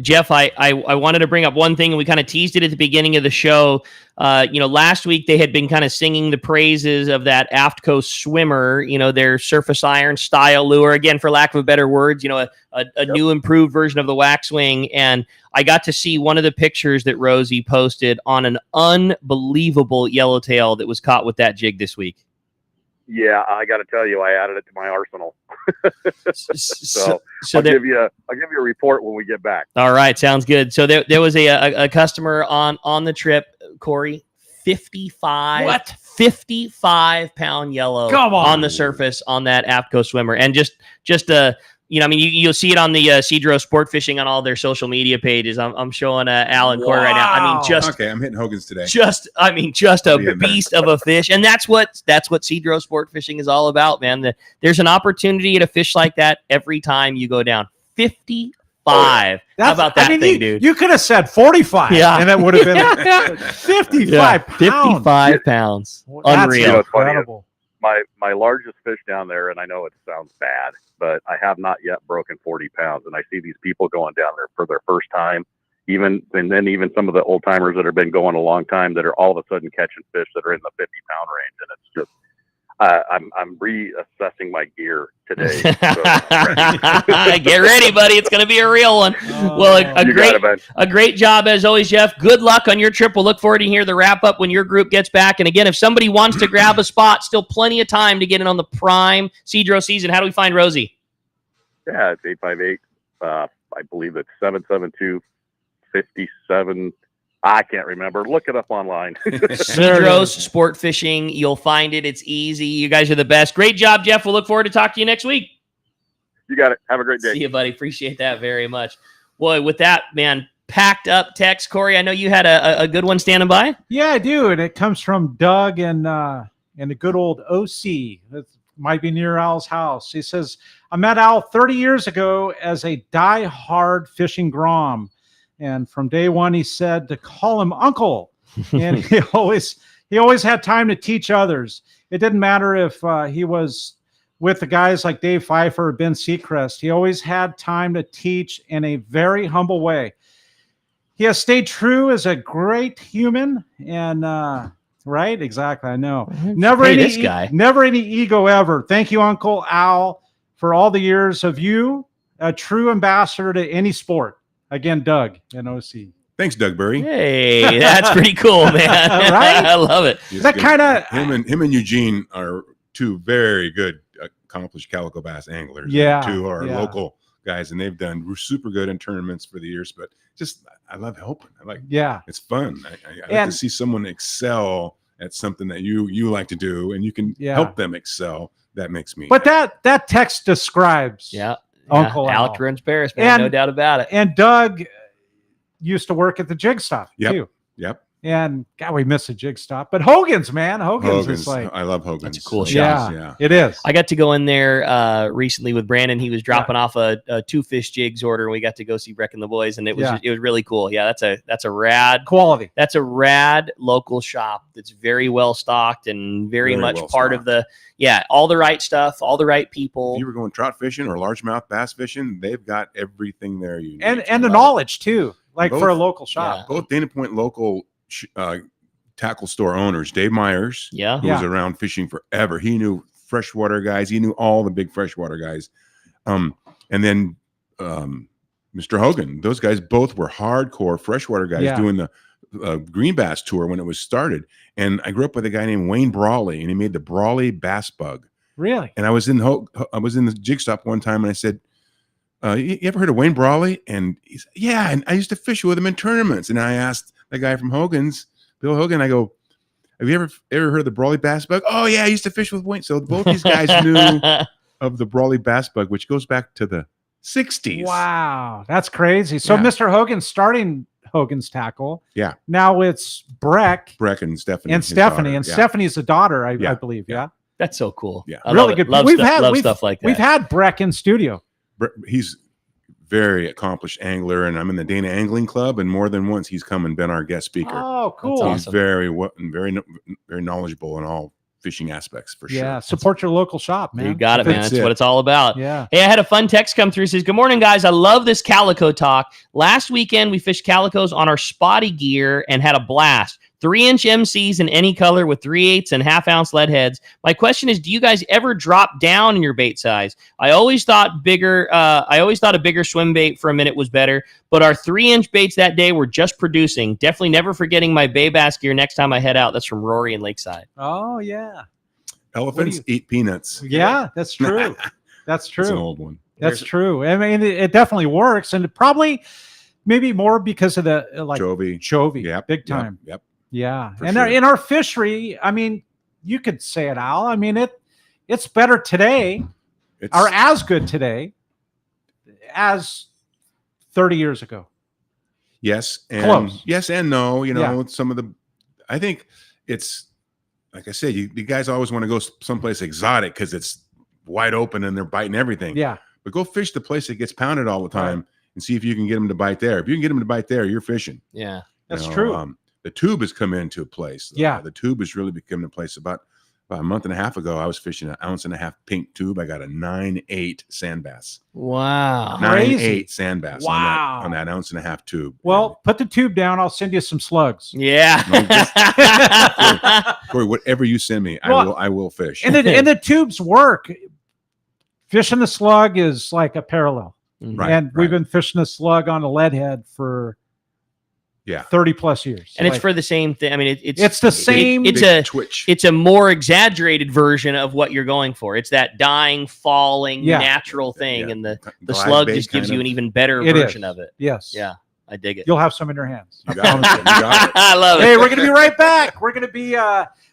F: Jeff, I wanted to bring up one thing, and we kind of teased it at the beginning of the show. Last week they had been kind of singing the praises of that Aft Coast swimmer, their surface iron style lure. Again, for lack of better words, a new improved version of the Waxwing. And I got to see one of the pictures that Rosie posted on an unbelievable yellowtail that was caught with that jig this week.
B: Yeah, I got to tell you, I added it to my arsenal. so I'll give you a report when we get back.
F: All right, sounds good. So there was a customer on the trip, Cory, 55-pound yellow on the surface on that Aft Coast swimmer, and just you'll see it on the Cedro Sport Fishing on all their social media pages. I'm showing Al and Cory right now.
K: Okay, I'm hitting Hogan's today.
F: Just a beast of a fish, and that's what Cedro Sport Fishing is all about, man. There's an opportunity to fish like that every time you go down. 55. How about that thing, dude?
J: You could have said 45, and it would have been 55 pounds.
F: 55 pounds. Unreal.
J: Incredible.
B: My largest fish down there, and I know it sounds bad, but I have not yet broken 40 pounds. And I see these people going down there for their first time, and then even some of the old timers that have been going a long time that are all of a sudden catching fish that are in the 50-pound range. And it's just, I'm reassessing my gear today. So
F: Get ready, buddy. It's going to be a real one. A great job as always, Jeff. Good luck on your trip. We'll look forward to hear the wrap up when your group gets back. And again, if somebody wants to grab a spot, still plenty of time to get in on the prime Cedro season. How do we find Rosie?
B: Yeah, it's 858. I believe it's 772-57. I can't remember. Look it up online.
F: Cedros Sport Fishing. You'll find it. It's easy. You guys are the best. Great job, Jeff. We'll look forward to talking to you next week.
B: You got it. Have a great day.
F: See you, buddy. Appreciate that very much. Boy, with that, man, packed up text. Cory, I know you had a good one standing by.
J: Yeah, I do. And it comes from Doug and the good old OC. That might be near Al's house. He says, I met Al 30 years ago as a die-hard fishing grom. And from day one, he said to call him Uncle. And he always had time to teach others. It didn't matter if he was with the guys like Dave Pfeiffer or Ben Seacrest. He always had time to teach in a very humble way. He has stayed true as a great human. And right, exactly, I know. Never any ego ever. Thank you, Uncle Al, for all the years of you, a true ambassador to any sport. Again, Doug and OC.
K: Thanks, Doug Burry.
F: Hey, that's pretty cool, man.
J: Right?
F: I love it.
J: That kind of
K: him and Eugene are two very good, accomplished calico bass anglers.
J: Yeah,
K: two are local guys, and they've done super good in tournaments for the years. But I love helping. It's fun. I like to see someone excel at something that you like to do, and you can help them excel. That makes me.
J: But that text describes.
F: Yeah.
J: Uncle
F: Al
J: Al.
F: runs Paris, man. No doubt about it.
J: And Doug used to work at the Jig Stop too.
K: Yep.
J: And God, we miss a Jig Stop. But Hogan's, man. Hogan's is like,
K: I love Hogan's.
F: That's a cool shop.
J: Yeah, it is.
F: I got to go in there recently with Brandon. He was dropping off a 2-fish jigs order, and we got to go see Breck and the boys, and it was really cool. Yeah, that's a rad
J: quality.
F: That's a rad local shop that's very well stocked and very much part of the all the right stuff, all the right people.
K: If you were going trout fishing or largemouth bass fishing, they've got everything there you need.
J: And the knowledge too, like for a local shop.
K: Both Dana Point local tackle store owners, Dave Myers, who was around fishing forever. He knew freshwater guys. He knew all the big freshwater guys. And then Mr. Hogan, those guys both were hardcore freshwater guys doing the green bass tour when it was started. And I grew up with a guy named Wayne Brawley, and he made the Brawley bass bug.
J: Really?
K: And I was in the Jig Stop one time, and I said, you ever heard of Wayne Brawley? And he said, yeah, and I used to fish with him in tournaments. And I asked the guy from Hogan's, Bill Hogan, I go, have you ever heard of the Brawley bass bug? Oh yeah, I used to fish with Wayne. So both these guys knew of the Brawley bass bug, which goes back to the 60s.
J: Wow, that's crazy. So
K: Yeah.
J: Mr. Hogan's starting Hogan's Tackle.
K: Yeah.
J: Now it's Breck
K: and Stephanie.
J: and
K: his
J: Stephanie.
K: daughter.
J: And
K: Yeah.
J: Stephani's the daughter, I
K: Yeah.
J: believe. Yeah.
F: That's so cool.
K: Yeah.
F: I
J: Really
F: love it.
J: good.
F: Love stuff like that.
J: We've had Breck in studio.
K: He's very accomplished angler, and I'm in the Dana Angling Club, and more than once he's come and been our guest speaker.
J: Oh, cool.
F: That's
K: He's
F: awesome.
K: very knowledgeable in all fishing aspects for sure.
J: Yeah. Support your local shop, man.
F: You got it, man. That's what it's all about.
J: Yeah.
F: Hey, I had a fun text come through. It says, "Good morning, guys. I love this Calico talk. Last weekend, we fished Calicos on our spotty gear and had a blast. 3-inch MCs in any color with 3/8 and half-ounce lead heads. My question is, do you guys ever drop down in your bait size? I always thought a bigger swim bait for a minute was better, but our 3-inch baits that day were just producing. Definitely never forgetting my bay bass gear next time I head out." That's from Rory in Lakeside.
J: Oh, yeah.
K: Elephants eat peanuts.
J: Yeah, that's true. That's true.
K: That's an old one.
J: That's true. I mean, it definitely works, and probably maybe more because of the Chovy.
K: Yep.
J: Big time.
K: Yep.
J: Yeah,
K: For
J: and
K: sure.
J: in our fishery, I mean, you could say it, Al. I mean, it's better today, or as good today as 30 years ago.
K: Yes, and
J: Close.
K: yes and no. You know,
J: Yeah.
K: some of the. I think it's like I said. You guys always want to go someplace exotic because it's wide open and they're biting everything.
J: Yeah.
K: But go fish the place that gets pounded all the time and see if you can get them to bite there. If you can get them to bite there, you're fishing.
F: Yeah,
J: that's true.
K: The tube has come into a place.
J: Yeah.
K: The tube has really become a place. About a month and a half ago, I was fishing an 1.5 ounce pink tube. I got a 9/8 sand bass.
F: Wow.
K: 9/8 sand bass
J: Wow.
K: on that 1.5 ounce tube.
J: Well, put the tube down. I'll send you some slugs.
F: Yeah.
K: Cory, whatever you send me, I will fish.
J: And the tubes work. Fishing the slug is like a parallel.
K: Right,
J: And we've been fishing the slug on a lead head for 30 plus years.
F: And it's for the same thing. I mean,
J: it's the same.
F: It's
K: big
F: a
K: twitch.
F: It's a more exaggerated version of what you're going for. It's that dying, falling,
J: Yeah.
F: natural thing, and the
K: Glide
F: slug
K: bait
F: just gives
K: kind
F: you
K: of.
F: an even better
J: It
F: version
J: is.
F: of it.
J: Yes.
F: Yeah, I dig it.
J: You'll have some in your hands.
K: You got it. You got it.
F: I love it.
J: Hey, we're going to be right back. We're going to be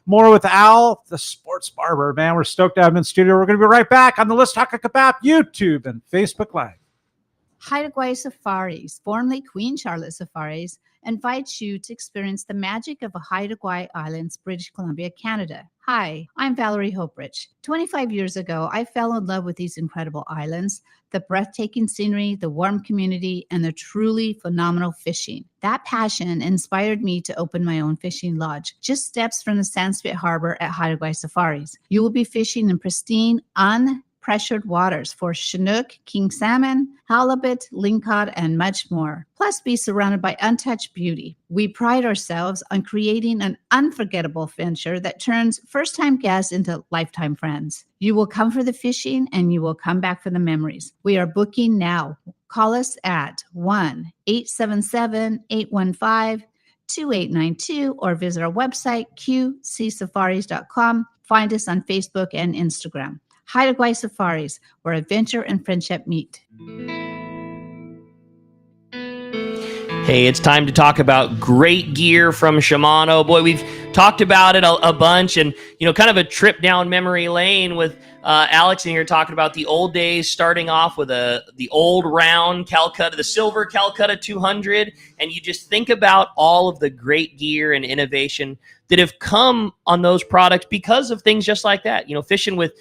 J: more with Al, the sports barber. Man, we're stoked to have him in studio. We're going to be right back on the Let's Talk Hookup app, YouTube, and Facebook Live.
C: Haida Gwaii Safaris, formerly Queen Charlotte Safaris, invites you to experience the magic of Haida Gwaii Islands, British Columbia, Canada. Hi, I'm Valerie Hoprich. 25 years ago, I fell in love with these incredible islands, the breathtaking scenery, the warm community, and the truly phenomenal fishing. That passion inspired me to open my own fishing lodge, just steps from the Sandspit Harbor at Haida Gwaii Safaris. You will be fishing in pristine, pressured waters for Chinook, king salmon, halibut, lingcod, and much more. Plus, be surrounded by untouched beauty. We pride ourselves on creating an unforgettable venture that turns first-time guests into lifetime friends. You will come for the fishing, and you will come back for the memories. We are booking now. Call us at 1-877-815-2892 or visit our website, qcsafaris.com. Find us on Facebook and Instagram. Haida Gwaii Safaris, where adventure and friendship meet.
F: Hey, it's time to talk about great gear from Shimano. Boy, we've talked about it a bunch, and kind of a trip down memory lane with Alex in here talking about the old days, starting off with the old round Calcutta, the silver Calcutta 200, and you just think about all of the great gear and innovation that have come on those products because of things just like that. Fishing with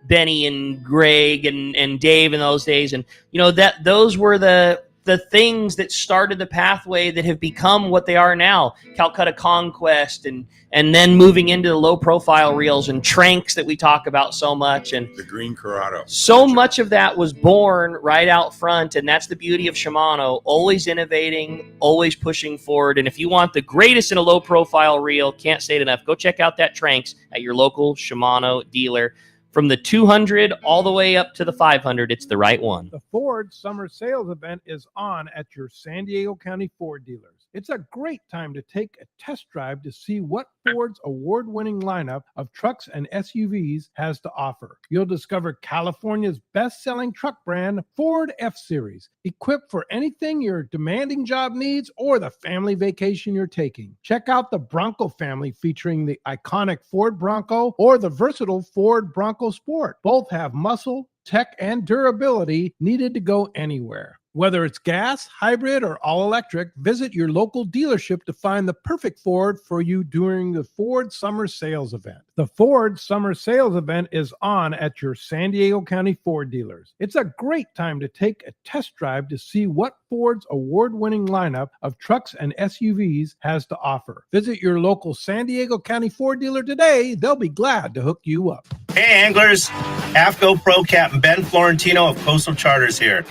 F: Benny and Greg and Dave in those days, and that those were the things that started the pathway that have become what they are now. Calcutta Conquest and then moving into the low profile reels and Tranks that we talk about so much. And
K: the green Corrado.
F: So much of that was born right out front. And that's the beauty of Shimano, always innovating, always pushing forward. And if you want the greatest in a low profile reel, can't say it enough, go check out that Tranks at your local Shimano dealer. From the 200 all the way up to the 500, it's the right one.
G: The Ford Summer Sales Event is on at your San Diego County Ford dealers. It's a great time to take a test drive to see what Ford's award-winning lineup of trucks and SUVs has to offer. You'll discover California's best-selling truck brand, Ford F-Series, equipped for anything your demanding job needs or the family vacation you're taking. Check out the Bronco family featuring the iconic Ford Bronco or the versatile Ford Bronco Sport. Both have muscle, tech, and durability needed to go anywhere. Whether it's gas, hybrid, or all-electric, visit your local dealership to find the perfect Ford for you during the Ford Summer Sales Event. The Ford Summer Sales Event is on at your San Diego County Ford dealers. It's a great time to take a test drive to see what Ford's award-winning lineup of trucks and SUVs has to offer. Visit your local San Diego County Ford dealer today. They'll be glad to hook you up.
D: Hey anglers, AFCO Pro Captain Ben Florentino of Coastal Charters here.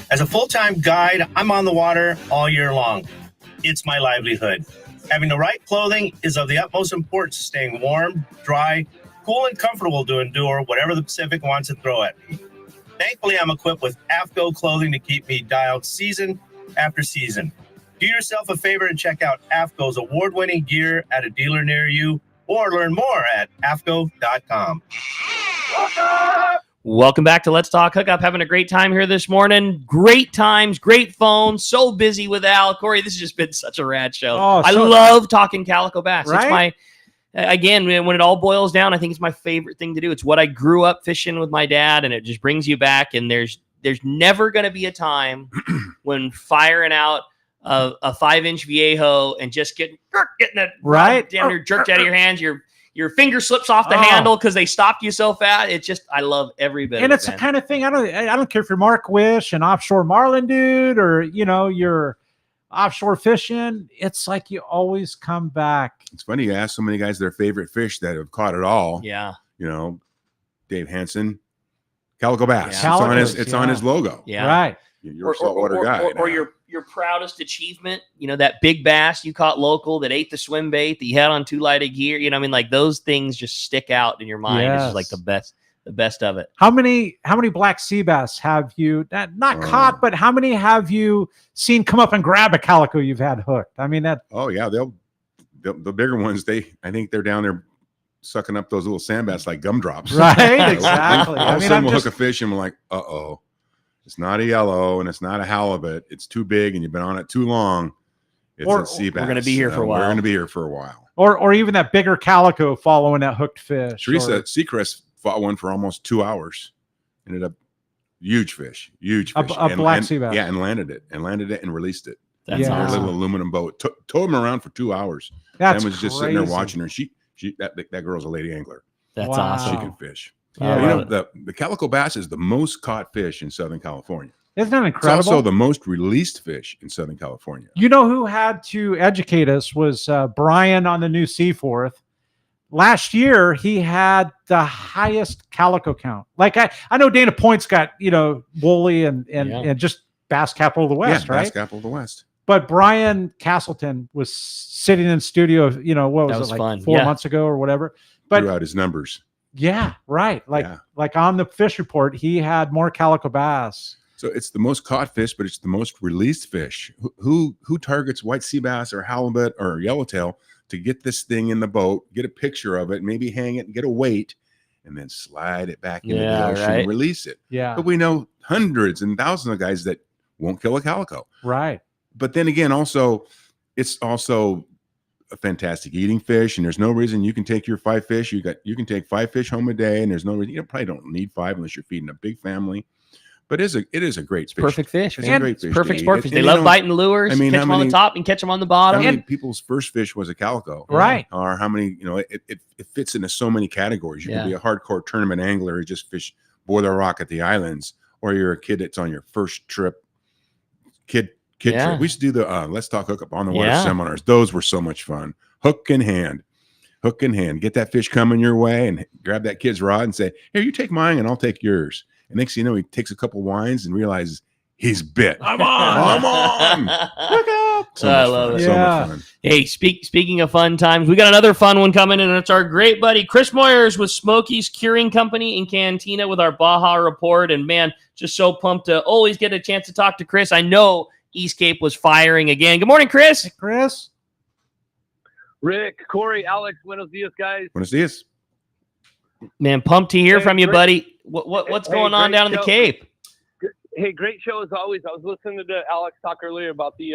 D: As a full-time guide, I'm on the water all year long. It's my livelihood. Having the right clothing is of the utmost importance, staying warm, dry, cool, and comfortable to endure whatever the Pacific wants to throw at me. Thankfully, I'm equipped with AFCO clothing to keep me dialed season after season. Do yourself a favor and check out AFCO's award-winning gear at a dealer near you, or learn more at AFCO.com.
F: Welcome back to Let's Talk Hookup. Having a great time here this morning. Great times, great phones. So busy with Al. Cory, this has just been such a rad show. I love talking Calico Bass.
J: Right?
F: It's again, when it all boils down, I think it's my favorite thing to do. It's what I grew up fishing with my dad, and it just brings you back. And there's never going to be a time when firing out a 5-inch Viejo and just getting that
J: right
F: damn near jerked out of your hands. Your finger slips off the handle because they stopped you so fast. It's just, I love every bit
J: And
F: of
J: it's
F: it,
J: the kind of thing, I don't care if you're Mark Wish, an offshore marlin dude, or, you're offshore fishing. It's like you always come back.
K: It's funny you ask so many guys their favorite fish that have caught it all.
F: Yeah.
K: Dave Hansen, Calico Bass.
F: Yeah.
K: It's on his logo.
F: Yeah.
J: Right.
K: You're a saltwater guy.
F: Or your proudest achievement, that big bass you caught local that ate the swim bait that you had on 2-lighted gear. Like those things just stick out in your mind. It's just like the best of it.
J: How many black sea bass have you not caught, but how many have you seen come up and grab a calico you've had hooked? I mean that.
K: Oh yeah, the bigger ones. I think they're down there sucking up those little sand bass like gumdrops.
J: Right, exactly.
K: All of a sudden we'll hook a fish and we're like, uh-oh. It's not a yellow and it's not a halibut. It's too big and you've been on it too long. It's a sea bass.
F: We're going to be here for a while.
K: We're going to be here for a while.
J: Or even that bigger calico following that hooked fish.
K: Teresa Seacrest fought one for almost 2 hours. Ended up huge fish.
J: A black sea bass.
K: Yeah, and landed it and released it.
F: That's awesome.
K: A little aluminum boat. Towed him around for 2 hours.
J: That's
K: was just sitting there watching her. That girl's a lady angler.
F: That's awesome.
K: She can fish. The calico bass is the most caught fish in Southern California.
J: Isn't that incredible?
K: It's also the most released fish in Southern California.
J: You know who had to educate us was Brian on the new Seaforth. Last year, he had the highest calico count. Like I know Dana Point's got, Woolley and just bass capital of the West, right?
K: Bass capital of the West.
J: But Brian Castleton was sitting in studio, what was it, like
F: fun.
J: 4 months ago or whatever. But
K: threw out his numbers.
J: Yeah, right. Like on the fish report, he had more calico bass.
K: So it's the most caught fish, but it's the most released fish. Who targets white sea bass or halibut or yellowtail to get this thing in the boat, get a picture of it, maybe hang it and get a weight, and then slide it back into the ocean and release it.
J: Yeah.
K: But we know hundreds and thousands of guys that won't kill a calico.
J: Right.
K: But then again, it's also a fantastic eating fish, and there's no reason you can take your 5 fish. You can take 5 fish home a day, and there's no reason you probably don't need 5 unless you're feeding a big family. But it is a great fish.
F: Perfect fish.
K: It's a great fish.
F: Perfect sport fish. They love biting lures. Catch them on the top and catch them on the bottom.
K: How many people's first fish was a calico?
J: Right.
K: Or how many? It fits into so many categories. You can be a hardcore tournament angler who just fish Boiler Rock at the islands, or you're a kid that's on your first trip. Kid trip. We used to do the Let's Talk Hookup on the water seminars. Those were so much fun. Hook in hand. Get that fish coming your way and grab that kid's rod and say, "Here, you take mine and I'll take yours." And next thing you know, he takes a couple wines and realizes he's bit.
J: I'm on.
F: I love it.
K: So much fun.
F: Hey, speaking of fun times, we got another fun one coming in, and it's our great buddy Chris Moyers with Smokey's Curing Company in Cantina with our Baja report. And man, just so pumped to always get a chance to talk to Chris. I know East Cape was firing again. Good morning, Chris.
J: Hey, Chris.
P: Rick, Cory, Alex, buenos dias, guys.
K: Buenos dias.
F: Man, pumped to hear from you, buddy. What's going on down in the Cape?
P: Hey, great show as always. I was listening to Alex talk earlier about the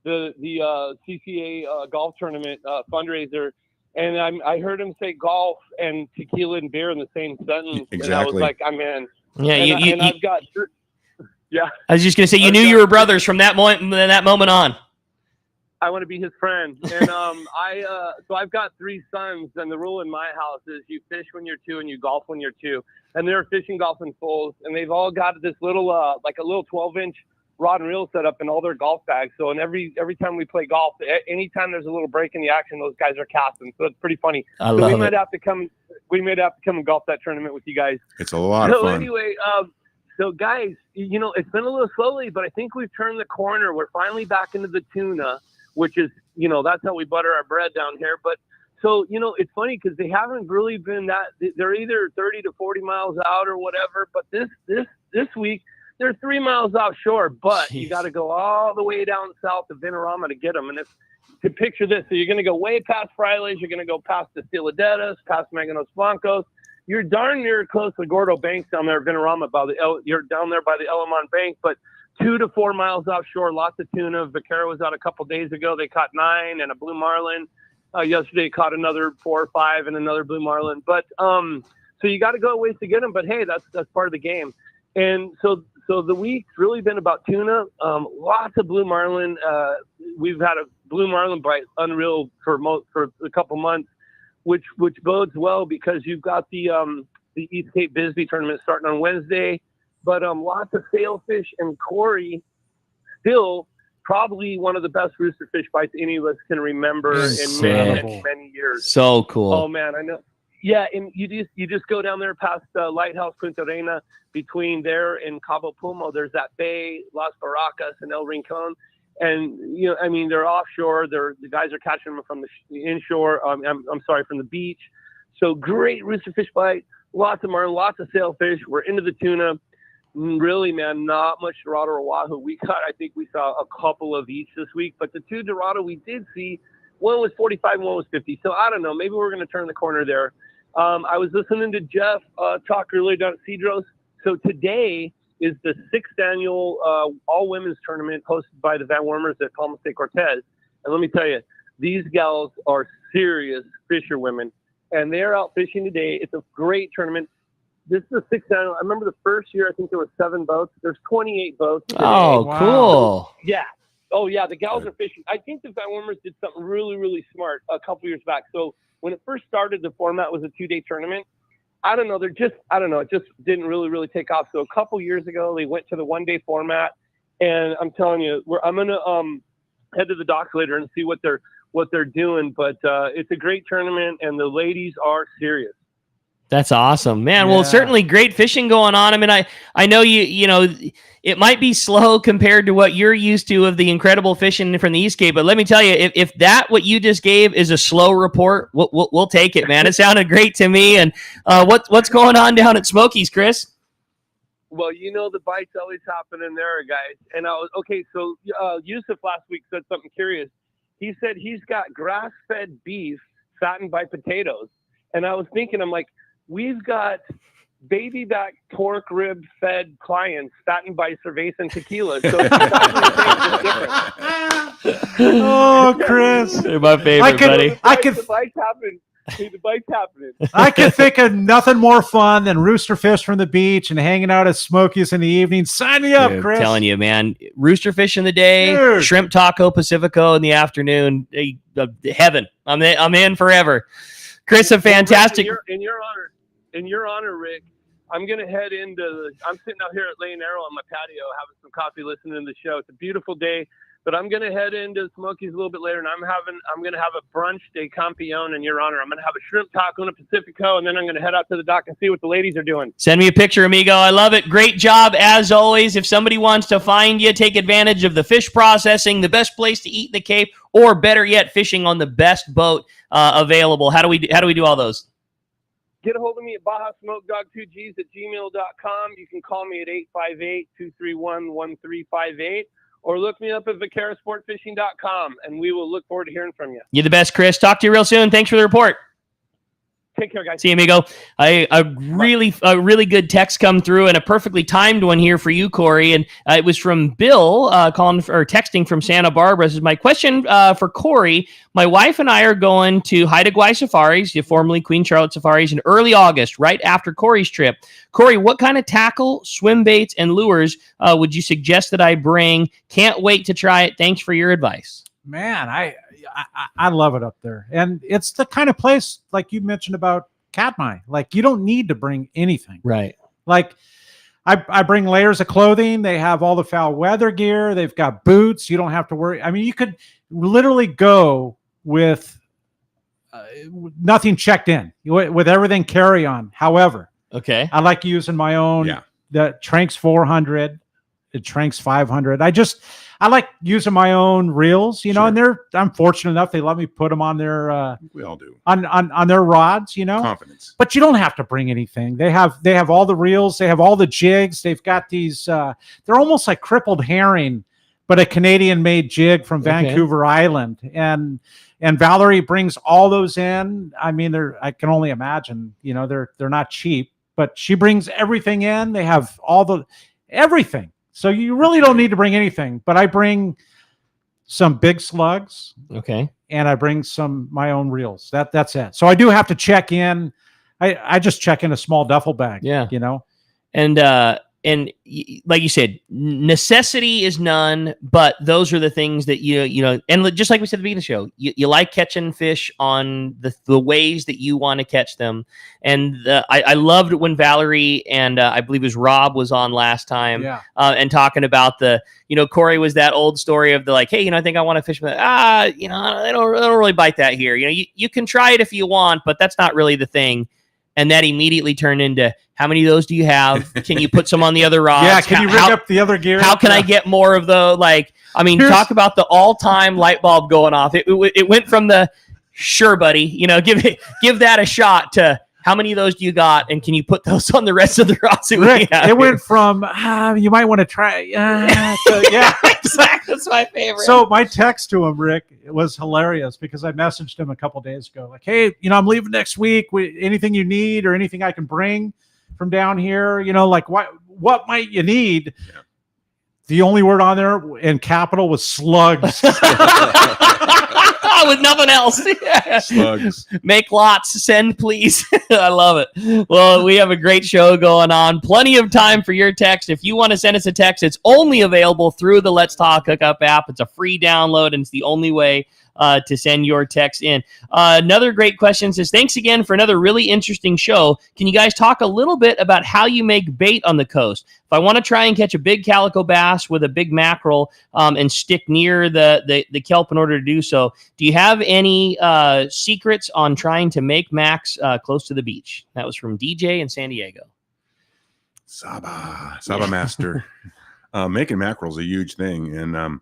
P: CCA golf tournament fundraiser, and I heard him say golf and tequila and beer in the same sentence.
K: Exactly.
P: And I was like, I'm in.
F: Yeah,
P: and I've got. Yeah.
F: I was just going to say, you knew you were brothers from that moment on.
P: I want to be his friend. And so I've got 3 sons, and the rule in my house is you fish when you're 2 and you golf when you're 2. And they're fishing, golfing fulls, and they've all got this little like a little 12-inch rod and reel set up in all their golf bags. So and every time we play golf, anytime there's a little break in the action, those guys are casting. So it's pretty funny. We might have to come and golf that tournament with you guys.
K: It's a lot of fun.
P: Anyway, so guys, it's been a little slowly, but I think we've turned the corner. We're finally back into the tuna, which is, that's how we butter our bread down here. But so, it's funny because they haven't really been they're either 30 to 40 miles out or whatever. But this week, they're 3 miles offshore, but you got to go all the way down south to Venerama to get them. And to picture this, so you're going to go way past Frailes, you're going to go past the Stiladetas, past Maganos Blancos. You're darn near close to Gordo Banks down there, Venerama, you're down there by the El Amon Bank, but 2 to 4 miles offshore, lots of tuna. Vaquero was out a couple days ago. They caught 9 and a blue marlin. Yesterday caught another 4 or 5 and another blue marlin. But so you got to go a ways to get them. But hey, that's part of the game. And so the week's really been about tuna. Lots of blue marlin. We've had a blue marlin bite unreal for a couple months, which bodes well because you've got the East Cape Bisbee tournament starting on Wednesday. But lots of sailfish, and Cory still probably one of the best rooster fish bites any of us can remember in many years.
F: So cool.
P: Oh man, I know. Yeah, and you just go down there past Lighthouse Punta Arena, between there and Cabo Pulmo. There's that bay, Las Barracas, and El Rincon, and they're offshore. The guys are catching them from the inshore. From the beach. So great rooster fish bite. Lots of marlin, lots of sailfish. We're into the tuna. Really, man, not much Dorado or Wahoo. I think we saw a couple of each this week, but the 2 Dorado we did see, one was 45 and one was 50. So I don't know, maybe we're going to turn the corner there. I was listening to Jeff talk earlier down at Cedros. So today is the 6th annual all-women's tournament hosted by the Van Wormers at Palma de Cortez. And let me tell you, these gals are serious fisherwomen, and they're out fishing today. It's a great tournament. This is the 6th annual. I remember the first year, I think there were 7 boats. There's 28 boats today.
F: Oh, wow. Cool.
P: Yeah. Oh, yeah. The gals are fishing. I think the Van Wormers did something really, really smart a couple years back. So when it first started, the format was a 2-day tournament. I don't know. It just didn't really take off. So a couple years ago, they went to the 1-day format. And I'm telling you, I'm going to head to the docks later and see what they're doing. But it's a great tournament, and the ladies are serious.
F: That's awesome, man. Yeah. Well, certainly great fishing going on. I mean, I know it might be slow compared to what you're used to of the incredible fishing from the East Cape, but let me tell you, if what you just gave is a slow report, we'll take it, man. It sounded great to me. And what's going on down at Smokies, Chris?
P: Well, the bites always happen in there, guys. And so Yusuf last week said something curious. He said he's got grass-fed beef fattened by potatoes, and I was thinking, I'm like, we've got baby back pork rib fed clients fattened by cerveza and tequila. So it's different.
J: Oh, Chris.
F: They're my favorite, buddy.
P: The bites happen. The bites happening.
J: I could think of nothing more fun than rooster fish from the beach and hanging out at Smokies in the evening. Sign me up, Chris.
F: I'm telling you, man. Rooster fish in the day, shrimp taco Pacifico in the afternoon. Heaven. I'm in forever. Chris, a fantastic.
P: In your honor, Rick, I'm going to head I'm sitting out here at Lane Arrow on my patio having some coffee, listening to the show. It's a beautiful day, but I'm going to head into Smokies a little bit later, and I'm going to have a brunch de campeon in your honor. I'm going to have a shrimp taco and a Pacifico, and then I'm going to head out to the dock and see what the ladies are doing.
F: Send me a picture, amigo. I love it. Great job, as always. If somebody wants to find you, take advantage of the fish processing, the best place to eat in the Cape, or better yet, fishing on the best boat available. How do we do all those?
P: Get a hold of me at BajaSmokeDog2Gs@gmail.com. You can call me at 858-231-1358, or look me up at VaqueroSportFishing.com, and we will look forward to hearing from you.
F: You're the best, Chris. Talk to you real soon. Thanks for the report. Take care, guys. See you, amigo. A really good text come through, and a perfectly timed one here for you, Cory. And it was from Bill texting from Santa Barbara. This is my question for Cory. My wife and I are going to Haida Gwaii Safaris, formerly Queen Charlotte Safaris, in early August, right after Cory's trip. Cory, what kind of tackle, swim baits, and lures would you suggest that I bring? Can't wait to try it. Thanks for your advice.
J: Man, I love it up there. And it's the kind of place, like you mentioned about Katmai, like you don't need to bring anything.
F: Right.
J: Like I bring layers of clothing. They have all the foul weather gear. They've got boots. You don't have to worry. I mean, you could literally go with nothing checked in, with everything carry on. However,
F: okay,
J: I like using my own, the Tranks 400, the Tranks 500. I like using my own reels, and I'm fortunate enough they let me put them on their
K: we all do
J: on their rods,
K: confidence.
J: But you don't have to bring anything. They have all the reels, they have all the jigs, they've got these they're almost like crippled herring, but a Canadian made jig from Vancouver Island. And Valerie brings all those in. I mean, I can only imagine, they're not cheap, but she brings everything in. They have everything. So you really don't need to bring anything, but I bring some big slugs.
F: Okay.
J: And I bring my own reels. That's it. So I do have to check in. I just check in a small duffel bag.
F: Yeah.
J: And
F: like you said, necessity is none, but those are the things that and just like we said at the beginning of the show, you like catching fish on the ways that you want to catch them. And I loved it when Valerie and I believe it was Rob was on last time, and talking about Cory was that old story of hey, I think I want to fish, but they don't really bite that here. You can try it if you want, but that's not really the thing. And that immediately turned into, how many of those do you have? Can you put some on the other rods?
J: Yeah, can you rig up the other gear?
F: How can I get more of those? Talk about the all-time light bulb going off. It went from the, sure, buddy, give that a shot, to how many of those do you got? And can you put those on the rest of the rods?
J: Rick, it went from, you might want to try, to, yeah.
F: Exactly. That's my favorite.
J: So my text to him, Rick, was hilarious because I messaged him a couple days ago, hey, I'm leaving next week. Anything you need or anything I can bring from down here, what might you need? Yeah. The only word on there in capital was slugs.
F: With nothing else.
K: Slugs.
F: Make lots. Send, please. I love it. Well, we have a great show going on. Plenty of time for your text. If you want to send us a text, it's only available through the Let's Talk Hookup app. It's a free download, and it's the only way to send your text in. Another great question says, thanks again for another really interesting show. Can you guys talk a little bit about how you make bait on the coast? If I want to try and catch a big calico bass with a big mackerel and stick near the kelp in order to do so, do you have any secrets on trying to make Max close to the beach? That was from DJ in San Diego.
K: Saba master. Making mackerel is a huge thing, and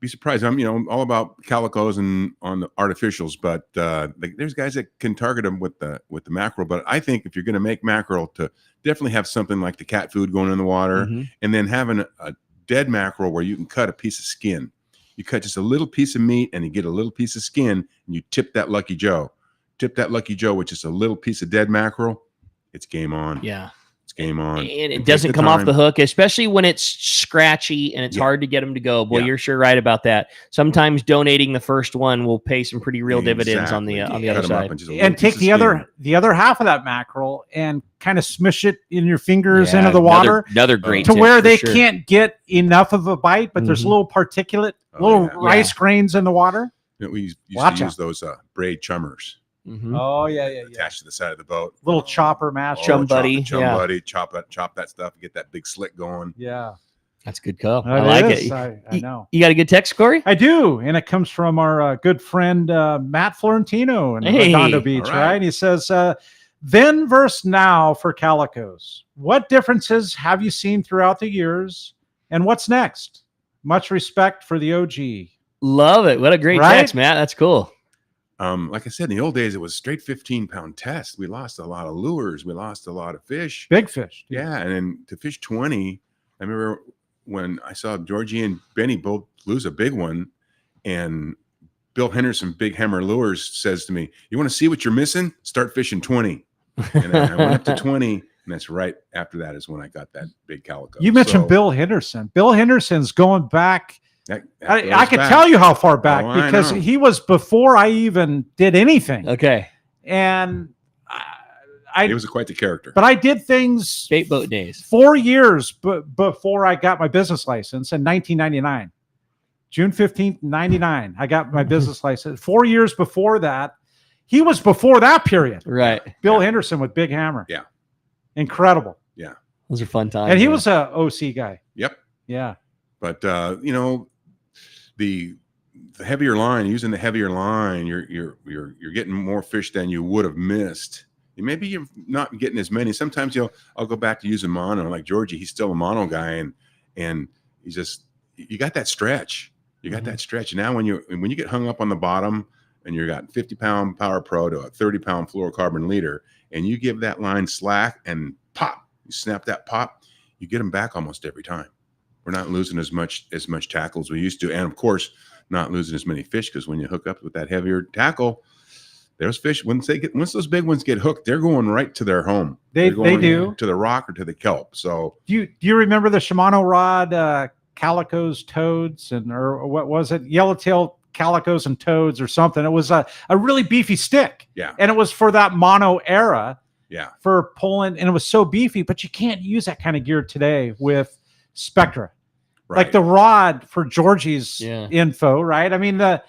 K: be surprised. I'm all about calicos and on the artificials, but there's guys that can target them with the mackerel. But I think if you're going to make mackerel, to definitely have something like the cat food going in the water, and then having a dead mackerel where you can cut a piece of skin. You cut just a little piece of meat and you get a little piece of skin, and you tip that Lucky Joe. Tip that Lucky Joe with just a little piece of dead mackerel. It's game on.
F: Yeah.
K: Game on.
F: And it doesn't come off the hook, especially when it's scratchy and it's hard to get them to go. Boy, you're sure right about that. Sometimes donating the first one will pay some pretty real dividends on the other side.
J: And take the other half of that mackerel and kind of smush it in your fingers into the water.
F: Another great
J: to where they can't get enough of a bite, but there's little particulate, rice grains in the water.
K: We used to use those braid chummers.
J: Oh yeah.
K: Attached to the side of the boat.
J: Little chopper mash.
F: Chum buddy.
K: Buddy. Chop that stuff and get that big slick going.
J: Yeah.
F: That's a good call. I like it.
J: I know.
F: You got a good text, Cory?
J: I do. And it comes from our good friend, Matt Florentino in Redondo Beach, right? He says, then versus now for calicos. What differences have you seen throughout the years? And what's next? Much respect for the OG.
F: Love it. What a great text, Matt. That's cool.
K: Like I said, in the old days, it was straight 15-pound test. We lost a lot of lures. We lost a lot of fish.
J: Big fish.
K: Yeah. And then to fish 20, I remember when I saw Georgie and Benny both lose a big one, and Bill Henderson, Big Hammer Lures, says to me, "You want to see what you're missing? Start fishing 20." And then I went up to 20, and that's right after that is when I got that big calico.
J: You mentioned Bill Henderson. Bill Henderson's going back. I could tell you how far back because he was before I even did anything.
F: Okay.
J: And
K: he was quite the character.
J: But I did things
F: bait boat days
J: 4 years before I got my business license in 1999. June 15th, 99. I got my business license. 4 years before that. He was before that period.
F: Right.
J: Bill Henderson with Big Hammer.
K: Yeah.
J: Incredible.
K: Yeah.
F: Those are fun times.
J: And he was a OC guy.
K: Yep.
J: Yeah.
K: But you know, the heavier line, using the heavier line, you're getting more fish than you would have missed. Maybe you're not getting as many. Sometimes I'll go back to using mono, like Georgie. He's still a mono guy, and he's just, you got that stretch. You got that stretch. Now when you get hung up on the bottom and you got 50-pound Power Pro to a 30-pound fluorocarbon leader, and you give that line slack and pop, you snap that pop, you get them back almost every time. We're not losing as much tackle as we used to, and of course, not losing as many fish, because when you hook up with that heavier tackle, those fish, once those big ones get hooked, they're going right to their home.
J: They do,
K: to the rock or to the kelp. So
J: do you remember the Shimano rod, Calicos, Toads, or what was it? Yellowtail Calicos and Toads or something. It was a really beefy stick.
K: Yeah.
J: And it was for that mono era.
K: Yeah.
J: For pulling, and it was so beefy, but you can't use that kind of gear today with Spectra.
K: Right.
J: Like the rod for Georgie's info, right? I mean, the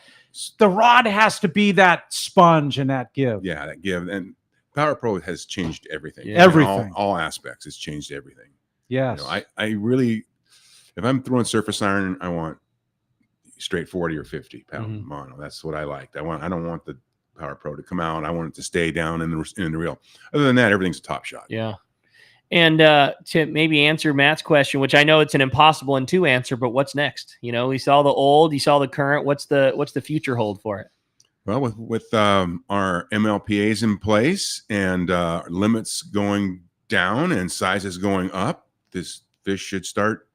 J: rod has to be that sponge and that give.
K: Yeah, that give. And Power Pro has changed everything.
J: Yeah. Everything.
K: All aspects. It's changed everything.
J: Yes.
K: You know, I really, if I'm throwing surface iron, I want straight 40 or 50 pound mono. That's what I liked. I don't want the Power Pro to come out. I want it to stay down in the reel. Other than that, everything's a top shot.
F: Yeah. And to maybe answer Matt's question, which I know it's an impossible one to answer, but what's next? You know, we saw the old, you saw the current. What's the future hold for it?
K: Well, with our MLPAs in place and limits going down and sizes going up, this fish should start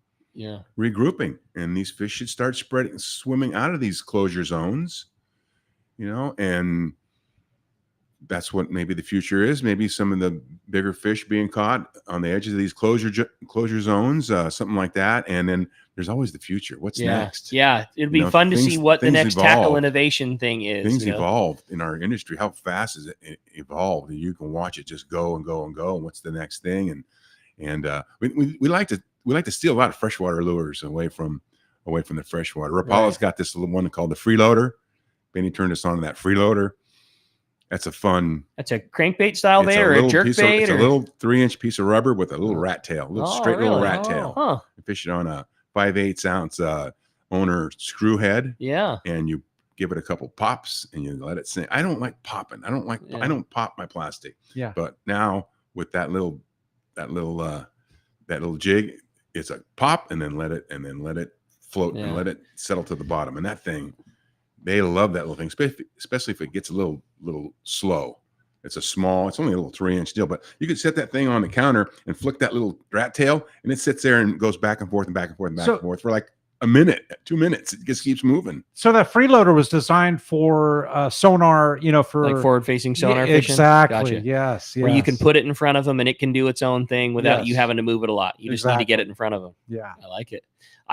K: regrouping, and these fish should start swimming out of these closure zones, you know, and that's what maybe the future is. Maybe some of the bigger fish being caught on the edges of these closure zones, something like that. And then there's always the future. What's next?
F: Yeah, it'd be fun to see what the next tackle innovation thing is.
K: Things evolve in our industry. How fast is it evolved? And you can watch it just go and go and go. And what's the next thing? And we like to steal a lot of freshwater lures away from the freshwater. Rapala's got this little one called the freeloader. Benny turned us on to that freeloader. That's a fun.
F: That's a crankbait style bait or a jerk bait?
K: It's a little 3-inch piece of rubber with a little rat tail, little rat tail.
F: Huh.
K: You fish it on a 5/8 ounce owner screw head.
F: Yeah.
K: And you give it a couple pops and you let it sink. I don't like popping. I don't pop my plastic.
J: Yeah.
K: But now with that little jig, it's a pop and then let it float and let it settle to the bottom. And that thing, they love that little thing, especially if it gets a little slow. It's only a little 3-inch deal, but you could set that thing on the counter and flick that little rat tail, and it sits there and goes back and forth and back and forth and back and forth for like a minute, 2 minutes. It just keeps moving.
J: So that freeloader was designed for sonar, for
F: like forward-facing sonar fishing.
J: Exactly.
F: Gotcha.
J: Yes.
F: Where you can put it in front of them and it can do its own thing without you having to move it a lot. You just need to get it in front of them.
J: Yeah.
F: I like it.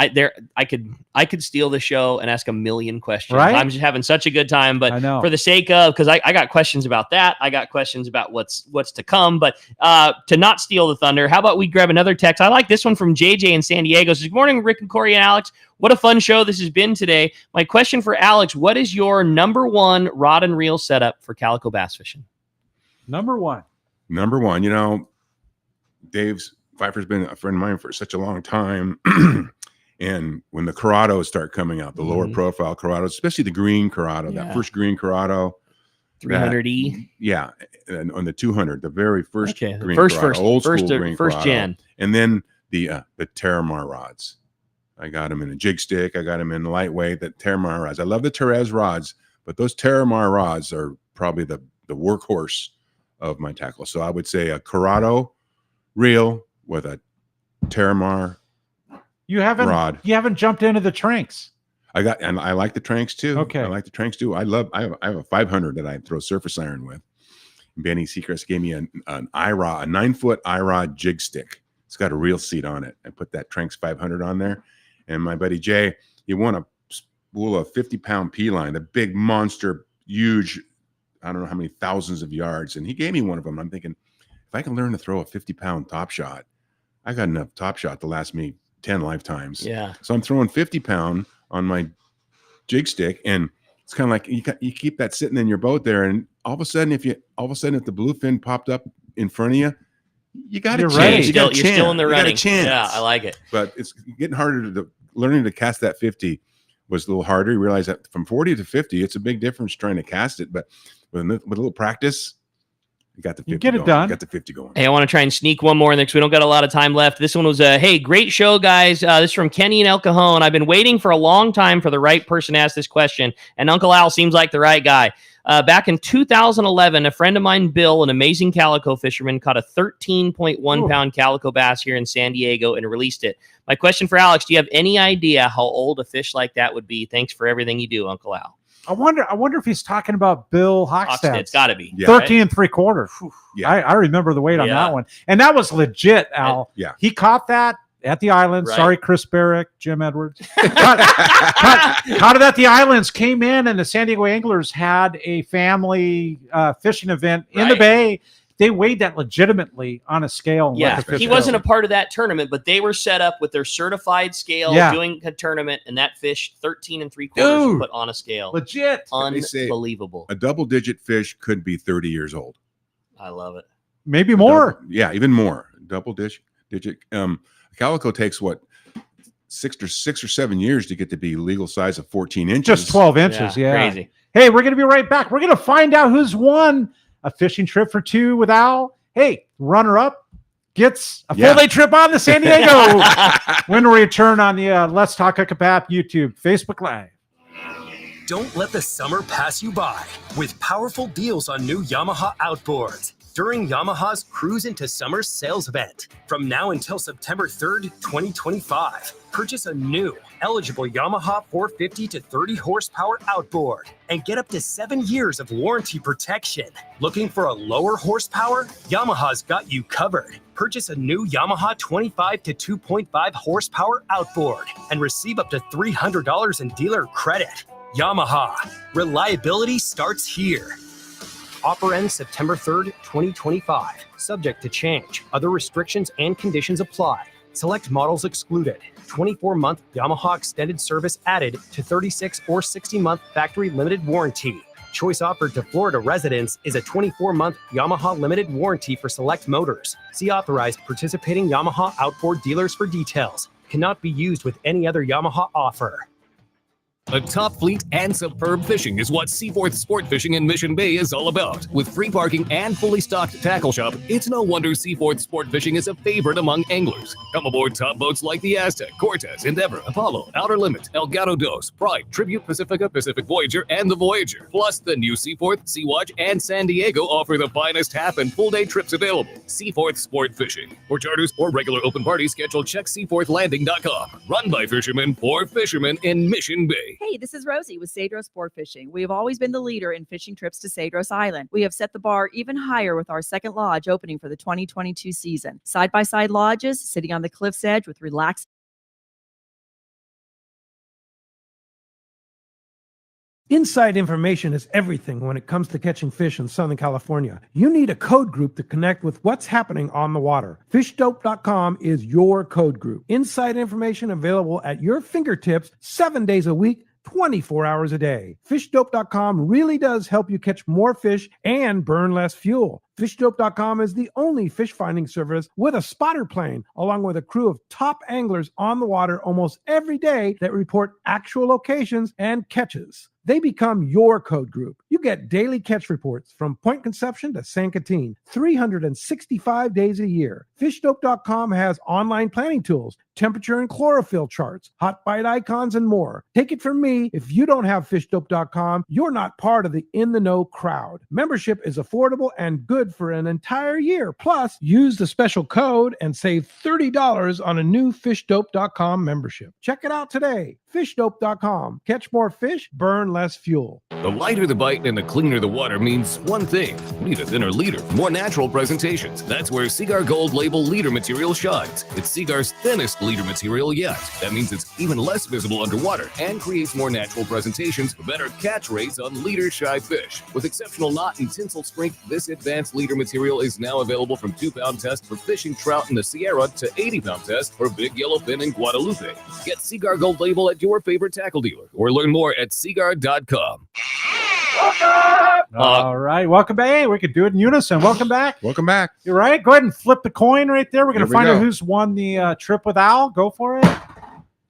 F: I could steal the show and ask a million questions.
J: Right?
F: I'm just having such a good time, but
J: I know.
F: for the sake of, because I got questions about that. I got questions about what's to come, but to not steal the thunder, how about we grab another text? I like this one from JJ in San Diego. Says, good morning, Rick and Cory and Alex. What a fun show this has been today. My question for Alex, what is your number one rod and reel setup for calico bass fishing?
J: Number one,
K: Dave Pfeiffer's been a friend of mine for such a long time. And when the Corrados start coming out, the lower profile Corrados, especially the green Corrado, that first green Corrado,
F: 300E,
K: and on the 200, the very first green
F: Corrado,
K: old school green
F: first
K: Corrado,
F: gen,
K: and then the Terramar rods. I got them in a jig stick. I got them in lightweight. The Terramar rods. I love the Terez rods, but those Terramar rods are probably the workhorse of my tackle. So I would say a Corrado reel with a Terramar.
J: You haven't jumped into the Tranks.
K: And I like the Tranks too.
J: Okay.
K: I like the Tranks too. I have a 500 that I throw surface iron with. Benny Seacrest gave me an IROD, a 9-foot IROD jig stick. It's got a reel seat on it. I put that Tranks 500 on there. And my buddy Jay, he won a spool of 50-pound P line, a big monster, huge, I don't know how many thousands of yards. And he gave me one of them. I'm thinking, if I can learn to throw a 50-pound top shot, I got enough top shot to last me 10 lifetimes.
F: Yeah.
K: So I'm throwing 50-pound on my jig stick, and it's kind of like you keep that sitting in your boat there, and all of a sudden, if the bluefin popped up in front of you, you got a chance.
F: Right.
K: You're
F: still in the running.
K: You got a chance.
F: Yeah, I like it.
K: But it's getting harder learning to cast that 50 was a little harder. You realize that from 40 to 50, it's a big difference trying to cast it. But with a little practice, you got the 50
J: get it
K: going.
J: done.
K: You got the 50 going.
F: Hey, I want to try and sneak one more in there because we don't got a lot of time left. This one was hey, great show, guys. This is from Kenny and El Cajon. I've been waiting for a long time for the right person to ask this question, and Uncle Al seems like the right guy. Back in 2011, a friend of mine, Bill, an amazing calico fisherman, caught a 13.1 pound calico bass here in San Diego and released it. My question for Alex, do you have any idea how old a fish like that would be? Thanks for everything you do, Uncle Al.
J: I wonder if he's talking about Bill Hockstead.
F: It's got to be.
K: Yeah.
J: 13 3/4.
K: Yeah.
J: I remember the weight on
F: Yeah.
J: that one. And that was legit, Al.
K: Yeah.
J: He caught that at the islands.
F: Right.
J: Sorry, Chris Barrick, Jim Edwards. Caught it at the islands, came in, and the San Diego Anglers had a family fishing event in the bay. They weighed that legitimately on a scale. And
F: Yeah,
J: let the fish
F: he
J: go.
F: wasn't a part of that tournament, but they were set up with their certified scale doing a tournament, and that fish 13 3/4
J: Dude.
F: put on a scale.
J: Legit.
K: They say
F: Unbelievable.
K: a double-digit fish could be 30 years old.
F: I love it.
J: Maybe more.
K: Yeah, even more. Double-digit. Calico takes what? 6 or 7 years to get to be legal size of 14 inches.
J: Just 12 inches. Yeah.
F: Crazy.
J: Hey, we're going to be right back. We're going to find out who's won a fishing trip for two with Al. Hey, runner up gets a full day trip on the San Diego. When we return on the Let's Talk Hookup app, YouTube, Facebook Live.
H: Don't let the summer pass you by with powerful deals on new Yamaha outboards during Yamaha's Cruise into Summer sales event. From now until September 3rd, 2025, purchase a new eligible Yamaha 450 to 30 horsepower outboard and get up to 7 years of warranty protection. Looking for a lower horsepower? Yamaha's got you covered. Purchase a new Yamaha 25 to 2.5 horsepower outboard and receive up to $300 in dealer credit. Yamaha, reliability starts here. Offer ends September 3rd, 2025. Subject to change. Other restrictions and conditions apply. Select models excluded. 24-month Yamaha extended service added to 36 or 60-month factory limited warranty. Choice offered to Florida residents is a 24-month Yamaha limited warranty for select motors. See authorized participating Yamaha outboard dealers for details. Cannot be used with any other Yamaha offer.
I: A top fleet and superb fishing is what Seaforth Sport Fishing in Mission Bay is all about. With free parking and fully stocked tackle shop, it's no wonder Seaforth Sport Fishing is a favorite among anglers. Come aboard top boats like the Aztec, Cortez, Endeavor, Apollo, Outer Limit, Elgato Dos, Pride, Tribute Pacifica, Pacific Voyager, and the Voyager. Plus, the new Seaforth, Sea-Watch, and San Diego offer the finest half and full day trips available. Seaforth Sport Fishing. For charters or regular open party schedule, check seaforthlanding.com. Run by fishermen for fishermen in Mission Bay.
W: Hey, this is Rosie with Cedros Sport Fishing. We have always been the leader in fishing trips to Cedros Island. We have set the bar even higher with our second lodge opening for the 2022 season. Side-by-side lodges sitting on the cliff's edge with relaxed.
G: Inside information is everything when it comes to catching fish in Southern California. You need a code group to connect with what's happening on the water. FishDope.com is your code group. Inside information available at your fingertips 7 days a week, 24 hours a day. FishDope.com really does help you catch more fish and burn less fuel. FishDope.com is the only fish finding service with a spotter plane, along with a crew of top anglers on the water almost every day that report actual locations and catches. They become your code group. You get daily catch reports from Point Conception to San Catine, 365 days a year. FishDope.com has online planning tools, temperature and chlorophyll charts, hot bite icons, and more. Take it from me, if you don't have FishDope.com, you're not part of the in-the-know crowd. Membership is affordable and good good for an entire year. Plus, use the special code and save $30 on a new fishdope.com membership. Check it out today. Fishdope.com. Catch more fish, burn less fuel.
I: The lighter the bite and the cleaner the water means one thing. Need a thinner leader, more natural presentations. That's where Seaguar Gold Label leader material shines. It's Seaguar's thinnest leader material yet. That means it's even less visible underwater and creates more natural presentations for better catch rates on leader-shy fish. With exceptional knot and tinsel strength, this advanced leader material is now available from 2-pound test for fishing trout in the Sierra to 80-pound test for big yellowfin in Guadalupe. Get Seaguar Gold Label at your favorite tackle dealer or learn more at seaguar.com.
J: All right, welcome back. Hey, we could do it in unison. Welcome back.
K: Welcome back.
J: You're right. Go ahead and flip the coin right there. We're going to find out who's won the trip with Al. Go for it.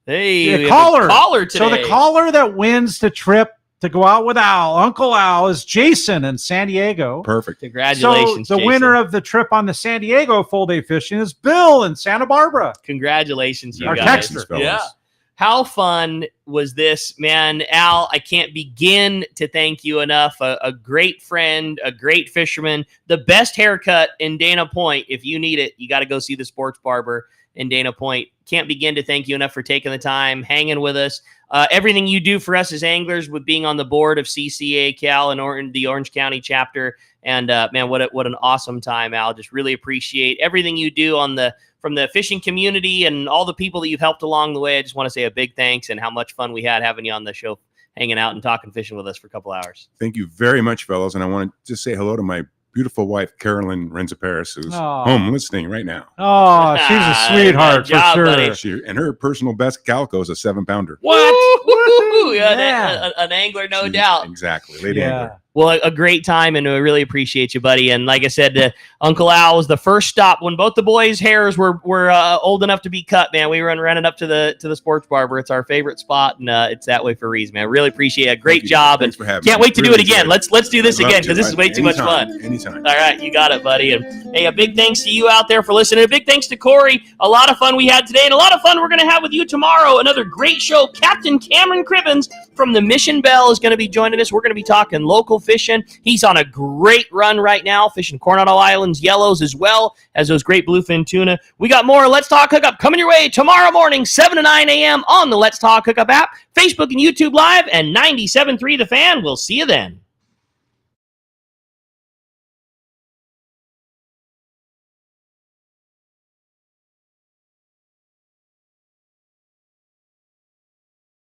F: Hey,
J: the
F: we
J: caller.
F: have a caller today.
J: So the caller that wins the trip to go out with Al, Uncle Al, is Jason in San Diego.
K: Perfect.
F: Congratulations,
J: So the
F: Jason.
J: winner of the trip on the San Diego full day fishing is Bill in Santa Barbara.
F: Congratulations, you
J: Our
F: guys.
J: texter.
F: Yeah. How fun was this, man? Al, I can't begin to thank you enough. A great friend, a great fisherman, the best haircut in Dana Point. If you need it, you got to go see the sports barber in Dana Point. Can't begin to thank you enough for taking the time, hanging with us. Everything you do for us as anglers with being on the board of CCA Cal and the Orange County chapter. And man, what an awesome time, Al. Just really appreciate everything you do from the fishing community and all the people that you've helped along the way. I just want to say a big thanks and how much fun we had having you on the show, hanging out and talking fishing with us for a couple hours.
K: Thank you very much, fellas. And I want to just say hello to my beautiful wife, Carolyn Renza Paris, who's home listening right now.
J: Oh, she's a sweetheart
F: Good job,
J: for sure.
F: buddy.
K: And her personal best Calico is a 7-pounder.
F: What? Woo-hoo!
J: Yeah.
F: An angler, no doubt.
K: Exactly. Lady angler.
F: Well, a great time, and we really appreciate you, buddy. And like I said, Uncle Al was the first stop when both the boys' hairs were old enough to be cut. Man, we were running up to the sports barber. It's our favorite spot, and it's that way for a reason, man. Really appreciate it. Great job,
K: Thanks
F: and
K: for having
F: can't
K: me.
F: wait to do
K: Really
F: it again.
K: enjoyed
F: Let's do this
K: I'd love
F: again
K: to.
F: because this is way too much
K: Anytime,
F: fun.
K: Anytime.
F: All right, you got it, buddy. And hey, a big thanks to you out there for listening. A big thanks to Cory. A lot of fun we had today, and a lot of fun we're going to have with you tomorrow. Another great show. Captain Cameron Cribbins from the Mission Bell is going to be joining us. We're going to be talking local fishing. He's on a great run right now, fishing Coronado Islands yellows as well as those great bluefin tuna. We got more Let's Talk Hookup coming your way tomorrow morning, 7 to 9 a.m. on the Let's Talk Hookup app, Facebook and YouTube Live, and 97.3 The Fan. We'll see you then.